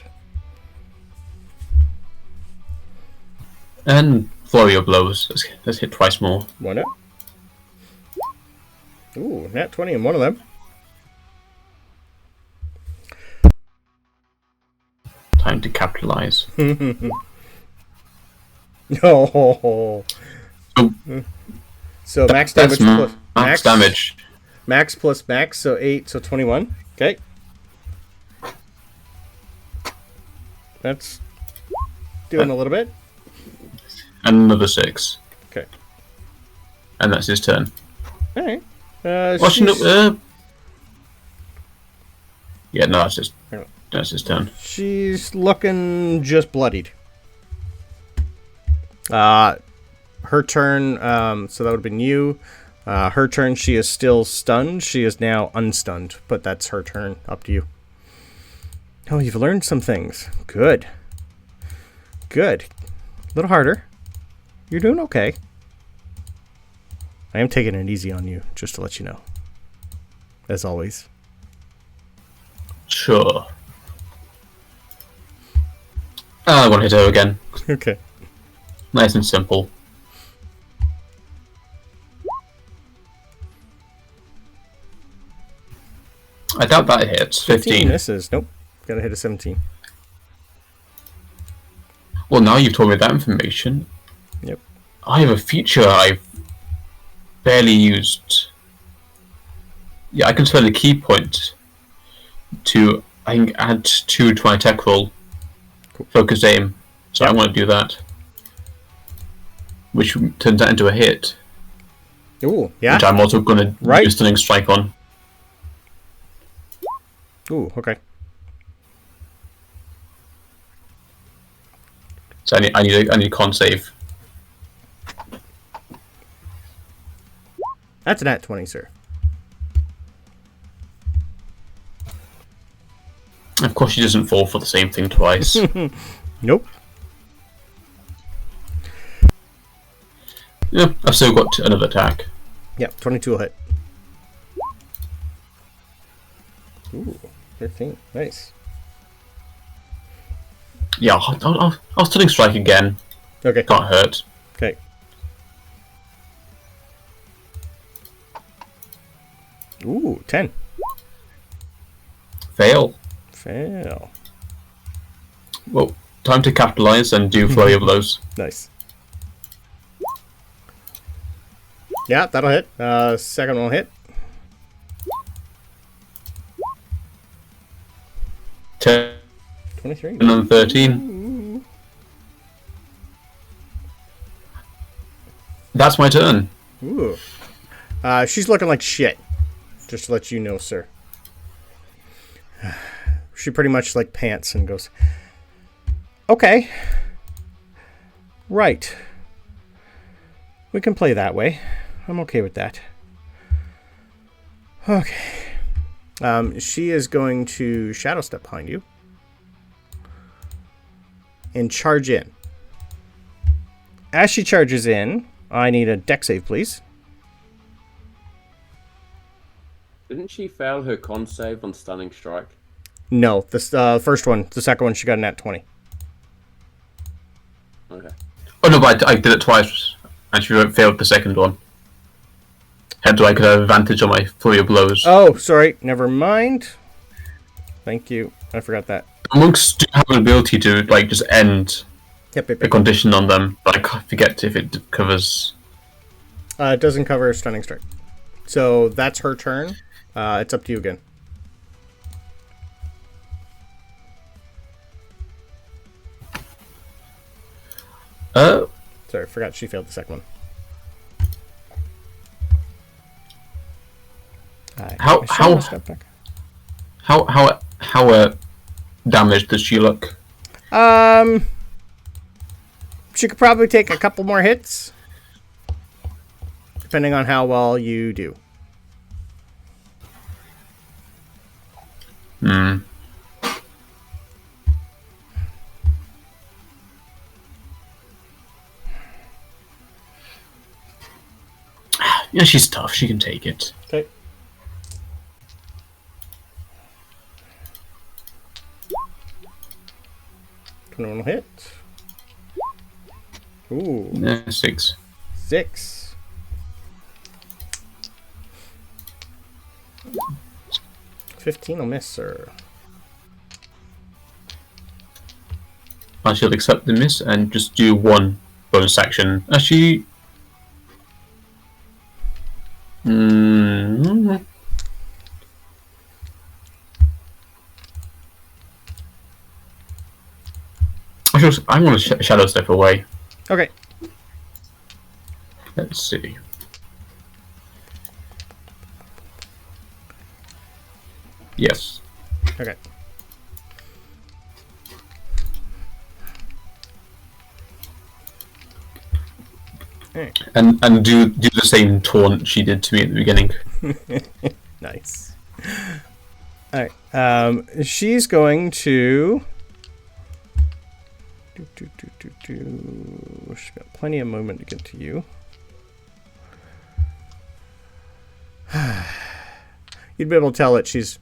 And flurry of blows. Let's hit twice more. Why not? Ooh, nat 20 in one of them. Time to capitalize. No. So max damage plus max damage. Max plus max, so 8, so 21. Okay. That's doing a little bit. And another 6. Okay. And that's his turn. Alright. Yeah, no, that's his turn. She's looking just bloodied. Her turn, so that would have been you. Her turn, she is still stunned. She is now unstunned, but that's her turn. Up to you. Oh, you've learned some things. Good. Good. A little harder. You're doing okay. I am taking it easy on you, just to let you know. As always. Sure. I want to hit her again. Okay. Nice and simple. I doubt that hits. 15 misses. Nope. Gotta hit a 17. Well, now you've told me that information. Yep. I have a feature I've barely used. Yeah, I can spend a key point to, I can add 2 to my attack roll. Cool. Focus aim. So I want to do that. Which turns that into a hit. Ooh, yeah. Which I'm also going to use Stunning Strike on. Ooh, okay. So I need a con save. That's a nat 20, sir. Of course, she doesn't fall for the same thing twice. Nope. Yeah, I've still got another attack. Yep, 22 will hit. Ooh, 13. Nice. Yeah, I'll stunning strike again. Okay. Can't hurt. Okay. Ooh, 10. Fail. Fail. Well, time to capitalize and do flurry of blows. Nice. Yeah, that'll hit. Second one will hit. 10 23. and then 13. That's my turn. Ooh. She's looking like shit. Just to let you know, sir. She pretty much like pants and goes, okay. Right. We can play that way. I'm okay with that. Okay. She is going to shadow step behind you and charge in. As she charges in, I need a deck save, please. Didn't she fail her con save on stunning strike? No, the first one. The second one, she got a nat 20. Okay. Oh no, but I did it twice, and she failed the second one. Hence, I could have advantage on my flurry of blows. Oh, sorry. Never mind. Thank you. I forgot that. Monks do have an ability to like just end Yep, yep, a yep. condition on them, but I forget if it covers. It doesn't cover stunning strike. So that's her turn. It's up to you again. Sorry, I forgot she failed the second one. How damaged does she look? She could probably take a couple more hits, depending on how well you do. Hmm. Yeah, she's tough. She can take it. Okay. Will hit. Ooh. Yeah, 6. 6. 15 will miss, sir. I shall accept the miss and just do one bonus action. Actually, I'm going to shadow step away. Okay. Let's see. Yes. Okay. And do the same taunt she did to me at the beginning. Nice. All right. She's going to. She's got plenty of movement to get to you. You'd be able to tell that she's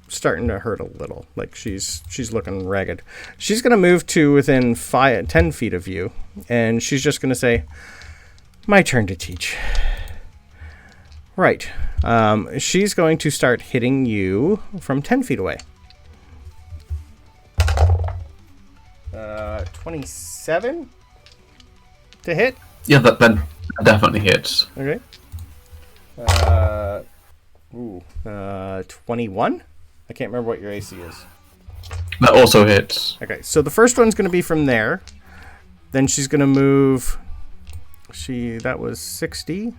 starting to hurt a little. Like she's looking ragged. She's going to move to within 10 feet of you, and she's just going to say, "My turn to teach." Right. She's going to start hitting you from 10 feet away. 27 to hit. Yeah, that definitely hits. Okay. 21. I can't remember what your AC is. That also hits. Okay, so the first one's going to be from there. Then she's going to move. That was 60.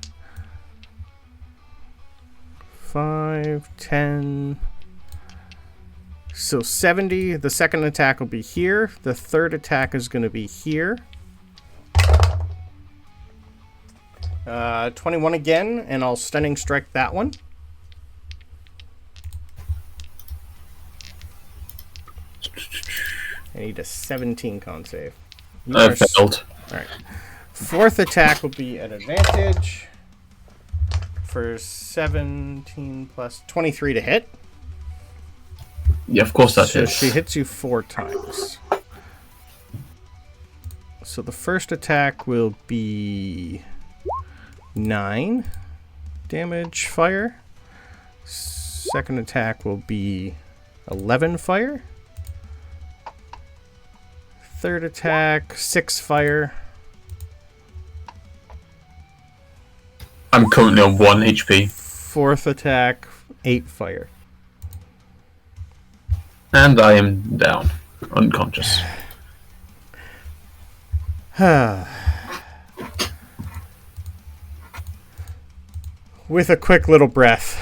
5, 10. So 70. The second attack will be here. The third attack is going to be here. 21 again, and I'll stunning strike that one. need a 17 con save. I failed. Alright. Fourth attack will be at advantage for 17 plus 23 to hit. Yeah, of course that So is. she hits you 4 times. So the first attack will be 9 damage fire. Second attack will be 11 fire. Third attack, 6 fire. I'm currently on 1 HP. Fourth attack, 8 fire. And I am down. Unconscious. With a quick little breath,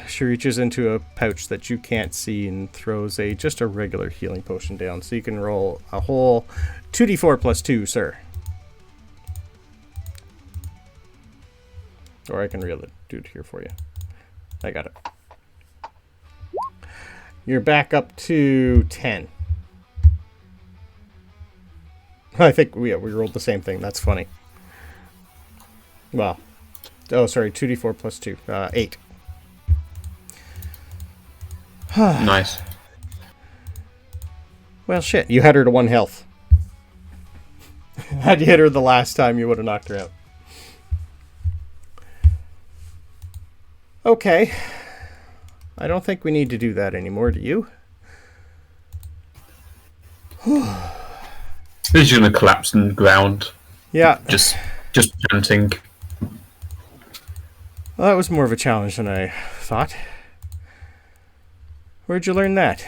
she reaches into a pouch that you can't see and throws just a regular healing potion down. So you can roll a whole 2d4 plus 2, sir. Or I can reel it, do it here for you. I got it. You're back up to 10. I think we rolled the same thing. That's funny. Well, oh, sorry, 2d4 plus 2. 8. Nice. Well, shit, you had her to 1 health. Had you hit her the last time, you would have knocked her out. Okay. I don't think we need to do that anymore, do you? He's gonna collapse on the ground. Yeah. Just panting. Well, that was more of a challenge than I thought. Where'd you learn that?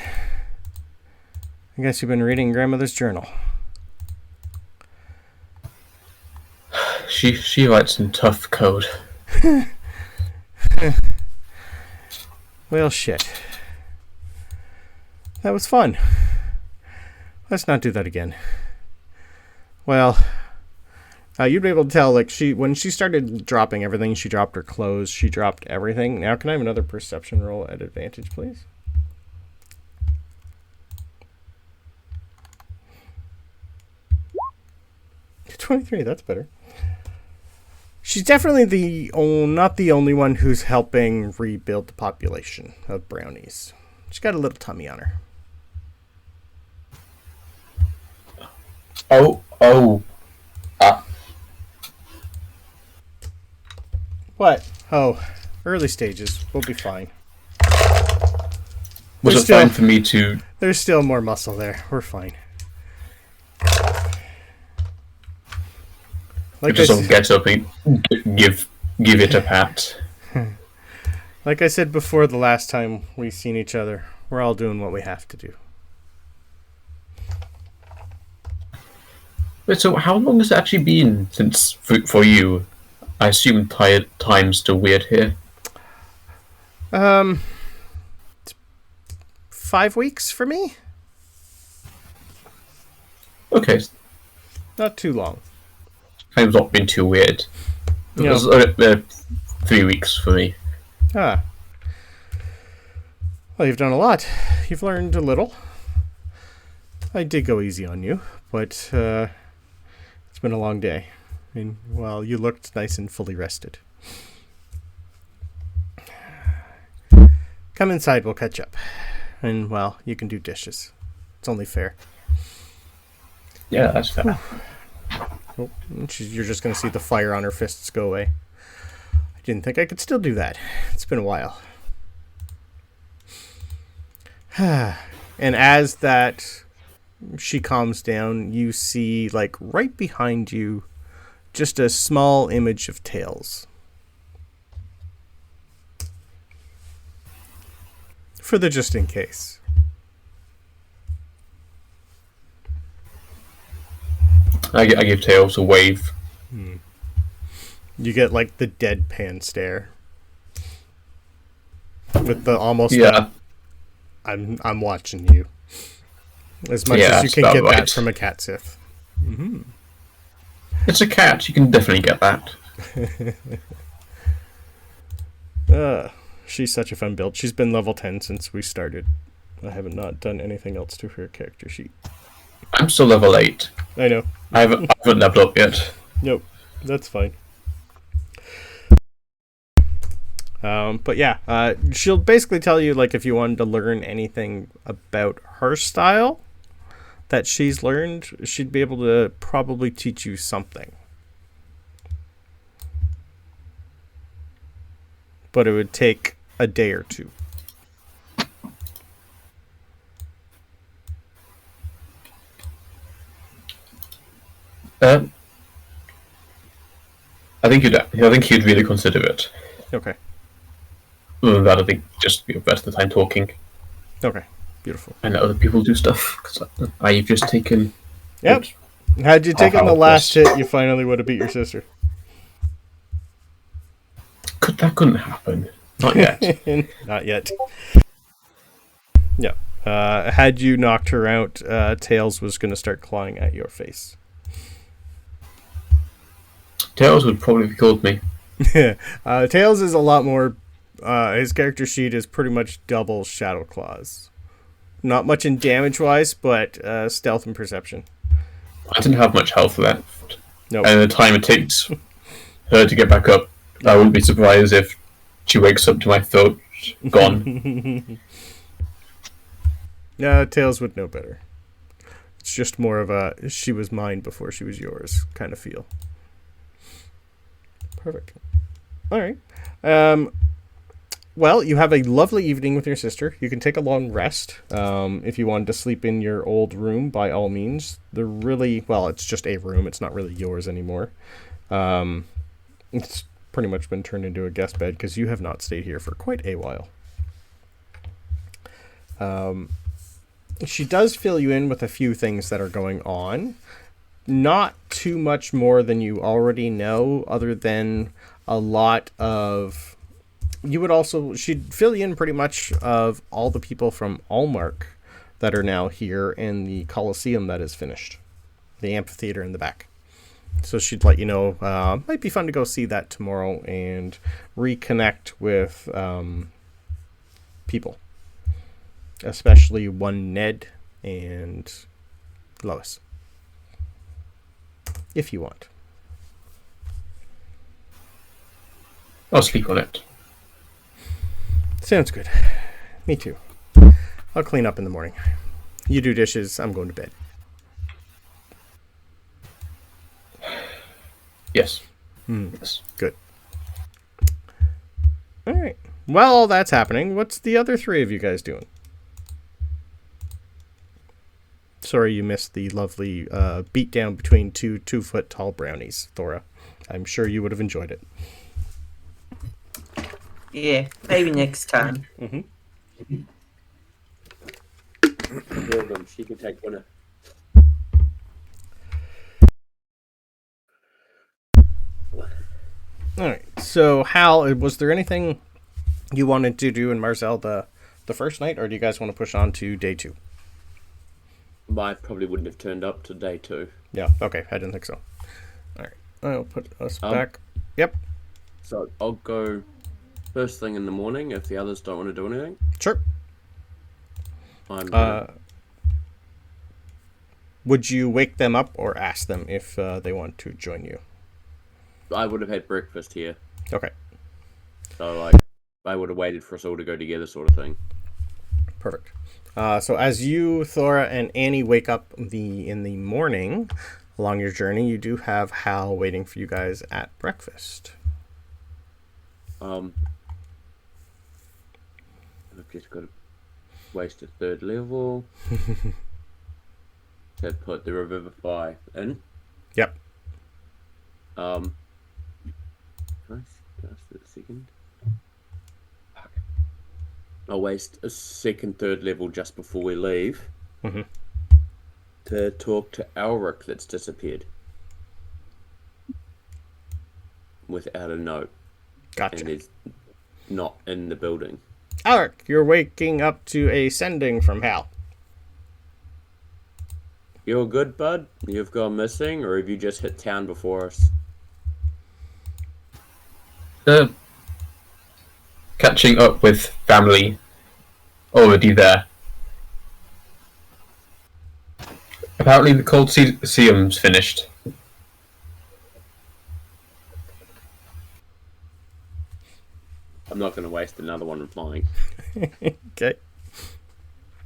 I guess you've been reading Grandmother's journal. She writes some tough code. Well, shit. That was fun. Let's not do that again. Well, you'd be able to tell, like, when she started dropping everything, she dropped her clothes, she dropped everything. Now, can I have another perception roll at advantage, please? $23, that's better. She's definitely not the only one who's helping rebuild the population of brownies. She's got a little tummy on her. Oh. What? Oh, early stages. We'll be fine. Was it fine for me to... There's still more muscle there. We're fine. Like just sort of get up and give it a pat. Like I said before, the last time we seen each other, we're all doing what we have to do. Wait, so how long has it actually been since for you? I assume time's still weird here. 5 weeks for me? Okay. Not too long. Time's not been too weird. It No. was 3 weeks for me. Ah. Well, you've done a lot. You've learned a little. I did go easy on you, but it's been a long day. I mean, well, you looked nice and fully rested. Come inside, we'll catch up. And, well, you can do dishes. It's only fair. Yeah, that's fair. Oh, you're just going to see the fire on her fists go away. I didn't think I could still do that. It's been a while. And as that she calms down, you see, like, right behind you, just a small image of Tails. For the just in case. I give Tails a wave. You get, like, the deadpan stare. With the almost... I'm watching you. As much as you can get that from a cat Sith. Mm-hmm. It's a cat, you can definitely get that. She's such a fun build. She's been level 10 since we started. I haven't not done anything else to her character sheet. I'm still level 8. I know. I haven't leveled up yet. Nope, that's fine. But yeah, she'll basically tell you, like, if you wanted to learn anything about her style that she's learned, she'd be able to probably teach you something. But it would take a day or two. I think he'd really consider it. Okay. Other than that, I think just be the rest of the time talking. Okay. Beautiful. And let other people do stuff. Because I've just taken... Yep. Had you taken the last helpless. hit, you finally would have beat your sister. That couldn't happen. Not yet. Not yet. Yeah. Had you knocked her out, Tails was going to start clawing at your face. Tails would probably have killed me. Tails is a lot more... his character sheet is pretty much double Shadowclaws. Not much in damage-wise, but stealth and perception. I didn't have much health left. Nope. And the time it takes her to get back up, I wouldn't be surprised if she wakes up to my throat gone. No, Tails would know better. It's just more of a she was mine before she was yours kind of feel. Perfect. All right. Well, you have a lovely evening with your sister. You can take a long rest. If you wanted to sleep in your old room, by all means. It's just a room. It's not really yours anymore. It's pretty much been turned into a guest bed because you have not stayed here for quite a while. She does fill you in with a few things that are going on. Not too much more than you already know, other than a lot of... she'd fill you in pretty much of all the people from Alric that are now here in the Colosseum that is finished. The amphitheater in the back. So she'd let you know, might be fun to go see that tomorrow and reconnect with people. Especially one Ned and Lois. If you want. I'll sleep on it. Sounds good. Me too. I'll clean up in the morning. You do dishes, I'm going to bed. Yes. Yes. Good. Alright. While that's happening, what's the other three of you guys doing? Sorry you missed the lovely beatdown between two 2-foot-tall brownies, Thora. I'm sure you would have enjoyed it. Yeah, maybe next time. Mm-hmm. She can take one. Alright, so Hal, was there anything you wanted to do in Marcel the first night, or do you guys want to push on to day 2? I probably wouldn't have turned up to day 2. Yeah, okay, I didn't think so. Alright, I'll put us back. Yep. So I'll go first thing in the morning if the others don't want to do anything. Sure. I'm would you wake them up or ask them if they want to join you? I would have had breakfast here. Okay. So I would have waited for us all to go together, sort of thing. Perfect. So as you, Thora, and Annie wake up in the morning along your journey, you do have Hal waiting for you guys at breakfast. I've just got to waste a 3rd level to put the Revivify in. Yep. Can I just a second? I'll waste a 2nd, 3rd level just before we leave to talk to Alric that's disappeared without a note. Gotcha. And is not in the building. Alric, you're waking up to a sending from Hal. You're good, bud? You've gone missing, or have you just hit town before us? Catching up with family already there. Apparently the Colosseum's finished. I'm not going to waste another one flying. Okay.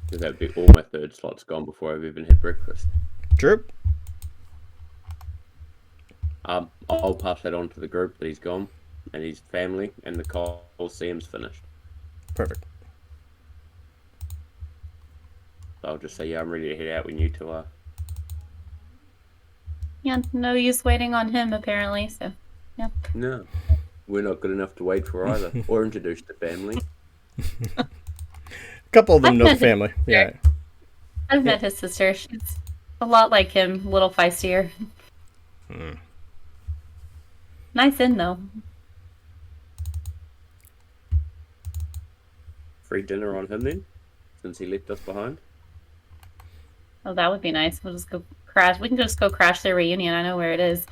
Because that'd be all my third slots gone before I've even had breakfast. True. I'll pass that on to the group that he's gone, and his family, and the Colosseum's finished. Perfect. So I'll just say, yeah, I'm ready to head out when you two are. Yeah, no use waiting on him apparently. So, yeah. No, we're not good enough to wait for either, or introduce the family. A couple of them I've know the met his family. Yeah. I've met his sister. She's a lot like him, a little feistier. Nice in though. Free dinner on him then, since he left us behind. Oh, that would be nice. We'll just go crash. We can just go crash their reunion. I know where it is.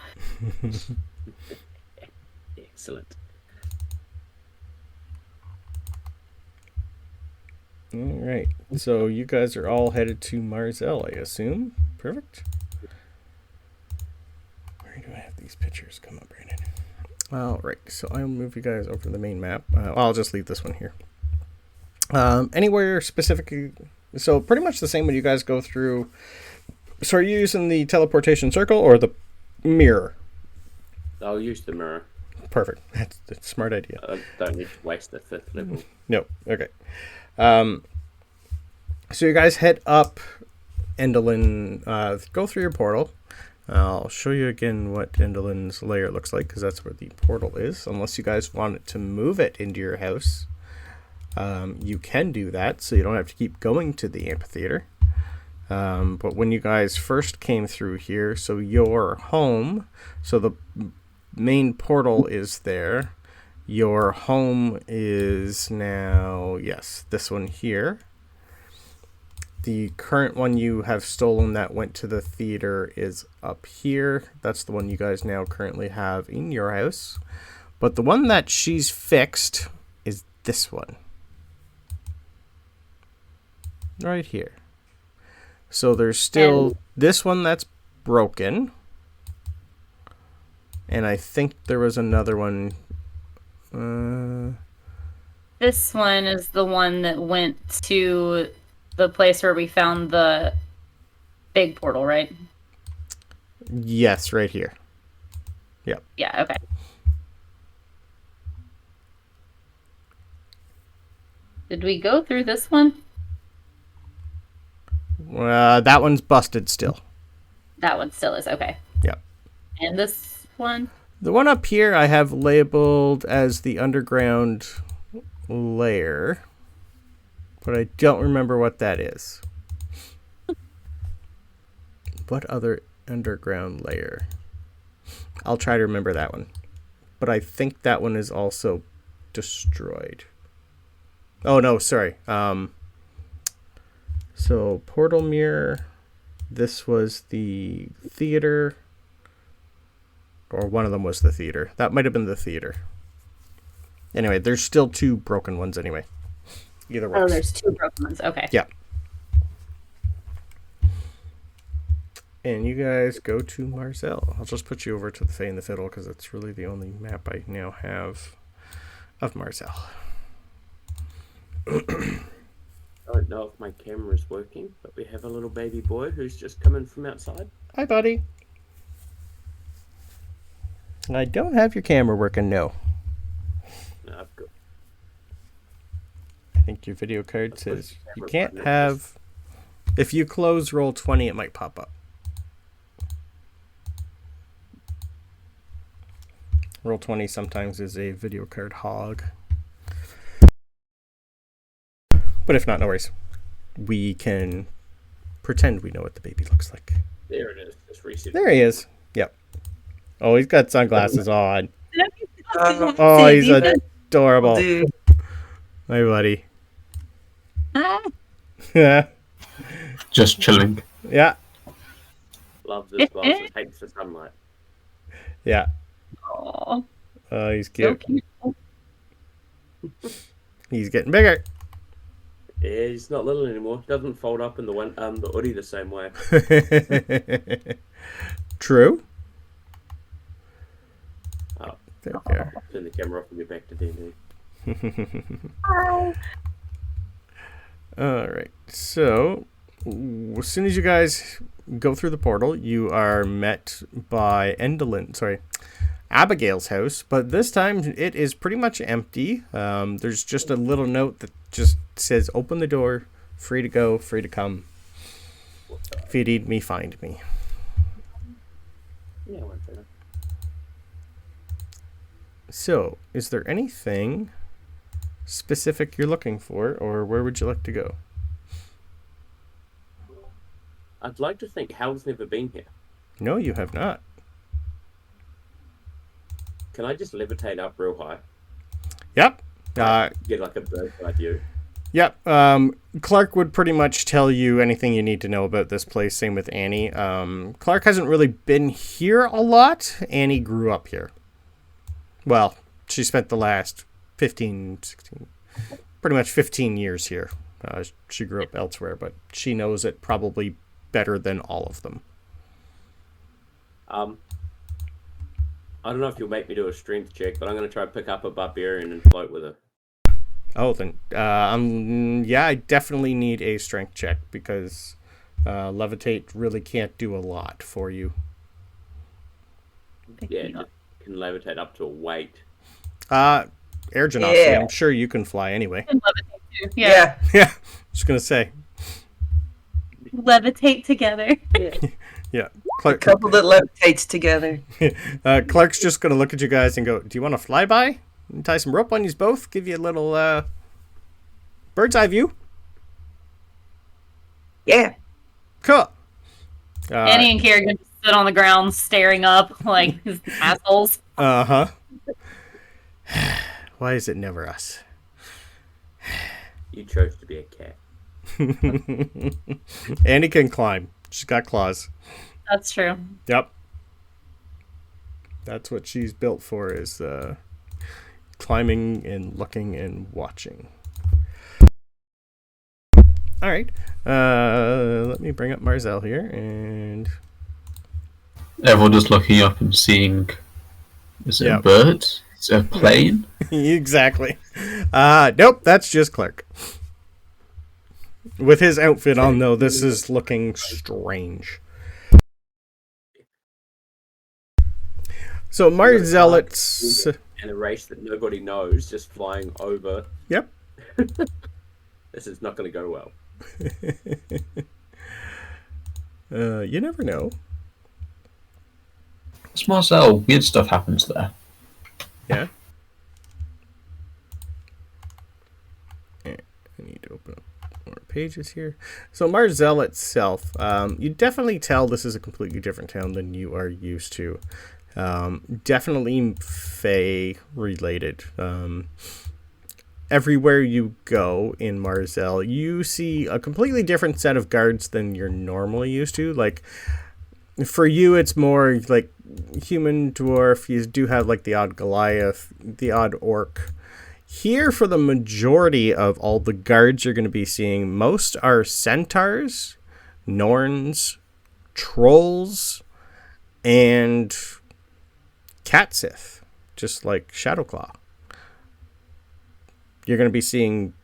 Excellent. All right. So you guys are all headed to Marzel, I assume. Perfect. Where do I have these pictures? Come up, Brandon. All right. So I'll move you guys over to the main map. I'll just leave this one here. Anywhere specifically? So pretty much the same when you guys go through. So are you using the teleportation circle or the mirror? I'll use the mirror. Perfect. That's a smart idea. I don't need to waste the 5th level. No. Okay. So you guys head up Endolin, go through your portal. I'll show you again what Endolin's lair looks like, because that's where the portal is. Unless you guys wanted to move it into your house, you can do that, so you don't have to keep going to the amphitheater. But when you guys first came through here, so your home, so the main portal is there. Your home is now, yes, this one here. The current one you have stolen that went to the theater is up here. That's the one you guys now currently have in your house. But the one that she's fixed is this one. Right here. So there's still this one that's broken. And I think there was another one. This one is the one that went to the place where we found the big portal, right? Yes, right here. Yep. Yeah, okay. Did we go through this one? That one's busted still. That one still is, okay. Yep. And this one? The one up here I have labeled as the underground lair, but I don't remember what that is. What other underground lair? I'll try to remember that one. But I think that one is also destroyed. Oh, no, sorry. So, Portal Mirror. This was the theater. Or one of them was the theater. That might have been the theater. Anyway, there's still 2 broken ones anyway. Either works. Oh, there's 2 broken ones. Okay. Yeah. And you guys go to Marzel. I'll just put you over to the Fae and the Fiddle because it's really the only map I now have of Marzel. I don't know if my camera's working, but we have a little baby boy who's just come in from outside. Hi, buddy. I don't have your camera working, no. No, I've got. I think your video card says you can't have... If you close Roll20, it might pop up. Roll20 sometimes is a video card hog. But if not, no worries. We can pretend we know what the baby looks like. There it is. Just reset. There he is. Yep. Oh, he's got sunglasses on. Oh, he's adorable. Dude. Hi, buddy. Ah, Yeah. Just chilling. Yeah. Loves his glasses. Hates the sunlight. Yeah. aw, Oh, he's so cute. cute. He's getting bigger. Yeah, he's not little anymore. Doesn't fold up in the hoodie the same way. True. Oh, There we go. turn the camera off and get back to D&D. All right. So, as soon as you guys go through the portal, you are met by Abigail's house, but this time it is pretty much empty. There's just a little note that just says, "Open the door, free to go, free to come. If you need me, find me." Yeah, one second. So, is there anything specific you're looking for, or where would you like to go? I'd like to think Hal's never been here. No, you have not. Can I just levitate up real high? Yep. Get like a bird's eye view. Yep. Clark would pretty much tell you anything you need to know about this place. Same with Annie. Clark hasn't really been here a lot. Annie grew up here. Well, she spent the last 15, 16, pretty much 15 years here. She grew up elsewhere, but she knows it probably better than all of them. I don't know if you'll make me do a strength check, but I'm going to try to pick up a barbarian and float with her. Oh, then, yeah, I definitely need a strength check because levitate really can't do a lot for you. Yeah, just can levitate up to a weight. Air Genasi, Yeah. I'm sure you can fly anyway. Levitate too. Yeah. Yeah, just gonna say. Levitate together. Yeah, A Clark, couple that levitates together. Clark's just gonna look at you guys and go, "Do you want to fly by? Tie some rope on you both. Give you a little bird's eye view." Yeah. Cool. Annie and Kerrigan just sit on the ground staring up like assholes. Uh-huh. Why is it never us? You chose to be a cat. Annie can climb. She's got claws. That's true. Yep. That's what she's built for, is climbing and looking and watching. All right. Let me bring up Marzel here, and Everyone just looking up and seeing, is it Yep. a bird? Is it a plane? exactly. Nope, that's just Clark. With his outfit on, though, this is looking strange. So Marzellet's... And a race that nobody knows, just flying over. Yep. This is not going to go well. You never know. It's Marcel. Weird stuff happens there. Yeah. I need to open up more pages here. So Marzel itself, you definitely tell this is a completely different town than you are used to. Definitely Fae related. Everywhere you go in Marzel, you see a completely different set of guards than you're normally used to. Like, for you, it's more like human, dwarf. You do have like the odd Goliath, the odd orc. Here, for the majority of all the guards you're going to be seeing, most are centaurs, Norns, trolls, and cat Sith, just like Shadowclaw. You're going to be seeing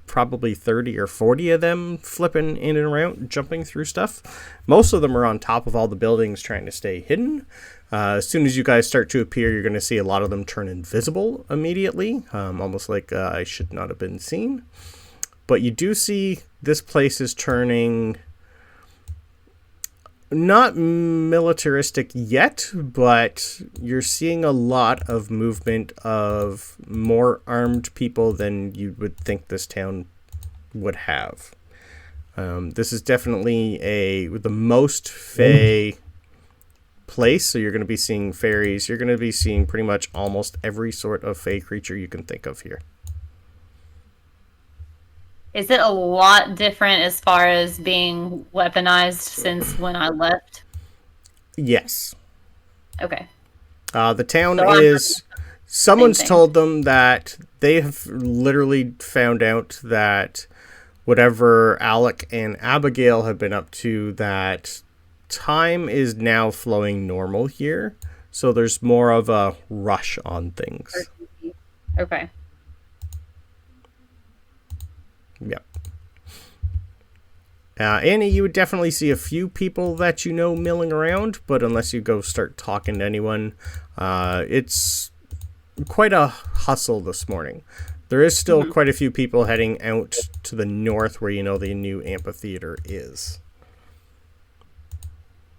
probably 30 or 40 of them flipping in and around, jumping through stuff. Most of them are on top of all the buildings trying to stay hidden. As soon as you guys start to appear, you're going to see a lot of them turn invisible immediately, almost like I should not have been seen. But you do see this place is turning not militaristic yet, but you're seeing a lot of movement of more armed people than you would think this town would have. This is definitely the most Fae place, so you're going to be seeing fairies. You're going to be seeing pretty much almost every sort of Fae creature you can think of here. Is it a lot different as far as being weaponized since when I left? Yes. Okay. The town So is... Someone's thing. told them that they have literally found out that whatever Alec and Abigail have been up to, that time is now flowing normal here. So there's more of a rush on things. Okay. Yep. Annie, you would definitely see a few people that you know milling around, but unless you go start talking to anyone, it's quite a hustle this morning. There is still quite a few people heading out to the north where you know the new amphitheater is.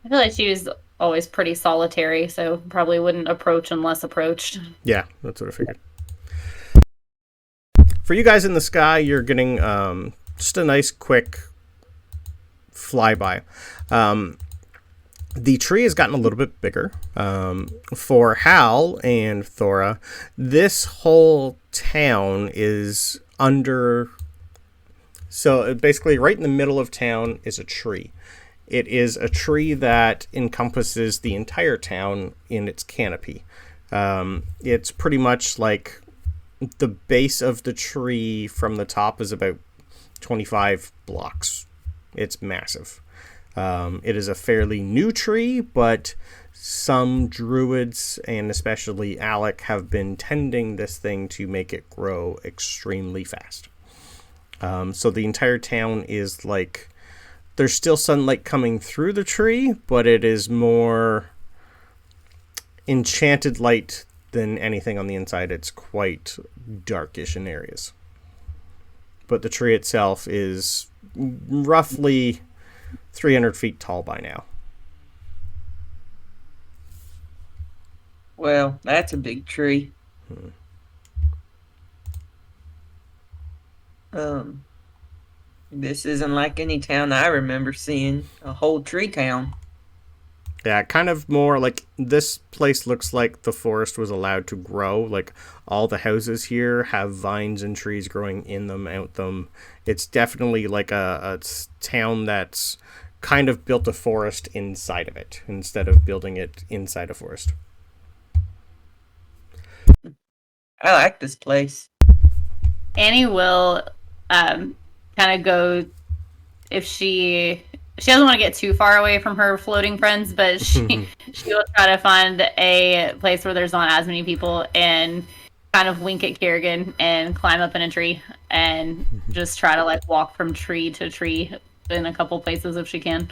I feel like she was always pretty solitary, so probably wouldn't approach unless approached. Yeah, that's what I figured. For you guys in the sky, you're getting just a nice quick flyby. The tree has gotten a little bit bigger. For Hal and Thora, this whole town is under... So basically right in the middle of town is a tree. It is a tree that encompasses the entire town in its canopy. It's pretty much like the base of the tree from the top is about 25 blocks. It's massive. It is a fairly new tree, but some druids, and especially Alec, have been tending this thing to make it grow extremely fast. So the entire town is like... There's still sunlight coming through the tree, but it is more enchanted light than anything on the inside. It's quite darkish in areas. But the tree itself is roughly 300 feet tall by now. Well, that's a big tree. This isn't like any town I remember seeing. A whole tree town. Yeah, kind of more like this place looks like the forest was allowed to grow. Like all the houses here have vines and trees growing in them, out them. It's definitely like a town that's kind of built a forest inside of it instead of building it inside a forest. I like this place. Annie will kind of go, if she doesn't want to get too far away from her floating friends, but she will try to find a place where there's not as many people and kind of wink at Kerrigan and climb up in a tree and just try to like walk from tree to tree in a couple places if she can.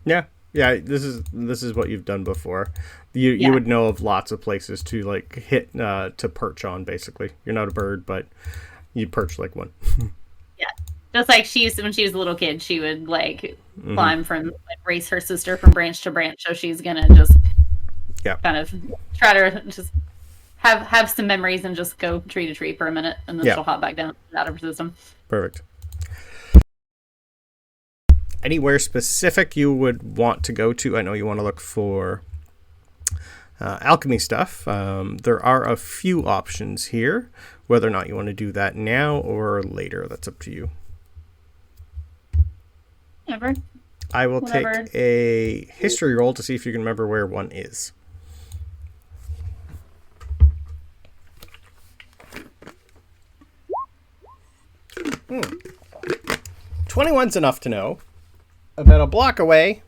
Yeah, this is what you've done before. You would know of lots of places to like hit to perch on. Basically, you're not a bird, but you perch like one. Yeah, just like when she was a little kid, she would like climb from race her sister from branch to branch. So she's gonna just kind of try to just have some memories and just go tree to tree for a minute, and then she'll hop back down out of her system. Perfect. Anywhere specific you would want to go to? I know you want to look for alchemy stuff. There are a few options here. Whether or not you want to do that now or later, that's up to you. Whatever. I will take a history roll to see if you can remember where one is. Hmm. 21's enough to know. About a block away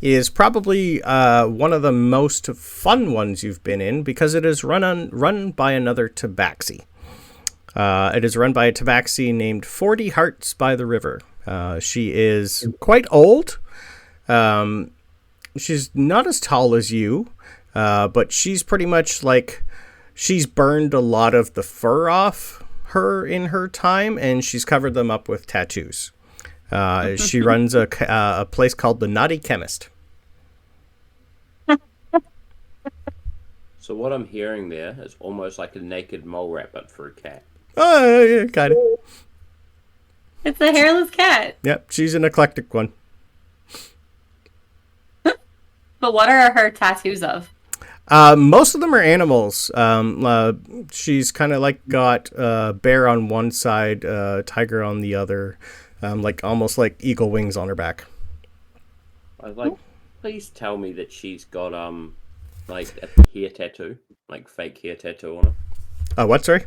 is probably one of the most fun ones you've been in because it is run by another Tabaxi. It is run by a Tabaxi named 40 Hearts by the River. She is quite old. She's not as tall as you, but she's pretty much like she's burned a lot of the fur off her in her time, and she's covered them up with tattoos. She runs a place called the Naughty Chemist. So what I'm hearing there is almost like a naked mole rat, but for a cat. Oh, yeah, got it. It's a hairless cat. Yep, she's an eclectic one. But what are her tattoos of? Most of them are animals. She's kind of like got bear on one side, tiger on the other, like almost like eagle wings on her back. I was like, please tell me that she's got like a hair tattoo, like fake hair tattoo on her. What, sorry?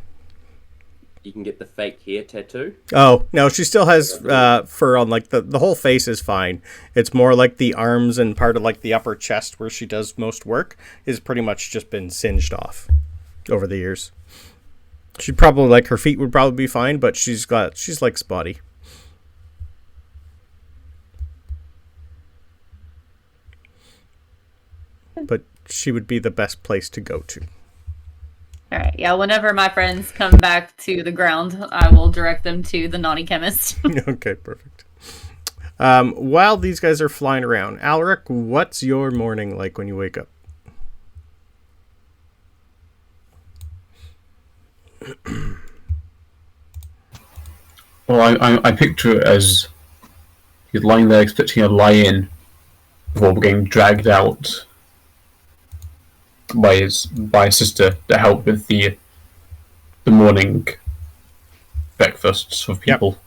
you can get the fake hair tattoo. Oh, no, she still has fur on, like, the whole face is fine. It's more like the arms and part of, like, the upper chest where she does most work is pretty much just been singed off over the years. She'd probably, like, her feet would probably be fine, but she's like spotty. But she would be the best place to go to. All right. Yeah. Whenever my friends come back to the ground, I will direct them to the naughty chemist. Okay, perfect. While these guys are flying around, Alric, what's your morning like when you wake up? Well, I picture it as he's lying there expecting a lie-in before getting dragged out by his sister to help with the morning breakfasts for people.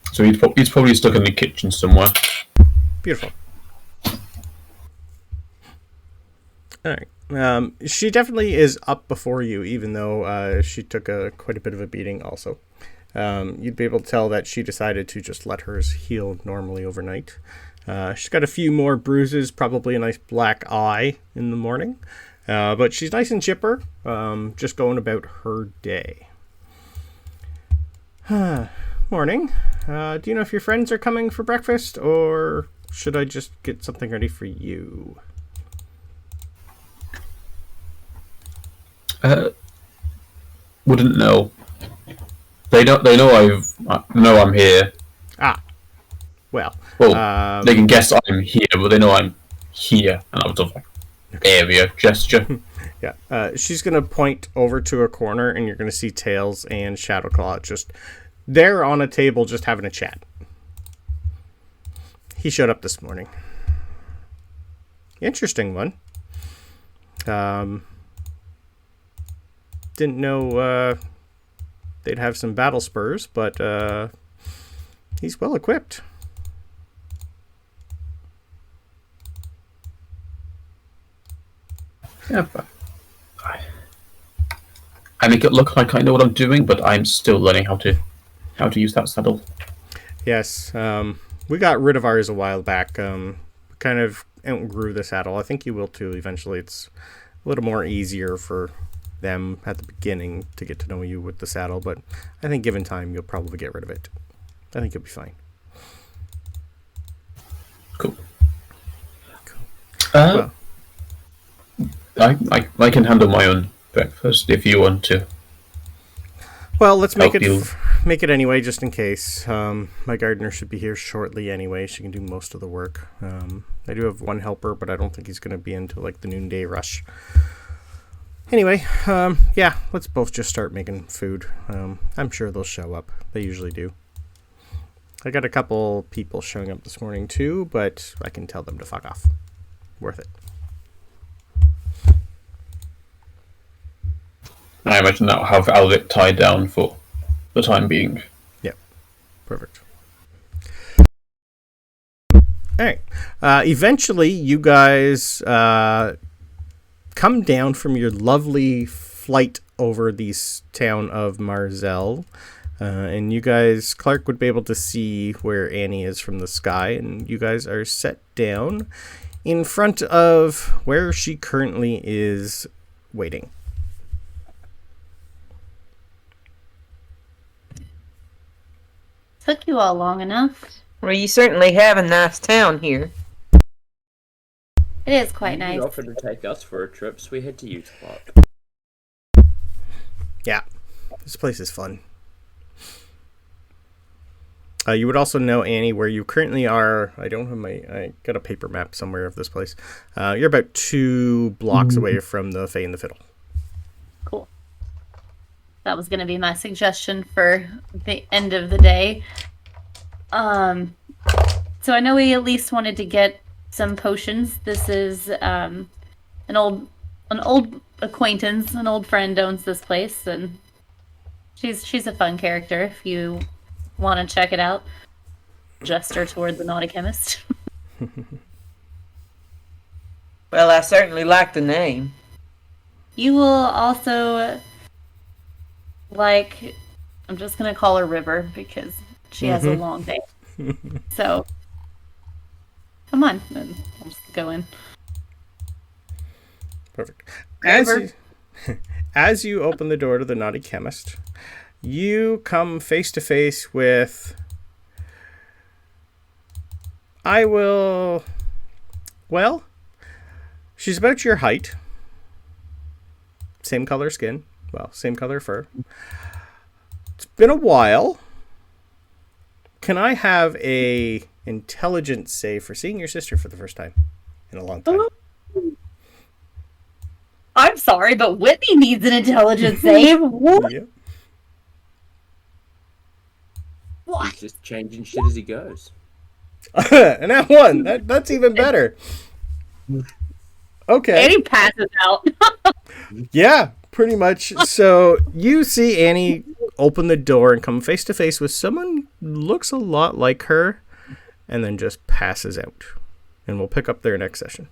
Yep. So he's probably stuck in the kitchen somewhere. Beautiful. All right. She definitely is up before you, even though she took quite a bit of a beating also. You'd be able to tell that she decided to just let hers heal normally overnight. She's got a few more bruises, probably a nice black eye in the morning. But she's nice and chipper, just going about her day. Morning. Do you know if your friends are coming for breakfast, or should I just get something ready for you? Wouldn't know. They know I'm here. Ah. Well, they can guess I'm here, but they know I'm here, and I was just like area gesture. Yeah, she's gonna point over to a corner, and you're gonna see Tails and Shadowclaw just there on a table, just having a chat. He showed up this morning. Interesting one. Didn't know they'd have some battle spurs, but he's well equipped. Yeah, but I make it look like I know what I'm doing, but I'm still learning how to use that saddle. Yes, we got rid of ours a while back. Kind of outgrew the saddle. I think you will too eventually. It's a little more easier for them at the beginning to get to know you with the saddle, but I think given time you'll probably get rid of it. I think you'll be fine. Cool. Well, I can handle my own breakfast if you want to. Well, let's make it anyway, just in case. My gardener should be here shortly anyway. She can do most of the work. I do have one helper, but I don't think he's going to be until like the noonday rush. Anyway, yeah, let's both just start making food. I'm sure they'll show up. They usually do. I got a couple people showing up this morning too, but I can tell them to fuck off. Worth it. I imagine that'll have Alric tied down for the time being. Yep. Perfect. Alright. Eventually, you guys come down from your lovely flight over the town of Marzel. And you guys, Clark would be able to see where Annie is from the sky. And you guys are set down in front of where she currently is waiting. Took you all long enough. Well, you certainly have a nice town here. It is quite nice. You offered to take us for a trip, so we had to use Clark. Yeah, this place is fun. You would also know, Annie, where you currently are. I got a paper map somewhere of this place. You're about 2 blocks away from the Fae and the Fiddle. Cool. That was going to be my suggestion for the end of the day. So I know we at least wanted to get some potions. This is an old acquaintance, an old friend owns this place, and she's a fun character if you want to check it out. Gesture toward the naughty chemist. Well, I certainly like the name. You will also like, I'm just gonna call her River because she has a long day. So, come on, and I'll just go in. Perfect. River. As you open the door to the naughty chemist, you come face to face with. Well, she's about your height. Same color skin. Well, same color fur. It's been a while. Can I have a intelligence save for seeing your sister for the first time in a long time? I'm sorry, but Whitney needs an intelligence save. What? Yep. He's just changing shit as he goes. And that one. That's even better. Okay. Annie passes out. Yeah, pretty much. So you see Annie open the door and come face to face with someone who looks a lot like her, and then just passes out. And we'll pick up there next session.